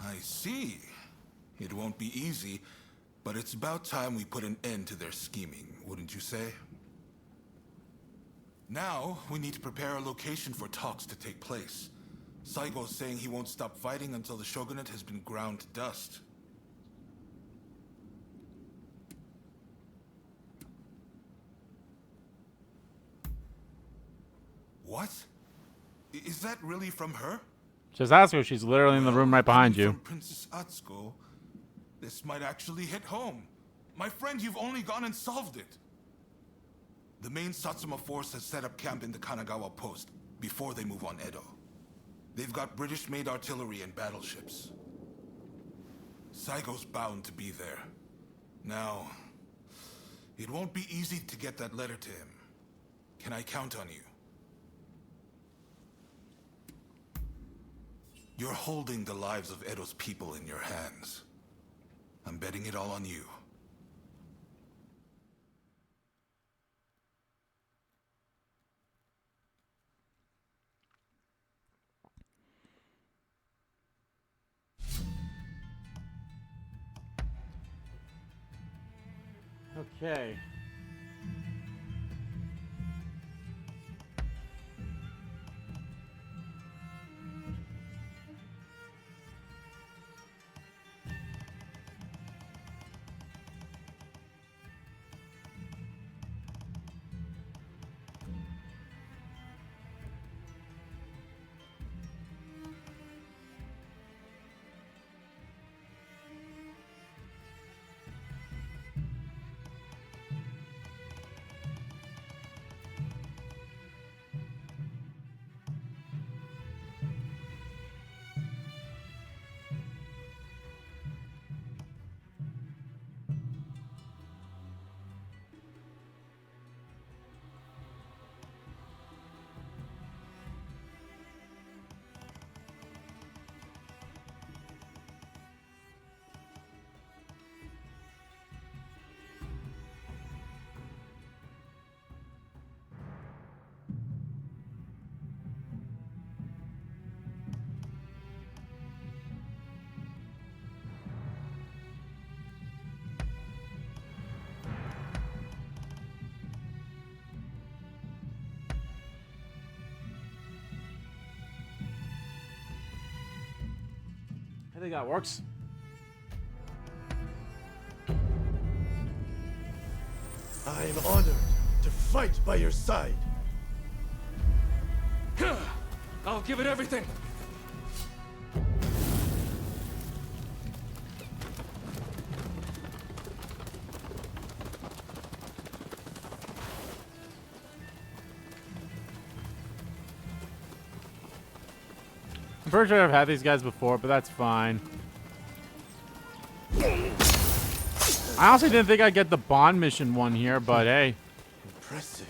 I see. It won't be easy, but it's about time we put an end to their scheming, wouldn't you say? Now, we need to prepare a location for talks to take place. Saigo's saying he won't stop fighting until the shogunate has been ground to dust. What? Is that really from her? Just ask her. She's literally in the room right behind you. From Princess Atsuko, this might actually hit home. My friend, you've only gone and solved it. The main Satsuma force has set up camp in the Kanagawa post before they move on Edo. They've got British-made artillery and battleships. Saigo's bound to be there. Now, it won't be easy to get that letter to him. Can I count on you? You're holding the lives of Edo's people in your hands. I'm betting it all on you. Okay. I think that works. I'm honored to fight by your side. I'll give it everything. pretty sure I've had these guys before, but that's fine. I honestly didn't think I'd get the Bond mission one here, but hey. Impressive.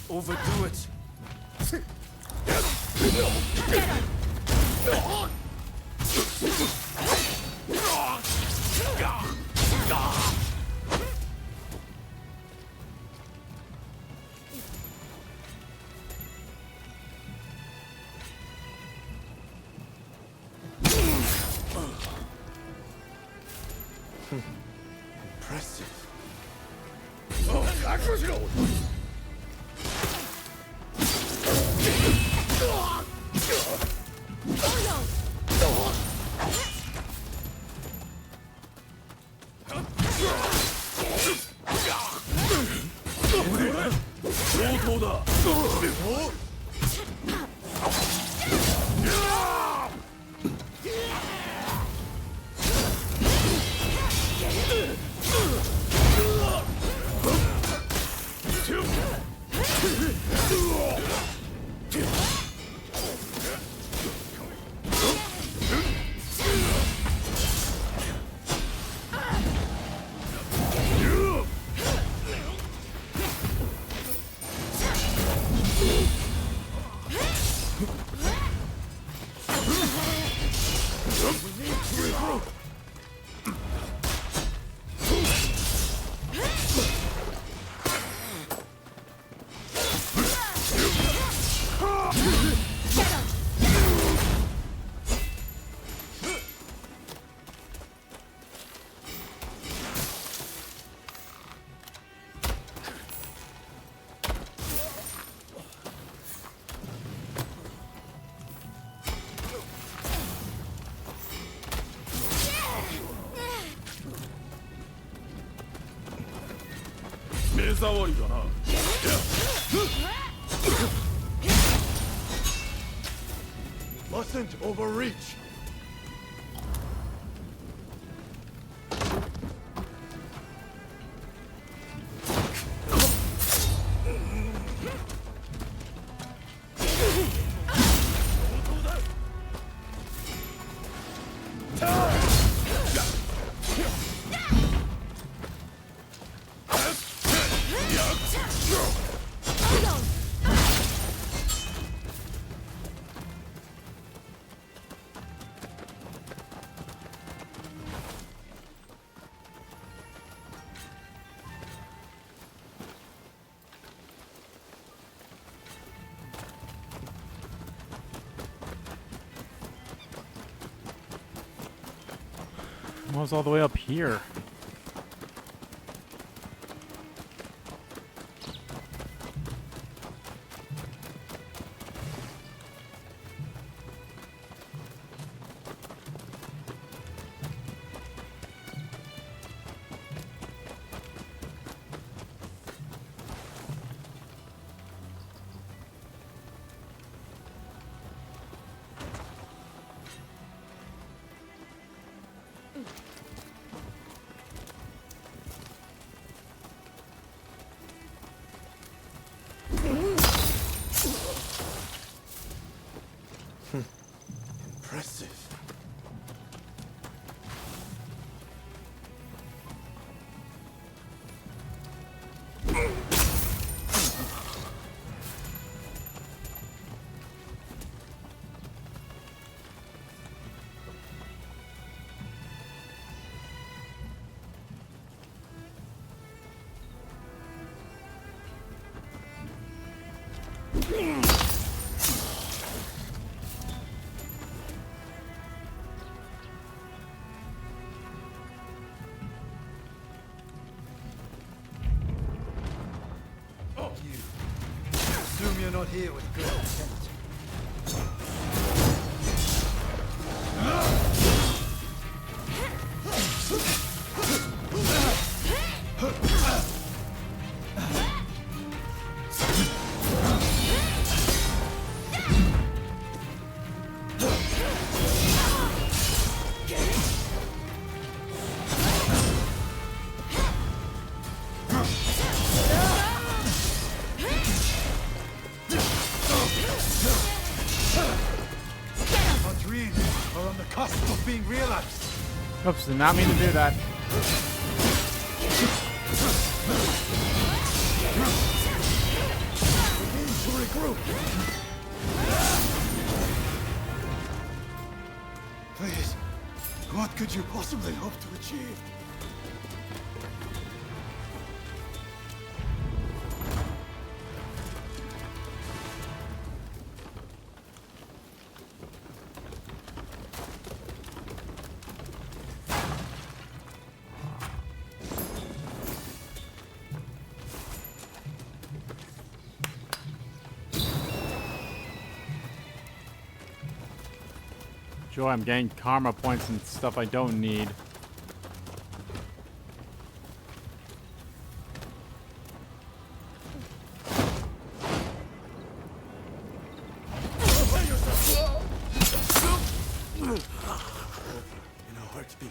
Overdo it. Impressive. Mustn't overreach. I was all the way up here. Impressive. Assume you're not here with good intent. Our dreams are on the cusp of being realized. Oops, did not mean to do that. We need to regroup. Please, what could you possibly hope to achieve? Joy, I'm getting karma points and stuff I don't need. In a heartbeat.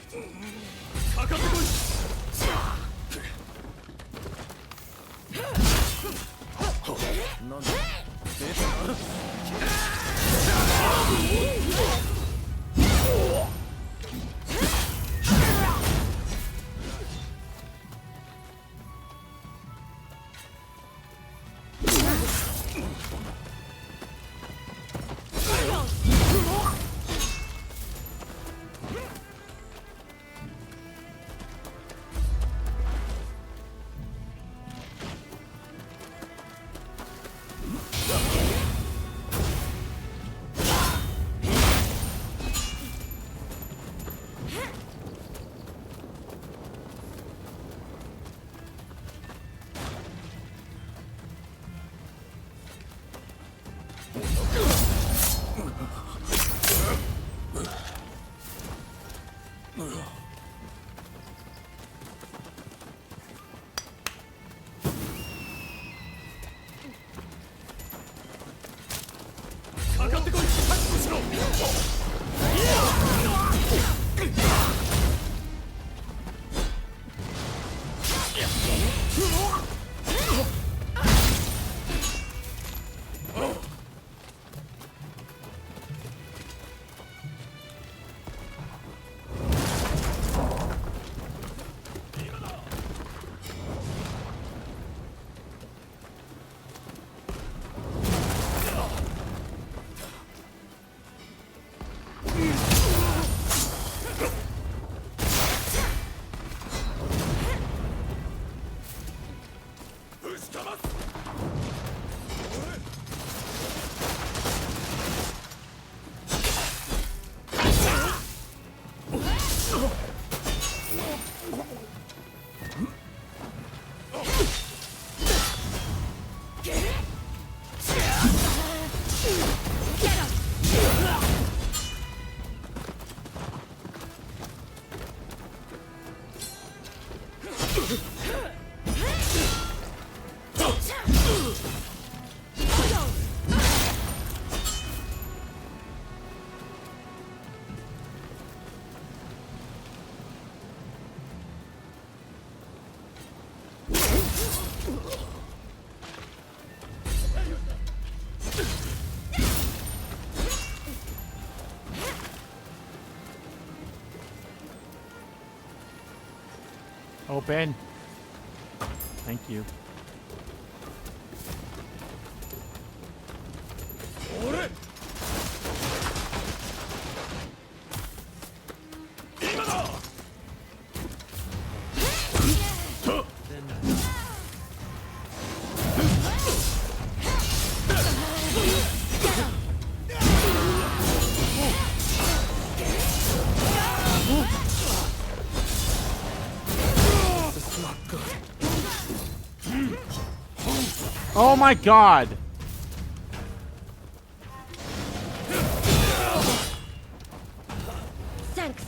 Open. Thank you. Oh my god! Thanks.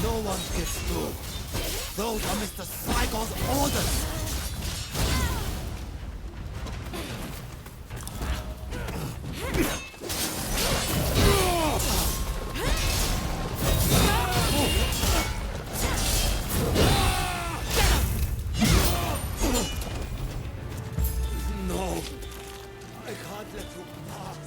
No one gets through. Those are Mr. Cycle's orders. No, I can't let you pass.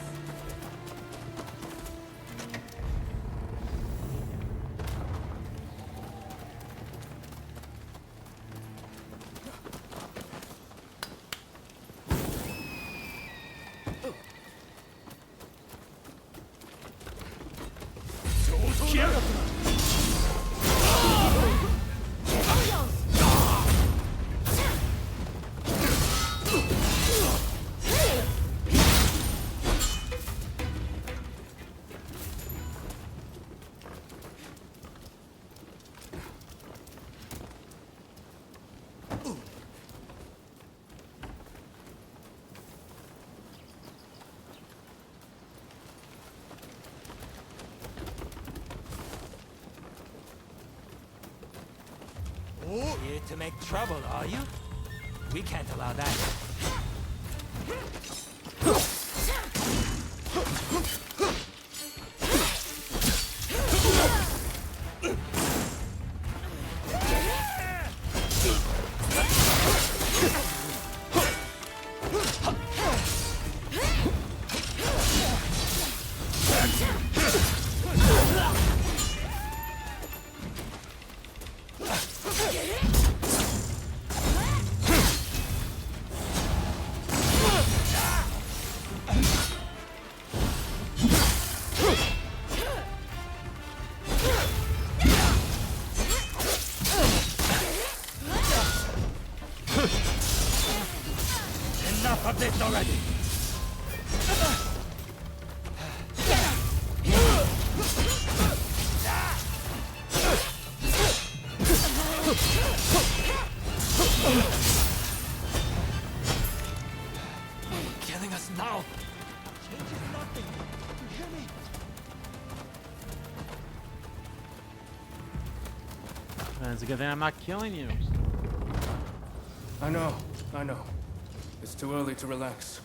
Here to make trouble, are you? We can't allow that. Enough of this already! Killing us now changes nothing. You hear me? And it's a good thing I'm not killing you. I know. It's too early to relax.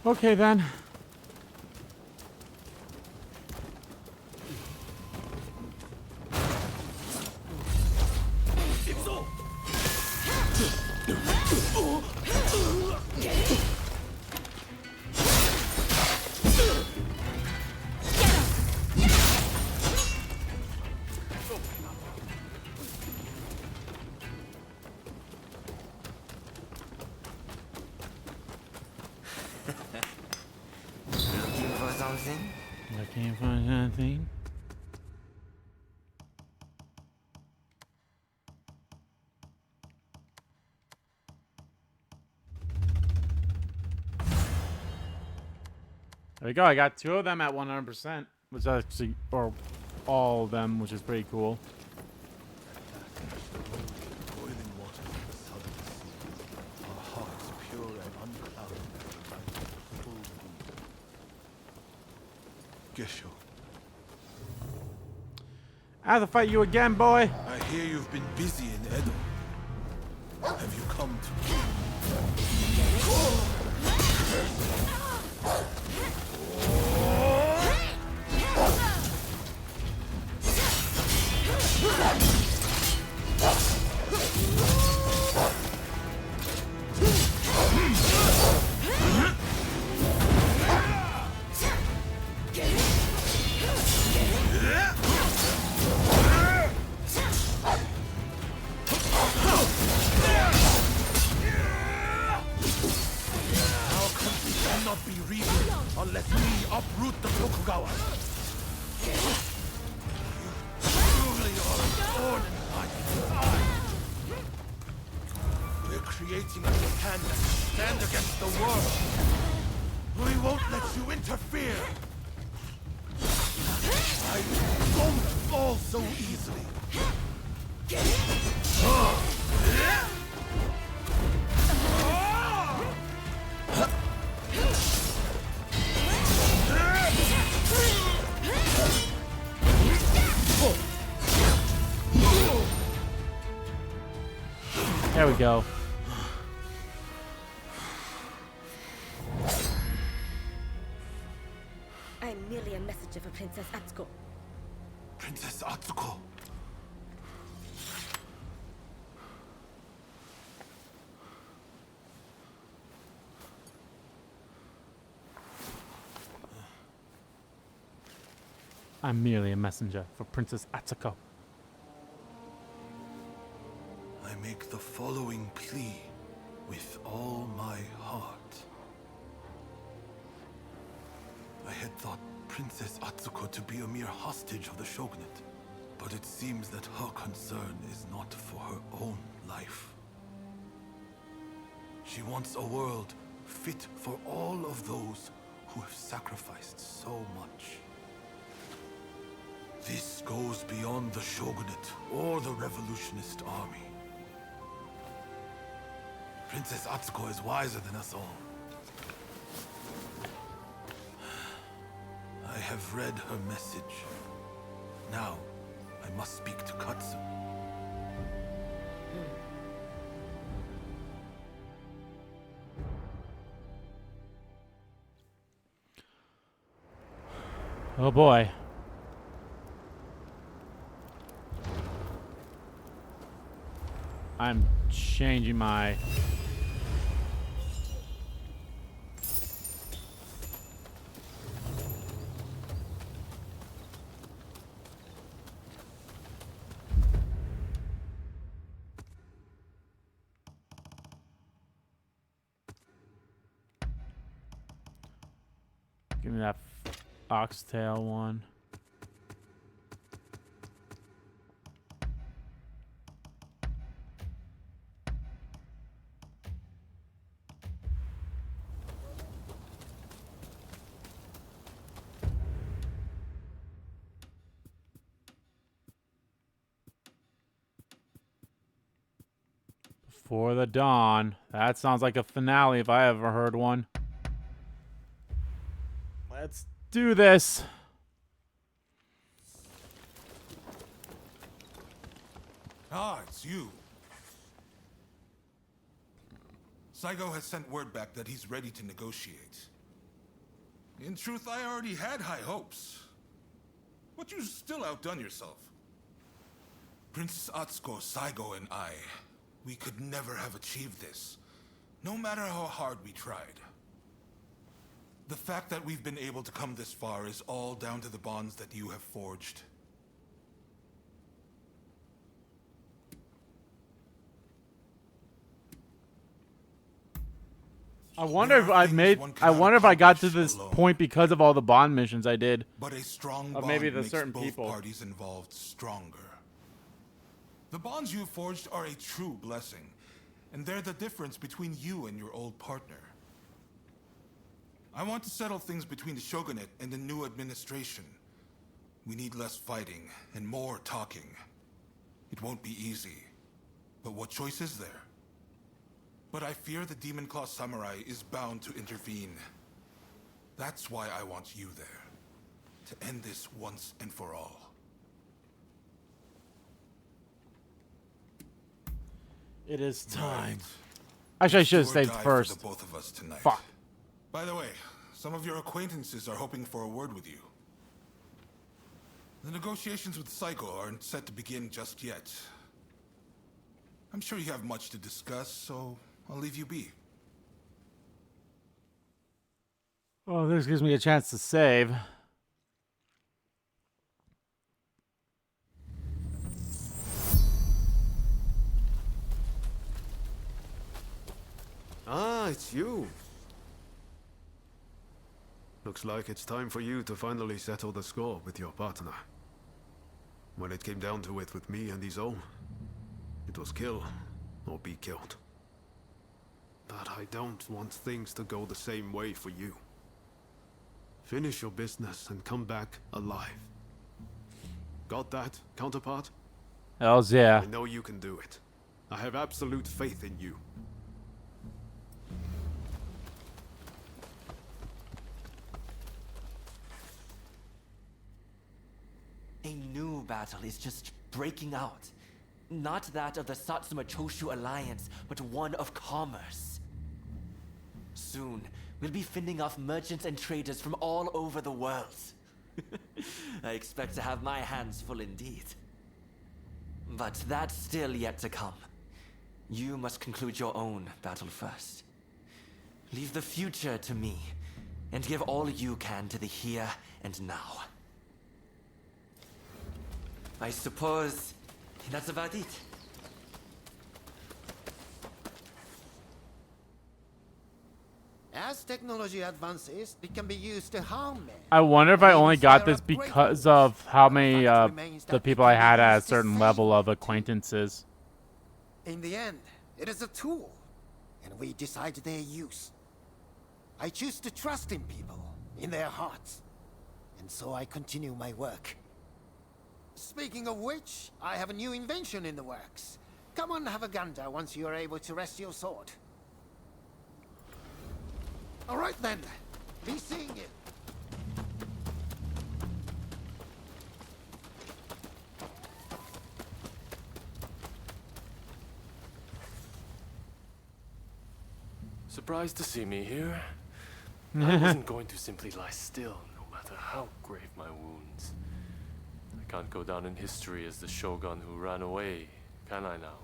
Okay then. anything? I can't find anything. There we go. I got 2 of them at 100%, which actually, or all of them, which is pretty cool. Boiling water from the southern sea. Our hearts pure and unclouded by the full moon. Gesho, I have to fight you again, boy. I hear you've been busy in Edo. Have you come to... be rebuilt unless we uproot the Tokugawa. You truly are a thorn in my side. We're creating a Japan that can stand against the world. We won't let you interfere. I won't fall so easily. There we go. I'm merely a messenger for Princess Atsuko. Princess Atsuko. I'm merely a messenger for Princess Atsuko. I make the following plea with all my heart. I had thought Princess Atsuko to be a mere hostage of the shogunate, but it seems that her concern is not for her own life. She wants a world fit for all of those who have sacrificed so much. This goes beyond the shogunate or the revolutionist army. Princess Atsuko is wiser than us all. I have read her message. Now, I must speak to Katsu. Oh boy. I'm changing my... Give me that oxtail one. Before the dawn. That sounds like a finale if I ever heard one. Let's do this. Ah, it's you. Saigo has sent word back that he's ready to negotiate. In truth, I already had high hopes. But you still outdone yourself. Princess Atsuko, Saigo, and I, we could never have achieved this, no matter how hard we tried. The fact that we've been able to come this far is all down to the bonds that you have forged. I wonder if I wonder if I got to this point because of all the bond missions I did. But a strong Of bond maybe the makes certain both people. parties involved stronger. The bonds you forged are a true blessing, and they're the difference between you and your old partner. I want to settle things between the Shogunate and the new administration. We need less fighting and more talking. It won't be easy, but what choice is there? But I fear the Demon Claw Samurai is bound to intervene. That's why I want you there, to end this once and for all. It is time. Actually, I should have stayed first. For the both of us tonight. Fuck. By the way, some of your acquaintances are hoping for a word with you. The negotiations with Psycho aren't set to begin just yet. I'm sure you have much to discuss, so I'll leave you be. Oh, this gives me a chance to save. Ah, it's you. Looks like it's time for you to finally settle the score with your partner. When it came down to it with me and Izo, it was kill or be killed. But I don't want things to go the same way for you. Finish your business and come back alive. Got that, counterpart? Hells yeah. I know you can do it. I have absolute faith in you. A new battle is just breaking out. Not that of the Satsuma Choshu alliance, but one of commerce. Soon, we'll be fending off merchants and traders from all over the world. I expect to have my hands full indeed. But that's still yet to come. You must conclude your own battle first. Leave the future to me, and give all you can to the here and now. I suppose that's about it. As technology advances, it can be used to harm men. I wonder if I only got this because of how many the people I had at a certain level of acquaintances. In the end, it is a tool, and we decide their use. I choose to trust in people, in their hearts, and so I continue my work. Speaking of which, I have a new invention in the works. Come on, have a gander once you are able to rest your sword. All right then, be seeing you. Surprised to see me here? I wasn't going to simply lie still, no matter how grave my wounds. I can't go down in history as the shogun who ran away, can I now?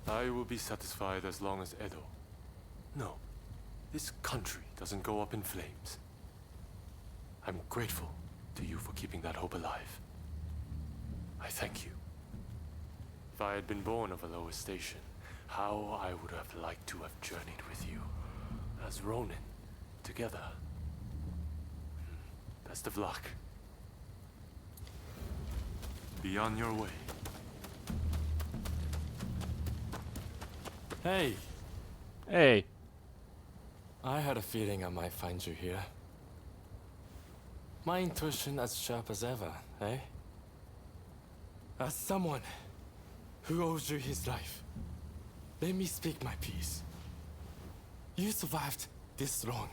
I will be satisfied as long as Edo. No, this country doesn't go up in flames. I'm grateful to you for keeping that hope alive. I thank you. If I had been born of a lower station, how I would have liked to have journeyed with you, as Ronin, together. Best of luck. Be on your way. Hey! Hey. I had a feeling I might find you here. My intuition as sharp as ever, eh? As someone who owes you his life, let me speak my piece. You survived this long.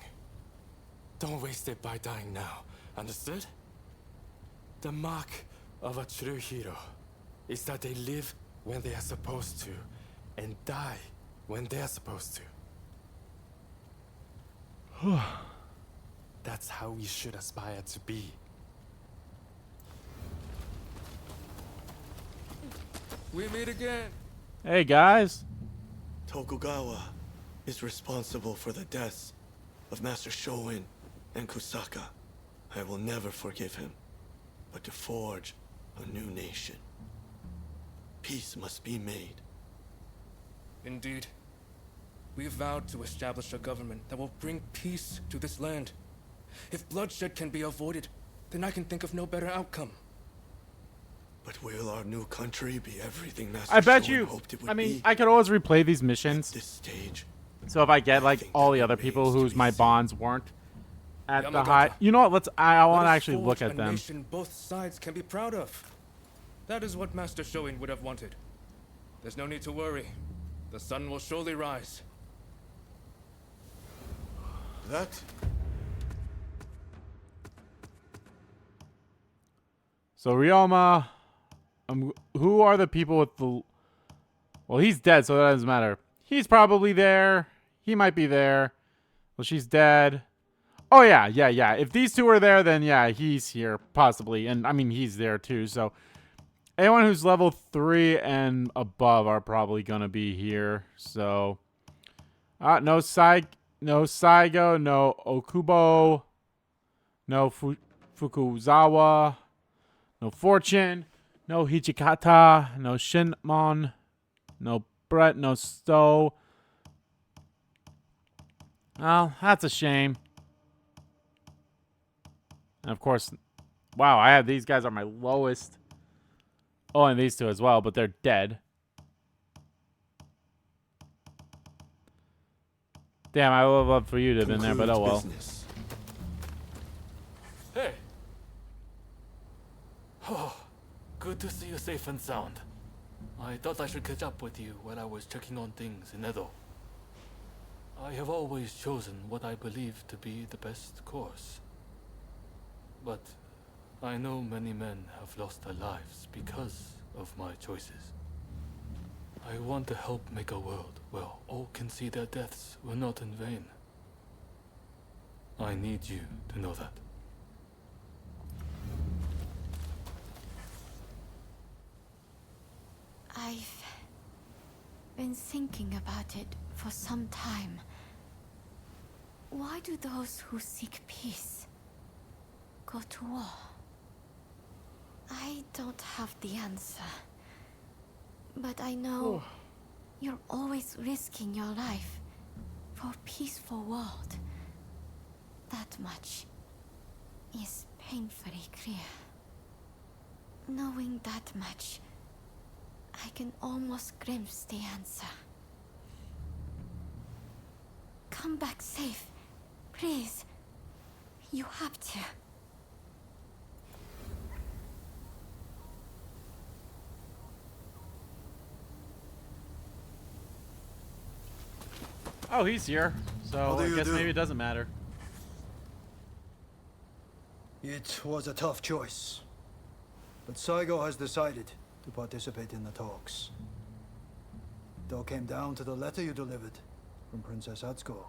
Don't waste it by dying now, understood? The mark of a true hero is that they live when they are supposed to, and die when they are supposed to. That's how we should aspire to be. We meet again. Hey guys. Tokugawa is responsible for the deaths of Master Shoin and Kusaka. I will never forgive him, but to forge a new nation, peace must be made. Indeed. We vowed to establish a government that will bring peace to this land. If bloodshed can be avoided, then I can think of no better outcome. But will our new country be everything Master I bet Shoin you. hoped it would I mean, be? I could always replay these missions. This stage. So if I get like all the other people whose my bonds weren't at the high, you know what? Let's. I want to actually look at them. A nation both sides can be proud of. That is what Master Shoin would have wanted. There's no need to worry. The sun will surely rise. That? So Ryoma, who are the people with the? Well, he's dead, so that doesn't matter. He's probably there. He might be there. Well, she's dead. Oh yeah. If these two are there, then yeah, he's here possibly, and I mean he's there too. So anyone who's level 3 and above are probably gonna be here. So no Saigo, no Okubo, no Fukuzawa, no Fortune, no Hichikata, no Shinmon, no Brett, no Stowe. Well, that's a shame. And of course, wow, I have these guys are my lowest. Oh, and these two as well, but they're dead. Damn, I would have loved for you to have been there, but oh well. Hey! Oh, good to see you safe and sound. I thought I should catch up with you while I was checking on things in Edo. I have always chosen what I believe to be the best course. But I know many men have lost their lives because of my choices. I want to help make a world where all can see their deaths were not in vain. I need you to know that. I've been thinking about it for some time. Why do those who seek peace go to war? I don't have the answer. But I know you're always risking your life for a peaceful world. That much is painfully clear. Knowing that much, I can almost glimpse the answer. Come back safe, please. You have to. Oh, he's here. So I guess maybe it doesn't matter. It was a tough choice. But Saigo has decided to participate in the talks. It all came down to the letter you delivered from Princess Atsuko.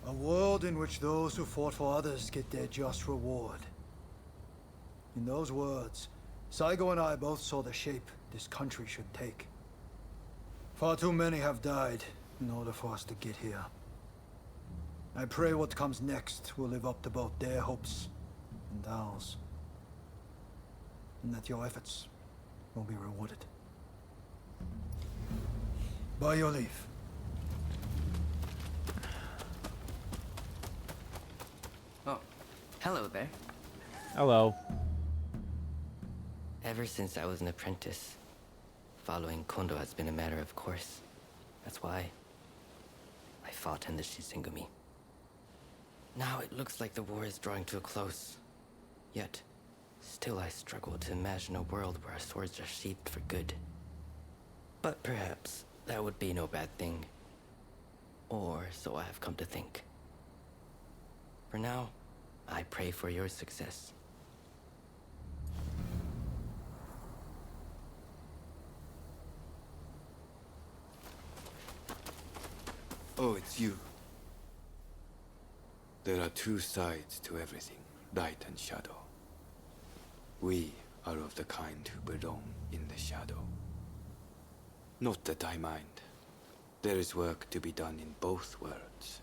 A world in which those who fought for others get their just reward. In those words, Saigo and I both saw the shape this country should take. Far too many have died in order for us to get here. I pray what comes next will live up to both their hopes and ours. And that your efforts will be rewarded. By your leave. Oh, hello there. Hello. Ever since I was an apprentice, following Kondo has been a matter of course. That's why I fought in the Shisengumi. Now it looks like the war is drawing to a close. Yet, still I struggle to imagine a world where our swords are sheathed for good. But perhaps that would be no bad thing. Or so I have come to think. For now, I pray for your success. Oh, it's you. There are two sides to everything, light and shadow. We are of the kind who belong in the shadow. Not that I mind. There is work to be done in both worlds.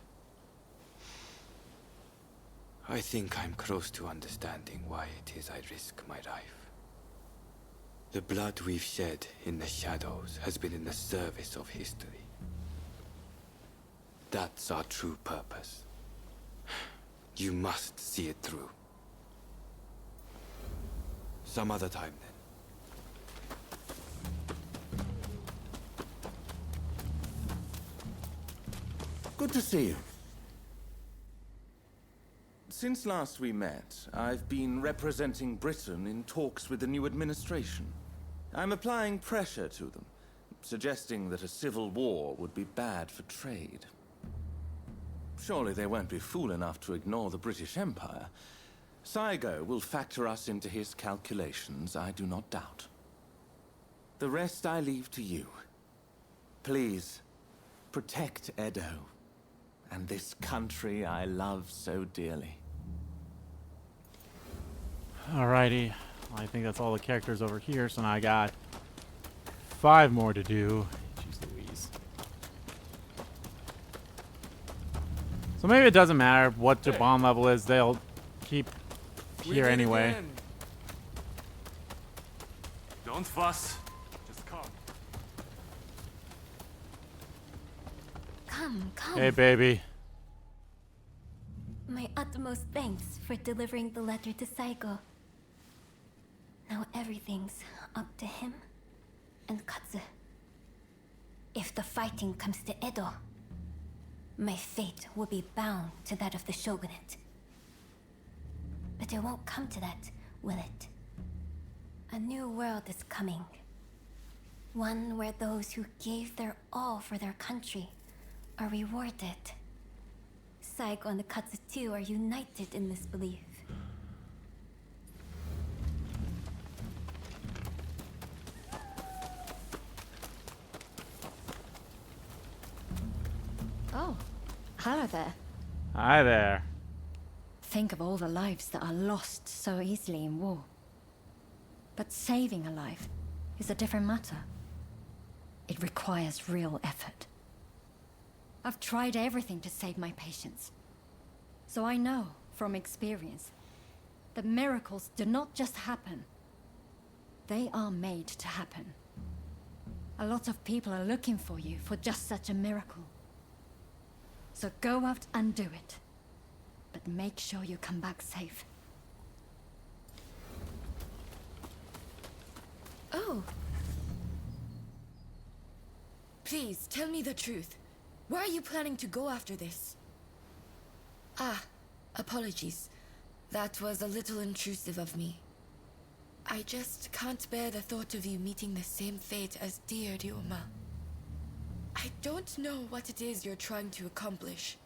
I think I'm close to understanding why it is I risk my life. The blood we've shed in the shadows has been in the service of history. That's our true purpose. You must see it through. Some other time, then. Good to see you. Since last we met, I've been representing Britain in talks with the new administration. I'm applying pressure to them, suggesting that a civil war would be bad for trade. Surely they won't be fool enough to ignore the British Empire. Saigo will factor us into his calculations, I do not doubt. The rest I leave to you. Please, protect Edo, and this country I love so dearly. Alrighty. I think that's all the characters over here, so now I got 5 more to do. Jeez Louise. So maybe it doesn't matter what your bomb level is, they'll keep here anyway. Don't fuss. Just come. Come. Hey, baby. My utmost thanks for delivering the letter to Saigo. Now everything's up to him and Katsu. If the fighting comes to Edo, my fate will be bound to that of the shogunate. But it won't come to that, will it? A new world is coming. One where those who gave their all for their country are rewarded. Saigo and the Katsu too are united in this belief. Oh, hello there. Hi there. Think of all the lives that are lost so easily in war. But saving a life is a different matter. It requires real effort. I've tried everything to save my patients. So I know, from experience, that miracles do not just happen. They are made to happen. A lot of people are looking for you for just such a miracle. So go out and do it. But make sure you come back safe. Oh. Please, tell me the truth. Where are you planning to go after this? Ah, apologies. That was a little intrusive of me. I just can't bear the thought of you meeting the same fate as dear Ryoma. I don't know what it is you're trying to accomplish,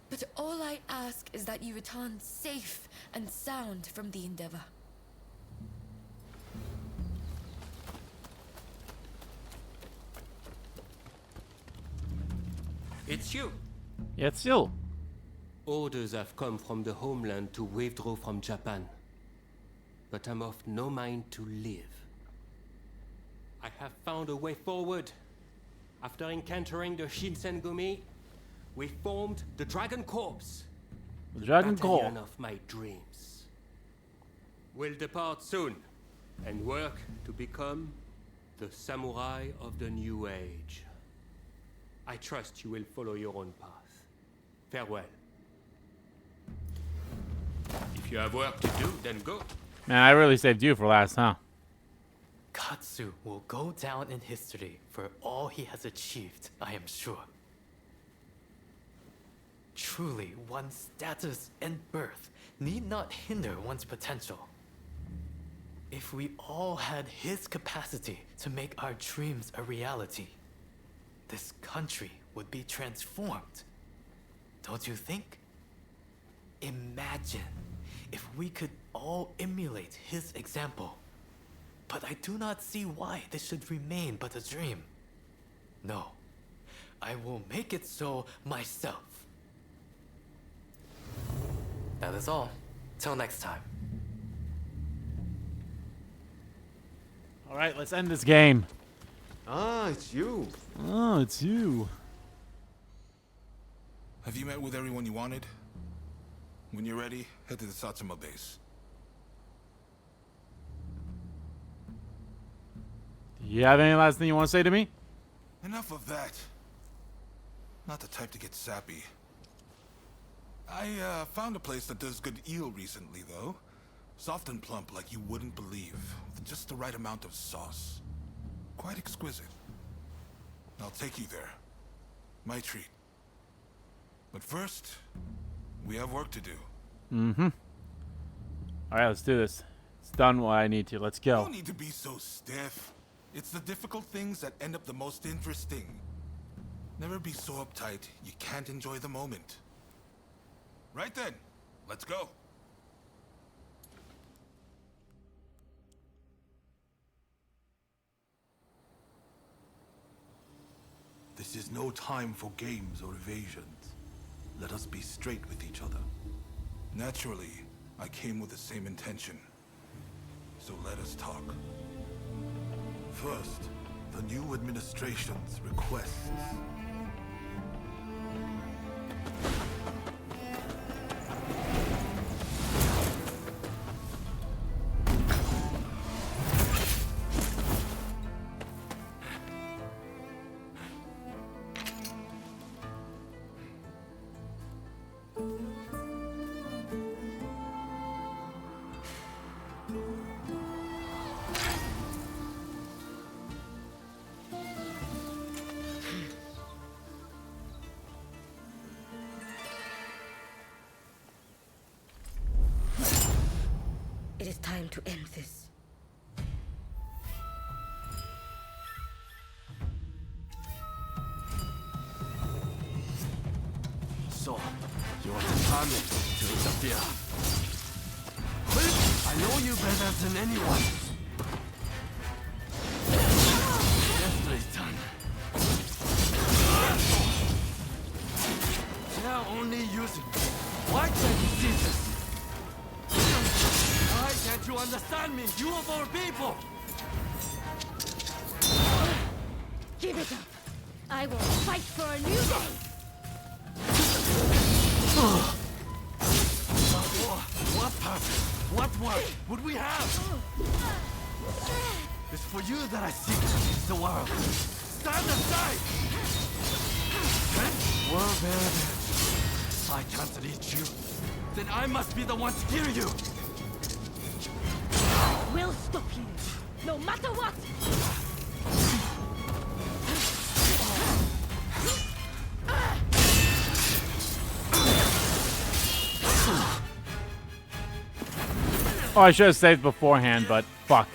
but all I ask is that you return safe and sound from the endeavor. It's you. It's you. Orders have come from the homeland to withdraw from Japan. But I'm of no mind to live. I have found a way forward. After encountering the Shinsengumi, we formed the Dragon Corps. The Dragon Corps. Battalion of my dreams. We'll depart soon and work to become the samurai of the new age. I trust you will follow your own path. Farewell. If you have work to do, then go. Man, I really saved you for last, huh? Katsu will go down in history for all he has achieved, I am sure. Truly, one's status and birth need not hinder one's potential. If we all had his capacity to make our dreams a reality, this country would be transformed. Don't you think? Imagine if we could all emulate his example. But I do not see why this should remain but a dream. No, I will make it so myself. That is all. Till next time. Alright, let's end this game. Ah, it's you. Oh, it's you. Have you met with everyone you wanted? When you're ready, head to the Satsuma base. You have any last thing you want to say to me? Enough of that. Not the type to get sappy. I found a place that does good eel recently, though. Soft and plump like you wouldn't believe, with just the right amount of sauce. Quite exquisite. I'll take you there. My treat. But first, we have work to do. Mm-hmm. Alright, let's do this. It's done what I need to. Let's go. You don't need to be so stiff. It's the difficult things that end up the most interesting. Never be so uptight you can't enjoy the moment. Right then, let's go. This is no time for games or evasions. Let us be straight with each other. Naturally, I came with the same intention. So let us talk. First, the new administration's requests. It is time to end this. So, you want to time it to interfere? I know you better than anyone. Yesterday's done. They're only using me. Why can't you see this? Why can't you understand me? You of all people! Give it up. I will fight for a new day. What purpose? What work would we have? It's for you that I seek to change the world. Stand aside! World there. If I can't reach you, then I must be the one to kill you. We'll stop you, no matter what. Oh, I should have saved beforehand, but fuck.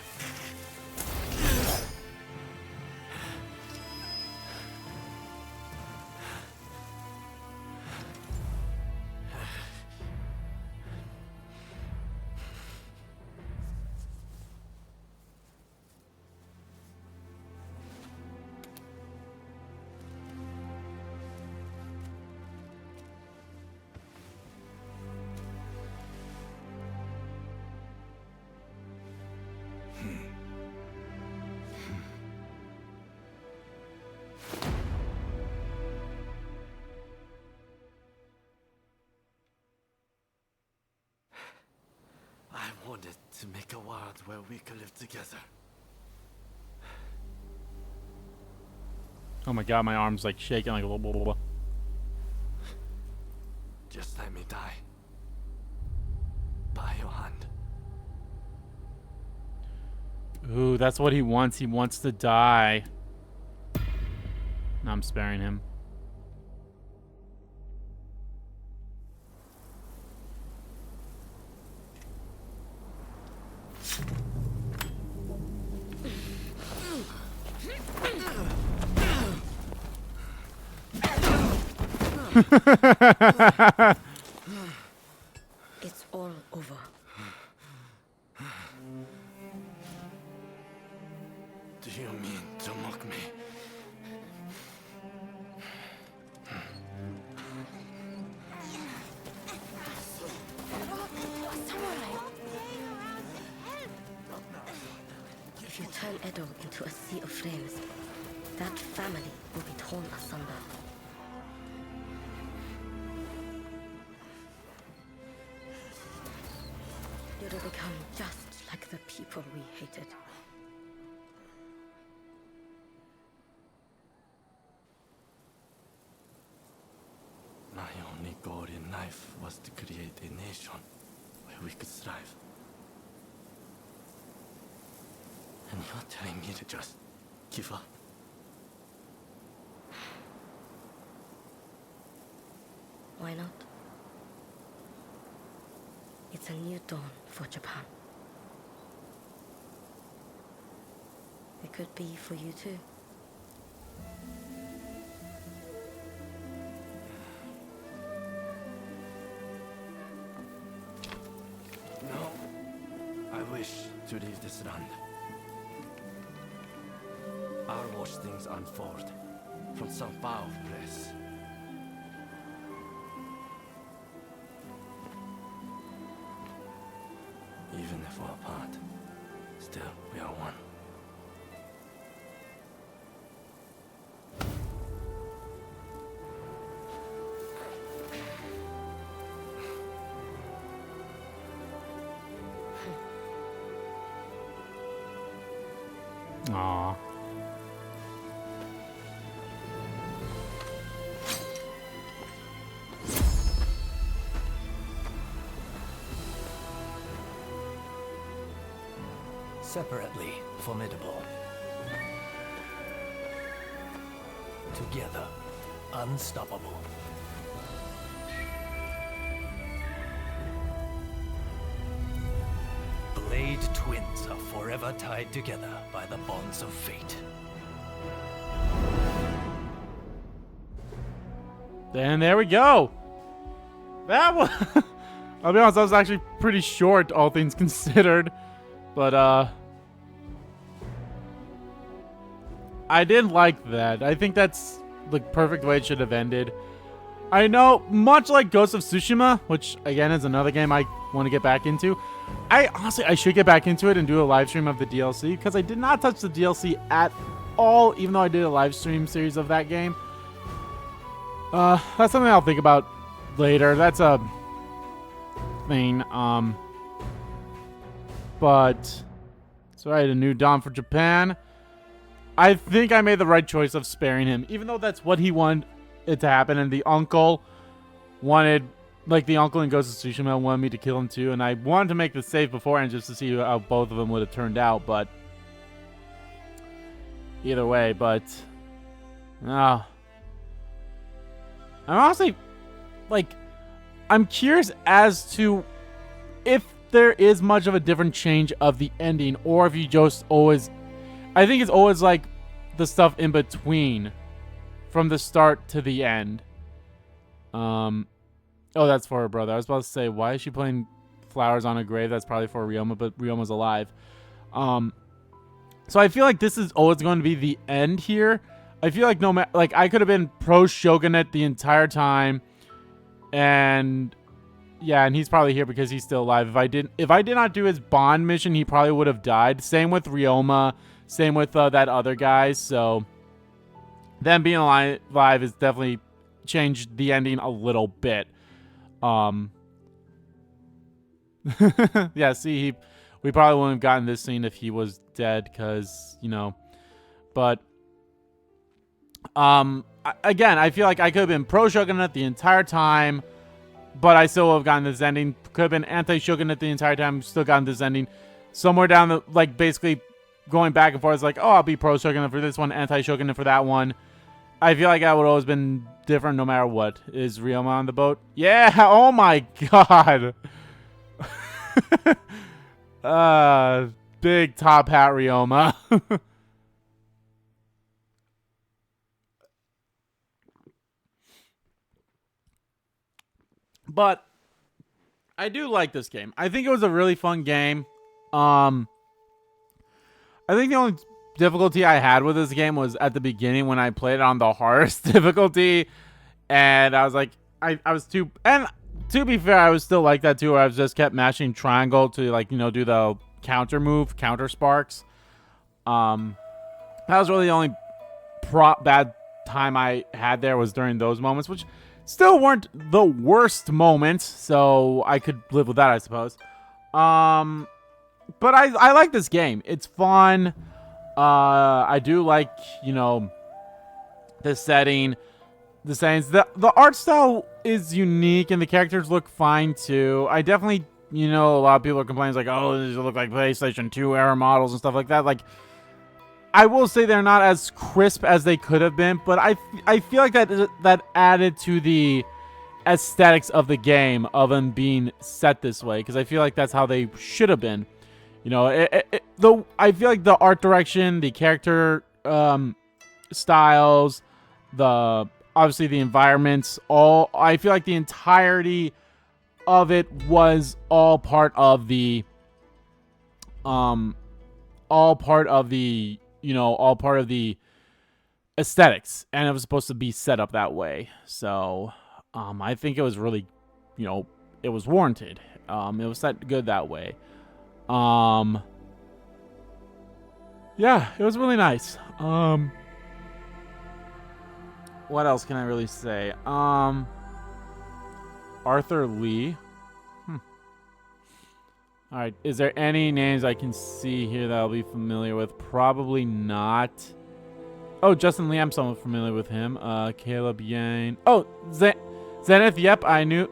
I wanted to make a world where we could live together. Oh my god, my arm's like shaking like a little blah, blah, blah. Just let me die. By your hand. Ooh, that's what he wants. He wants to die. No, I'm sparing him. It's all over. Do you mean to mock me? If you turn Edo into a sea of flames, that family will be torn asunder. You'll become just like the people we hated. goal in life was to create a nation where we could thrive. And you're telling me to just give up? Why not? It's a new dawn for Japan. It could be for you too. No. I wish to leave this land. I'll watch things unfold from some far off place. Even if we're apart, still we are one. Aww. Separately formidable. Together, unstoppable. Blade twins are forever tied together by the bonds of fate. And there we go. That was... I'll be honest, that was actually pretty short, all things considered. But, I did like that. I think that's the perfect way it should have ended. I know, much like Ghost of Tsushima, which, again, is another game I want to get back into. I should get back into it and do a live stream of the DLC, because I did not touch the DLC at all, even though I did a live stream series of that game. That's something I'll think about later. That's a thing, but so I had a new dawn for Japan. I think I made the right choice of sparing him, even though that's what he wanted it to happen, and the uncle wanted, like the uncle in Ghost of Tsushima wanted me to kill him too, and I wanted to make the save beforehand just to see how both of them would have turned out, but either way, but I'm honestly, like, I'm curious as to if there is much of a different change of the ending, or if you just always... I think it's always like the stuff in between from the start to the end. Oh, that's for her brother. I was about to say, why is she putting flowers on a grave? That's probably for Ryoma, but Ryoma's alive. So I feel like this is always going to be the end here. I feel like no matter, like, I could have been pro Shogunate the entire time, and yeah, and he's probably here because he's still alive. If I did not do his bond mission, he probably would have died. Same with Ryoma, same with that other guy. So them being alive has definitely changed the ending a little bit. Yeah, see, we probably wouldn't have gotten this scene if he was dead, because, you know, but again, I feel like I could have been pro Shogunate the entire time, but I still would have gotten this ending. Could have been anti-Shogunate the entire time, still gotten this ending. Somewhere down the, like, basically going back and forth, it's like, oh, I'll be pro Shogunate for this one, anti-Shogunate for that one. I feel like I would have always been different no matter what. Is Ryoma on the boat? Yeah, oh my god. Big top hat Ryoma. But I do like this game. I think it was a really fun game. I think the only difficulty I had with this game was at the beginning when I played it on the hardest difficulty, and I was like, I was too, and to be fair, I was still like that too, where I was just kept mashing triangle to, like, you know, do the counter move, counter sparks. That was really the only bad time I had there, was during those moments, which still weren't the worst moments, so I could live with that, I suppose. But I like this game. It's fun. I do like, you know, the setting. the Saints. The art style is unique, and the characters look fine too. I definitely, you know, a lot of people are complaining like, oh, these look like PlayStation 2 era models and stuff like that. Like, I will say they're not as crisp as they could have been, but I feel like that added to the aesthetics of the game of them being set this way, because I feel like that's how they should have been. You know, though I feel like the art direction, the character styles, obviously the environments, I feel like the entirety of it was all part of the aesthetics, and it was supposed to be set up that way. So I think it was really, you know, it was warranted. It was set good that way. Yeah, it was really nice. What else can I really say? Arthur Lee. Alright, is there any names I can see here that I'll be familiar with? Probably not. Oh, Justin Lee, I'm somewhat familiar with him. Caleb Yang. Oh, Zenith, yep, I knew.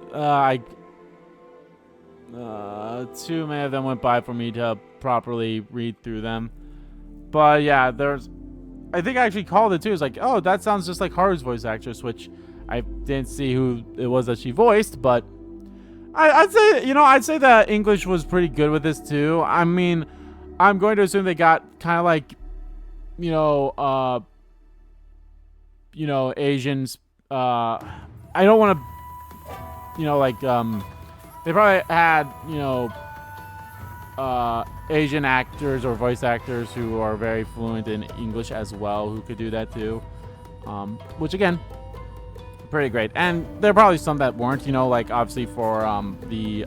Too many of them went by for me to properly read through them. But yeah, I think I actually called it too. It's like, oh, that sounds just like Haru's voice actress, which I didn't see who it was that she voiced, but I'd say that English was pretty good with this too. I mean, I'm going to assume they got kind of like, Asians. I don't want to, they probably had, Asian actors or voice actors who are very fluent in English as well, who could do that too. Which again, pretty great. And there are probably some that weren't, like obviously for the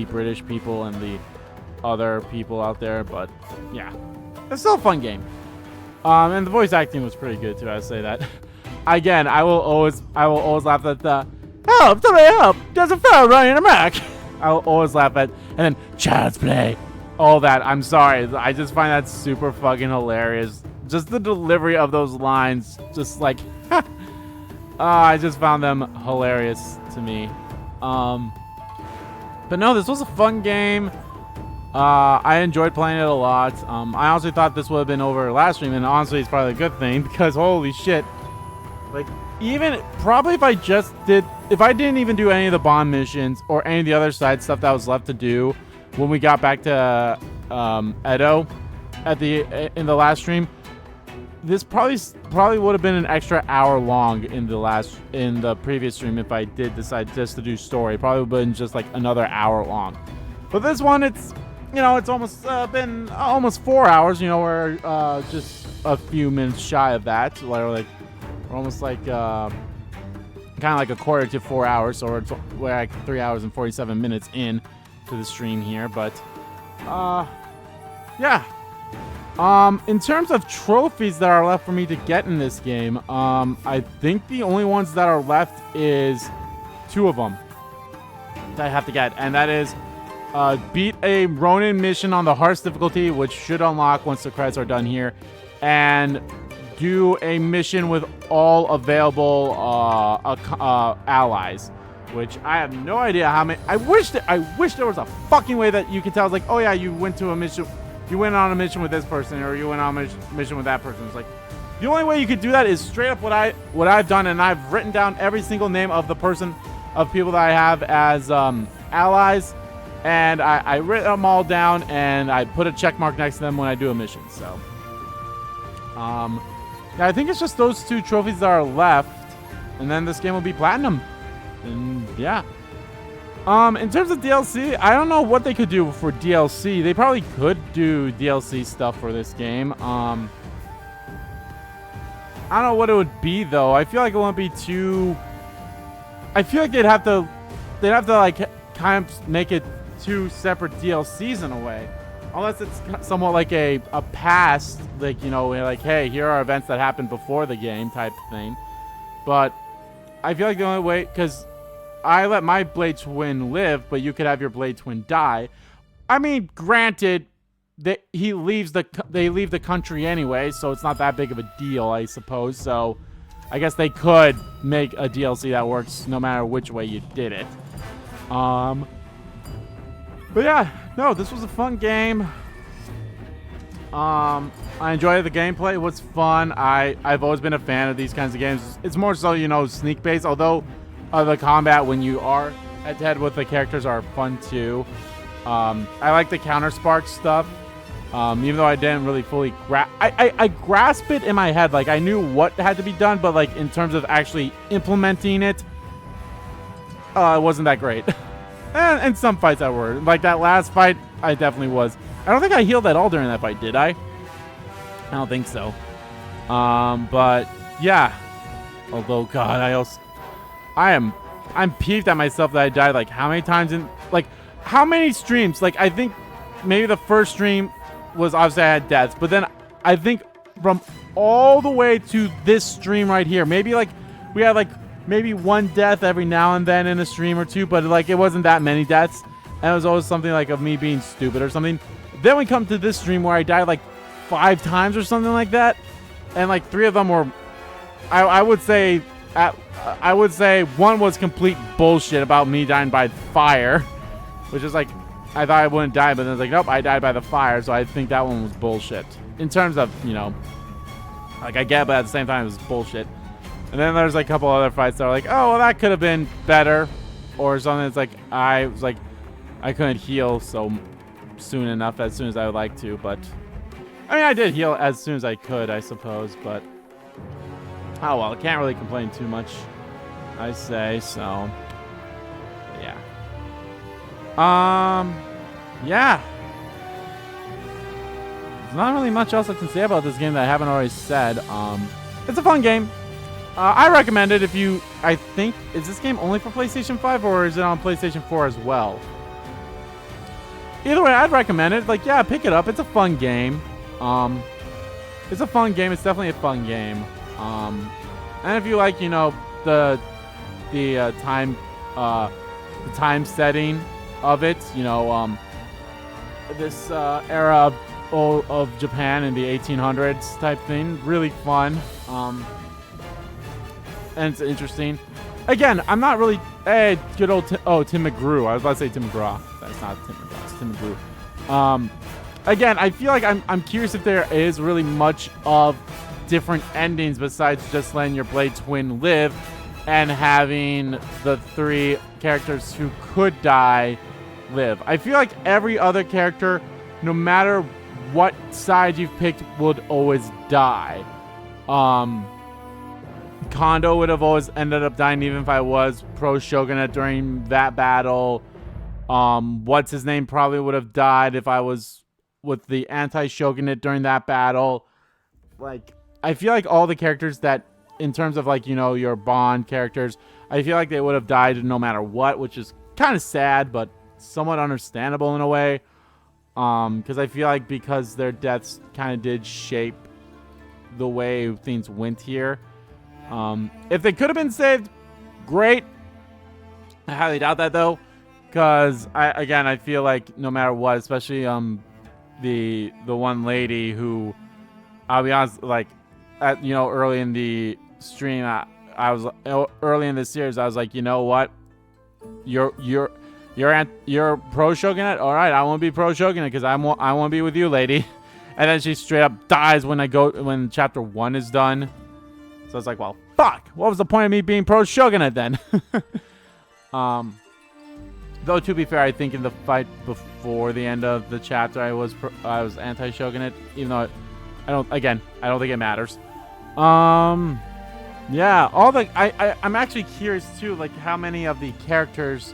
British people and the other people out there. But yeah, it's still a fun game. And the voice acting was pretty good too. I say that. Again, I will always laugh at the help, somebody help! There's a fellow running a Mac. I'll always laugh at, and then child's play, all that. I'm sorry, I just find that super fucking hilarious. Just the delivery of those lines, just like, I just found them hilarious to me. But no, this was a fun game. I enjoyed playing it a lot. I honestly thought this would have been over last stream, and honestly, it's probably a good thing because holy shit, like even probably if I didn't even do any of the bond missions or any of the other side stuff that was left to do when we got back to Edo in the last stream, this probably would have been an extra hour long in the previous stream if I did decide just to do story. Probably would have been just like another hour long. But this one, it's almost been almost 4 hours. We're just a few minutes shy of that. We're almost like kind of like a quarter to 4 hours, so we're like 3 hours and 47 minutes in to the stream here. But yeah. In terms of trophies that are left for me to get in this game, I think the only ones that are left is 2 of them that I have to get, and that is beat a Ronin mission on the hardest difficulty, which should unlock once the credits are done here, and do a mission with all available allies, which I have no idea how many. I wish there was a fucking way that you could tell. It's like, oh yeah, you went on a mission with this person, or you went on a mission with that person. It's like the only way you could do that is straight up what I've done, and I've written down every single name of people that I have as allies, and I write them all down, and I put a check mark next to them when I do a mission. So yeah, I think it's just those 2 trophies that are left, and then this game will be platinum. And yeah. In terms of DLC, I don't know what they could do for DLC. They probably could do DLC stuff for this game. I don't know what it would be though. I feel like it won't be too. I feel like they'd have to like kind of make it 2 separate DLCs in a way. Unless it's somewhat like a past, like, like, hey, here are events that happened before the game type thing. But I feel like the only way, because I let my Blade Twin live, but you could have your Blade Twin die. I mean, granted, they leave the country anyway, so it's not that big of a deal, I suppose. So I guess they could make a DLC that works no matter which way you did it. But yeah, no, this was a fun game. I enjoyed the gameplay. It was fun. I've always been a fan of these kinds of games. It's more so, you know, sneak based, although the combat when you are head to head with the characters are fun too. I like the counter spark stuff. Even though I didn't really fully I grasped it in my head. Like, I knew what had to be done, but like in terms of actually implementing it, it wasn't that great. and some fights that were. Like that last fight, I definitely was. I don't think I healed at all during that fight, did I? I don't think so. But yeah. Although, God, I'm peeved at myself that I died like how many times in, like, how many streams? Like, I think maybe the first stream was obviously I had deaths, but then I think from all the way to this stream right here, maybe like we had like maybe one death every now and then in a stream or two, but like it wasn't that many deaths, and it was always something like of me being stupid or something. Then we come to this stream where I died like 5 times or something like that, and like 3 of them were, I would say one was complete bullshit about me dying by fire, which is like, I thought I wouldn't die, but then it's like, nope, I died by the fire, so I think that one was bullshit. In terms of, you know, like, I get it, but at the same time, it was bullshit. And then there's like a couple other fights that are like, oh, well, that could have been better, or something. It's like, I couldn't heal so soon enough, as soon as I would like to, but, I mean, I did heal as soon as I could, I suppose, but, oh, well, I can't really complain too much, I say, so, yeah. Yeah. There's not really much else I can say about this game that I haven't already said. It's a fun game. I recommend it if you, I think, is this game only for PlayStation 5 or is it on PlayStation 4 as well? Either way, I'd recommend it. Like, yeah, pick it up. It's a fun game. It's a fun game. It's definitely a fun game. And if you like, you know, the time setting of it, you know, this era of Japan in the 1800s type thing, really fun, and it's interesting. Again, I'm not really good old Tim McGrew. I was about to say Tim McGraw. That's not Tim McGraw. It's Tim McGrew. Again, I feel like I'm curious if there is really much of different endings besides just letting your Blade twin live and having the 3 characters who could die live. I feel like every other character, no matter what side you've picked, would always die. Kondo would have always ended up dying even if I was pro Shogunate during that battle. What's his name probably would have died if I was with the anti-Shogunate during that battle. Like, I feel like all the characters that, in terms of like, you know, your Bond characters, I feel like they would have died no matter what, which is kind of sad, but somewhat understandable in a way. Because I feel like because their deaths kind of did shape the way things went here. If they could have been saved, great. I highly doubt that though, because I feel like no matter what, especially the one lady who, I'll be honest, like, you know, early in the stream, I was early in the series, I was like, you know what, you're pro Shogunate. All right, I want to be pro Shogunate because I want to be with you, lady. And then she straight up dies when chapter 1 is done. So it's like, well, fuck. What was the point of me being pro Shogunate then? Though to be fair, I think in the fight before the end of the chapter, I was anti-Shogunate, even though I don't think it matters. Yeah, I'm actually curious too, like how many of the characters,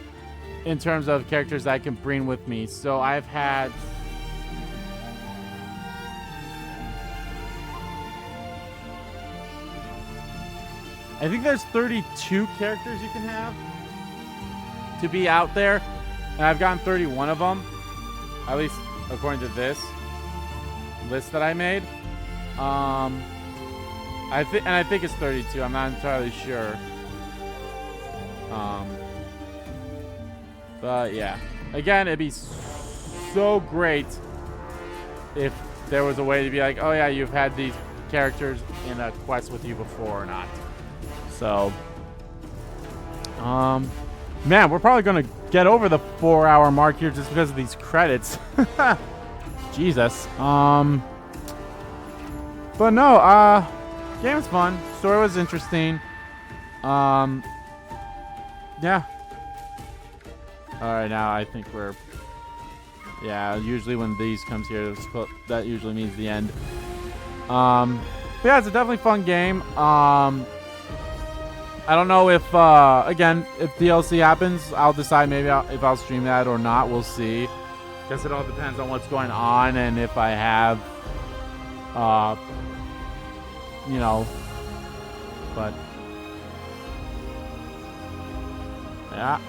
in terms of characters that I can bring with me. So I've had, I think there's 32 characters you can have to be out there, and I've gotten 31 of them, at least according to this list that I made. I think it's 32. I'm not entirely sure. But yeah, again, it'd be so great if there was a way to be like, oh yeah, you've had these characters in a quest with you before or not. So, man, we're probably gonna get over the 4-hour mark here just because of these credits. Jesus. But no, game was fun. Story was interesting. Yeah. Alright, now I think we're... Yeah, usually when these comes here, that usually means the end. But yeah, it's a definitely fun game. I don't know if, again, if DLC happens, I'll decide maybe if I'll stream that or not. We'll see. Guess it all depends on what's going on and if I have, you know, but yeah.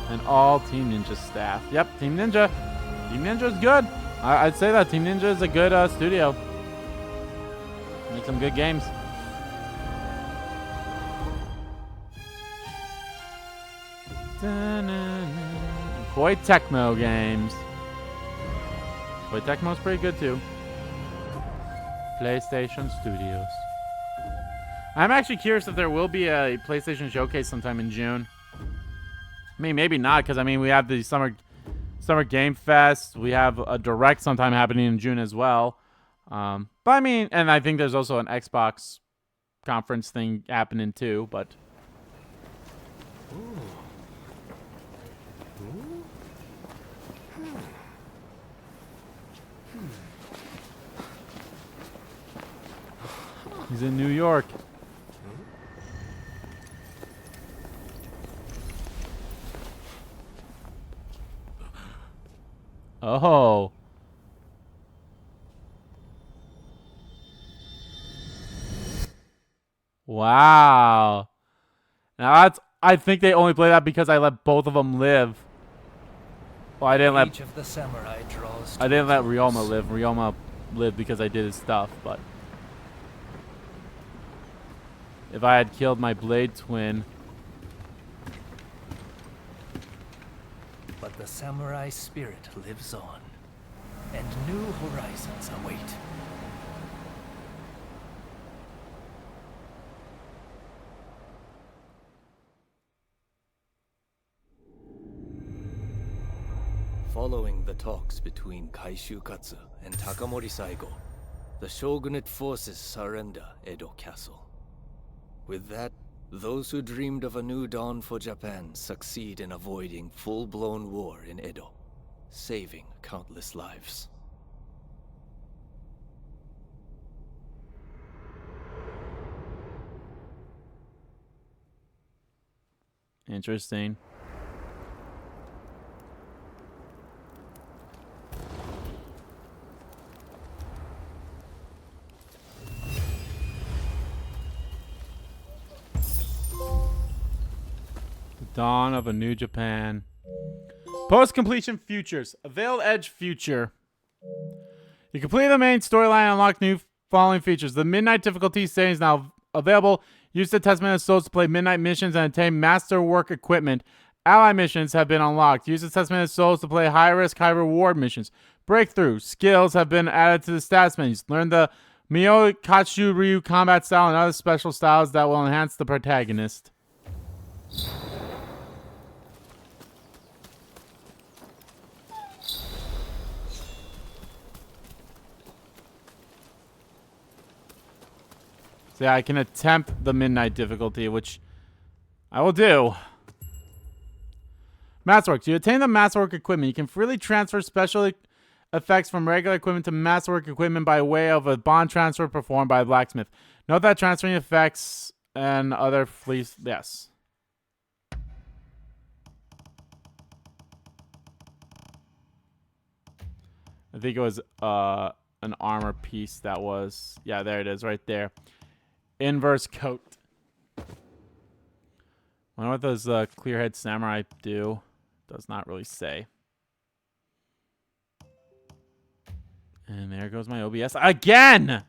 And all Team Ninja staff. Yep, Team Ninja. Team Ninja is good. I'd say that Team Ninja is a good studio. Make some good games. Koei Tecmo games. Koei Tecmo's pretty good too. PlayStation Studios. I'm actually curious if there will be a PlayStation showcase sometime in June. I mean, maybe not, because I mean we have the Summer Game Fest. We have a Direct sometime happening in June as well. But I mean, and I think there's also an Xbox conference thing happening too. But he's in New York. Oh. Wow. Now that's, I think they only play that because I let both of them live. Well, I didn't let Each of the samurai draws I didn't let Ryoma live. Ryoma lived because I did his stuff, but if I had killed my blade twin. But the samurai spirit lives on, and new horizons await. Following the talks between Kaishu Katsu and Takamori Saigo, the shogunate forces surrender Edo Castle. With that, those who dreamed of a new dawn for Japan succeed in avoiding full-blown war in Edo, saving countless lives. Interesting. Dawn of a New Japan. Post-completion futures. A Veiled Edge future. You complete the main storyline and unlock new following features. The Midnight difficulty setting is now available. Use the Testament of Souls to play Midnight missions and attain Masterwork equipment. Ally missions have been unlocked. Use the Testament of Souls to play high-risk, high-reward missions. Breakthrough. Skills have been added to the stats menus. Learn the Mio Kachu Ryu combat style and other special styles that will enhance the protagonist. So yeah, I can attempt the Midnight difficulty, which I will do. Masterwork. To attain the Masterwork equipment, you can freely transfer special effects from regular equipment to Masterwork equipment by way of a bond transfer performed by a blacksmith. Note that transferring effects and other fleece... Yes. I think it was an armor piece that was... Yeah, there it is right there. Inverse coat. Wonder what those clear-head samurai do. Does not really say. And there goes my OBS again!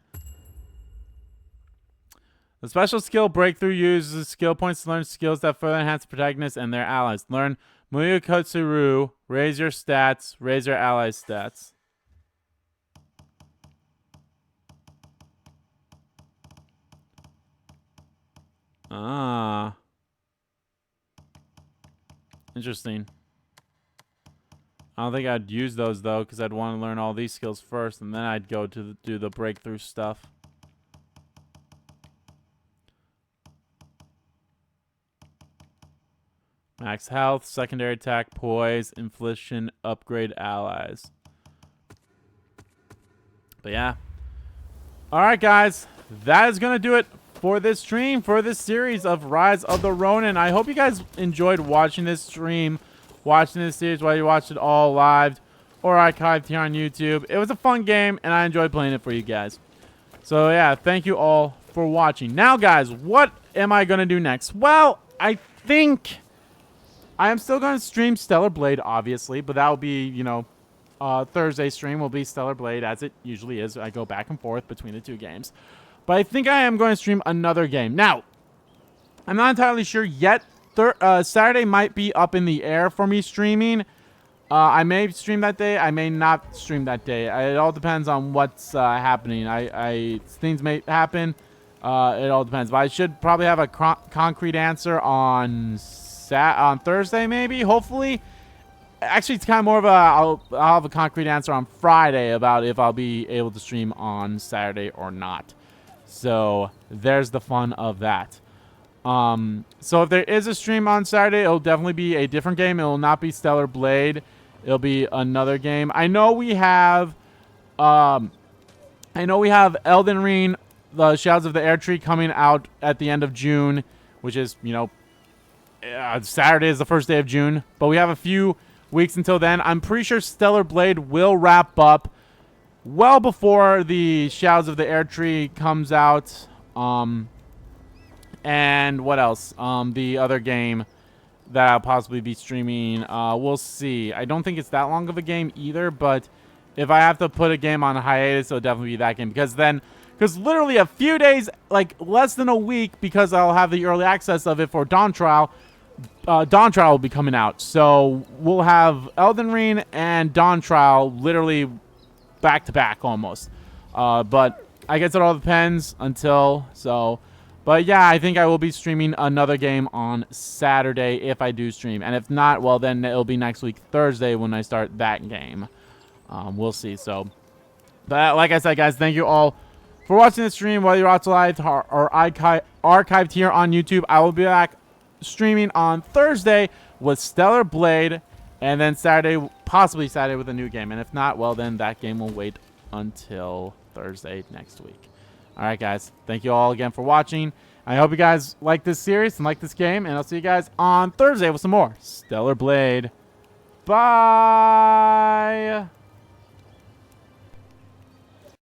The special skill Breakthrough uses skill points to learn skills that further enhance protagonists and their allies. Learn Muyu Kotsuru. Raise your stats. Raise your allies' stats. Ah. Interesting. I don't think I'd use those, though, because I'd want to learn all these skills first, and then I'd go to do the breakthrough stuff. Max health, secondary attack, poise, infliction, upgrade allies. But yeah. Alright, guys. That is going to do it for this stream, for this series of Rise of the Ronin. I hope you guys enjoyed watching this stream, watching this series, whether you watched it all live or archived here on YouTube. It was a fun game, and I enjoyed playing it for you guys. So yeah, thank you all for watching. Now, guys, what am I going to do next? Well, I think I am still going to stream Stellar Blade, obviously, but that will be, you know, Thursday stream will be Stellar Blade, as it usually is. I go back and forth between the two games. But I think I am going to stream another game. Now, I'm not entirely sure yet. Saturday might be up in the air for me streaming. I may stream that day. I may not stream that day. It all depends on what's happening. Things may happen. It all depends. But I should probably have a concrete answer on Thursday, maybe. Hopefully. Actually, it's kind of more of a... I'll have a concrete answer on Friday about if I'll be able to stream on Saturday or not. So there's the fun of that. So if there is a stream on Saturday, it'll definitely be a different game. It will not be Stellar Blade. It'll be another game. I know we have Elden Ring, the Shadows of the Air Tree, coming out at the end of June, which is, you know, Saturday is the first day of June. But we have a few weeks until then. I'm pretty sure Stellar Blade will wrap up well before the Shadows of the Air Tree comes out. And what else? The other game that I'll possibly be streaming, we'll see. I don't think it's that long of a game either, but if I have to put a game on hiatus, it'll definitely be that game. Because literally a few days, like less than a week, because I'll have the early access of it for Dawn Trial, Dawn Trial will be coming out. So we'll have Elden Ring and Dawn Trial literally back to back almost. But I guess it all depends until so. But yeah, I think I will be streaming another game on Saturday if I do stream. And if not, well, then it'll be next week, Thursday, when I start that game. We'll see. So, but like I said, guys, thank you all for watching the stream, whether you're watching live or archived here on YouTube. I will be back streaming on Thursday with Stellar Blade, and then Saturday, possibly Saturday, with a new game. And if not, well, then that game will wait until Thursday next week. All right, guys. Thank you all again for watching. I hope you guys like this series and like this game, and I'll see you guys on Thursday with some more Stellar Blade. Bye!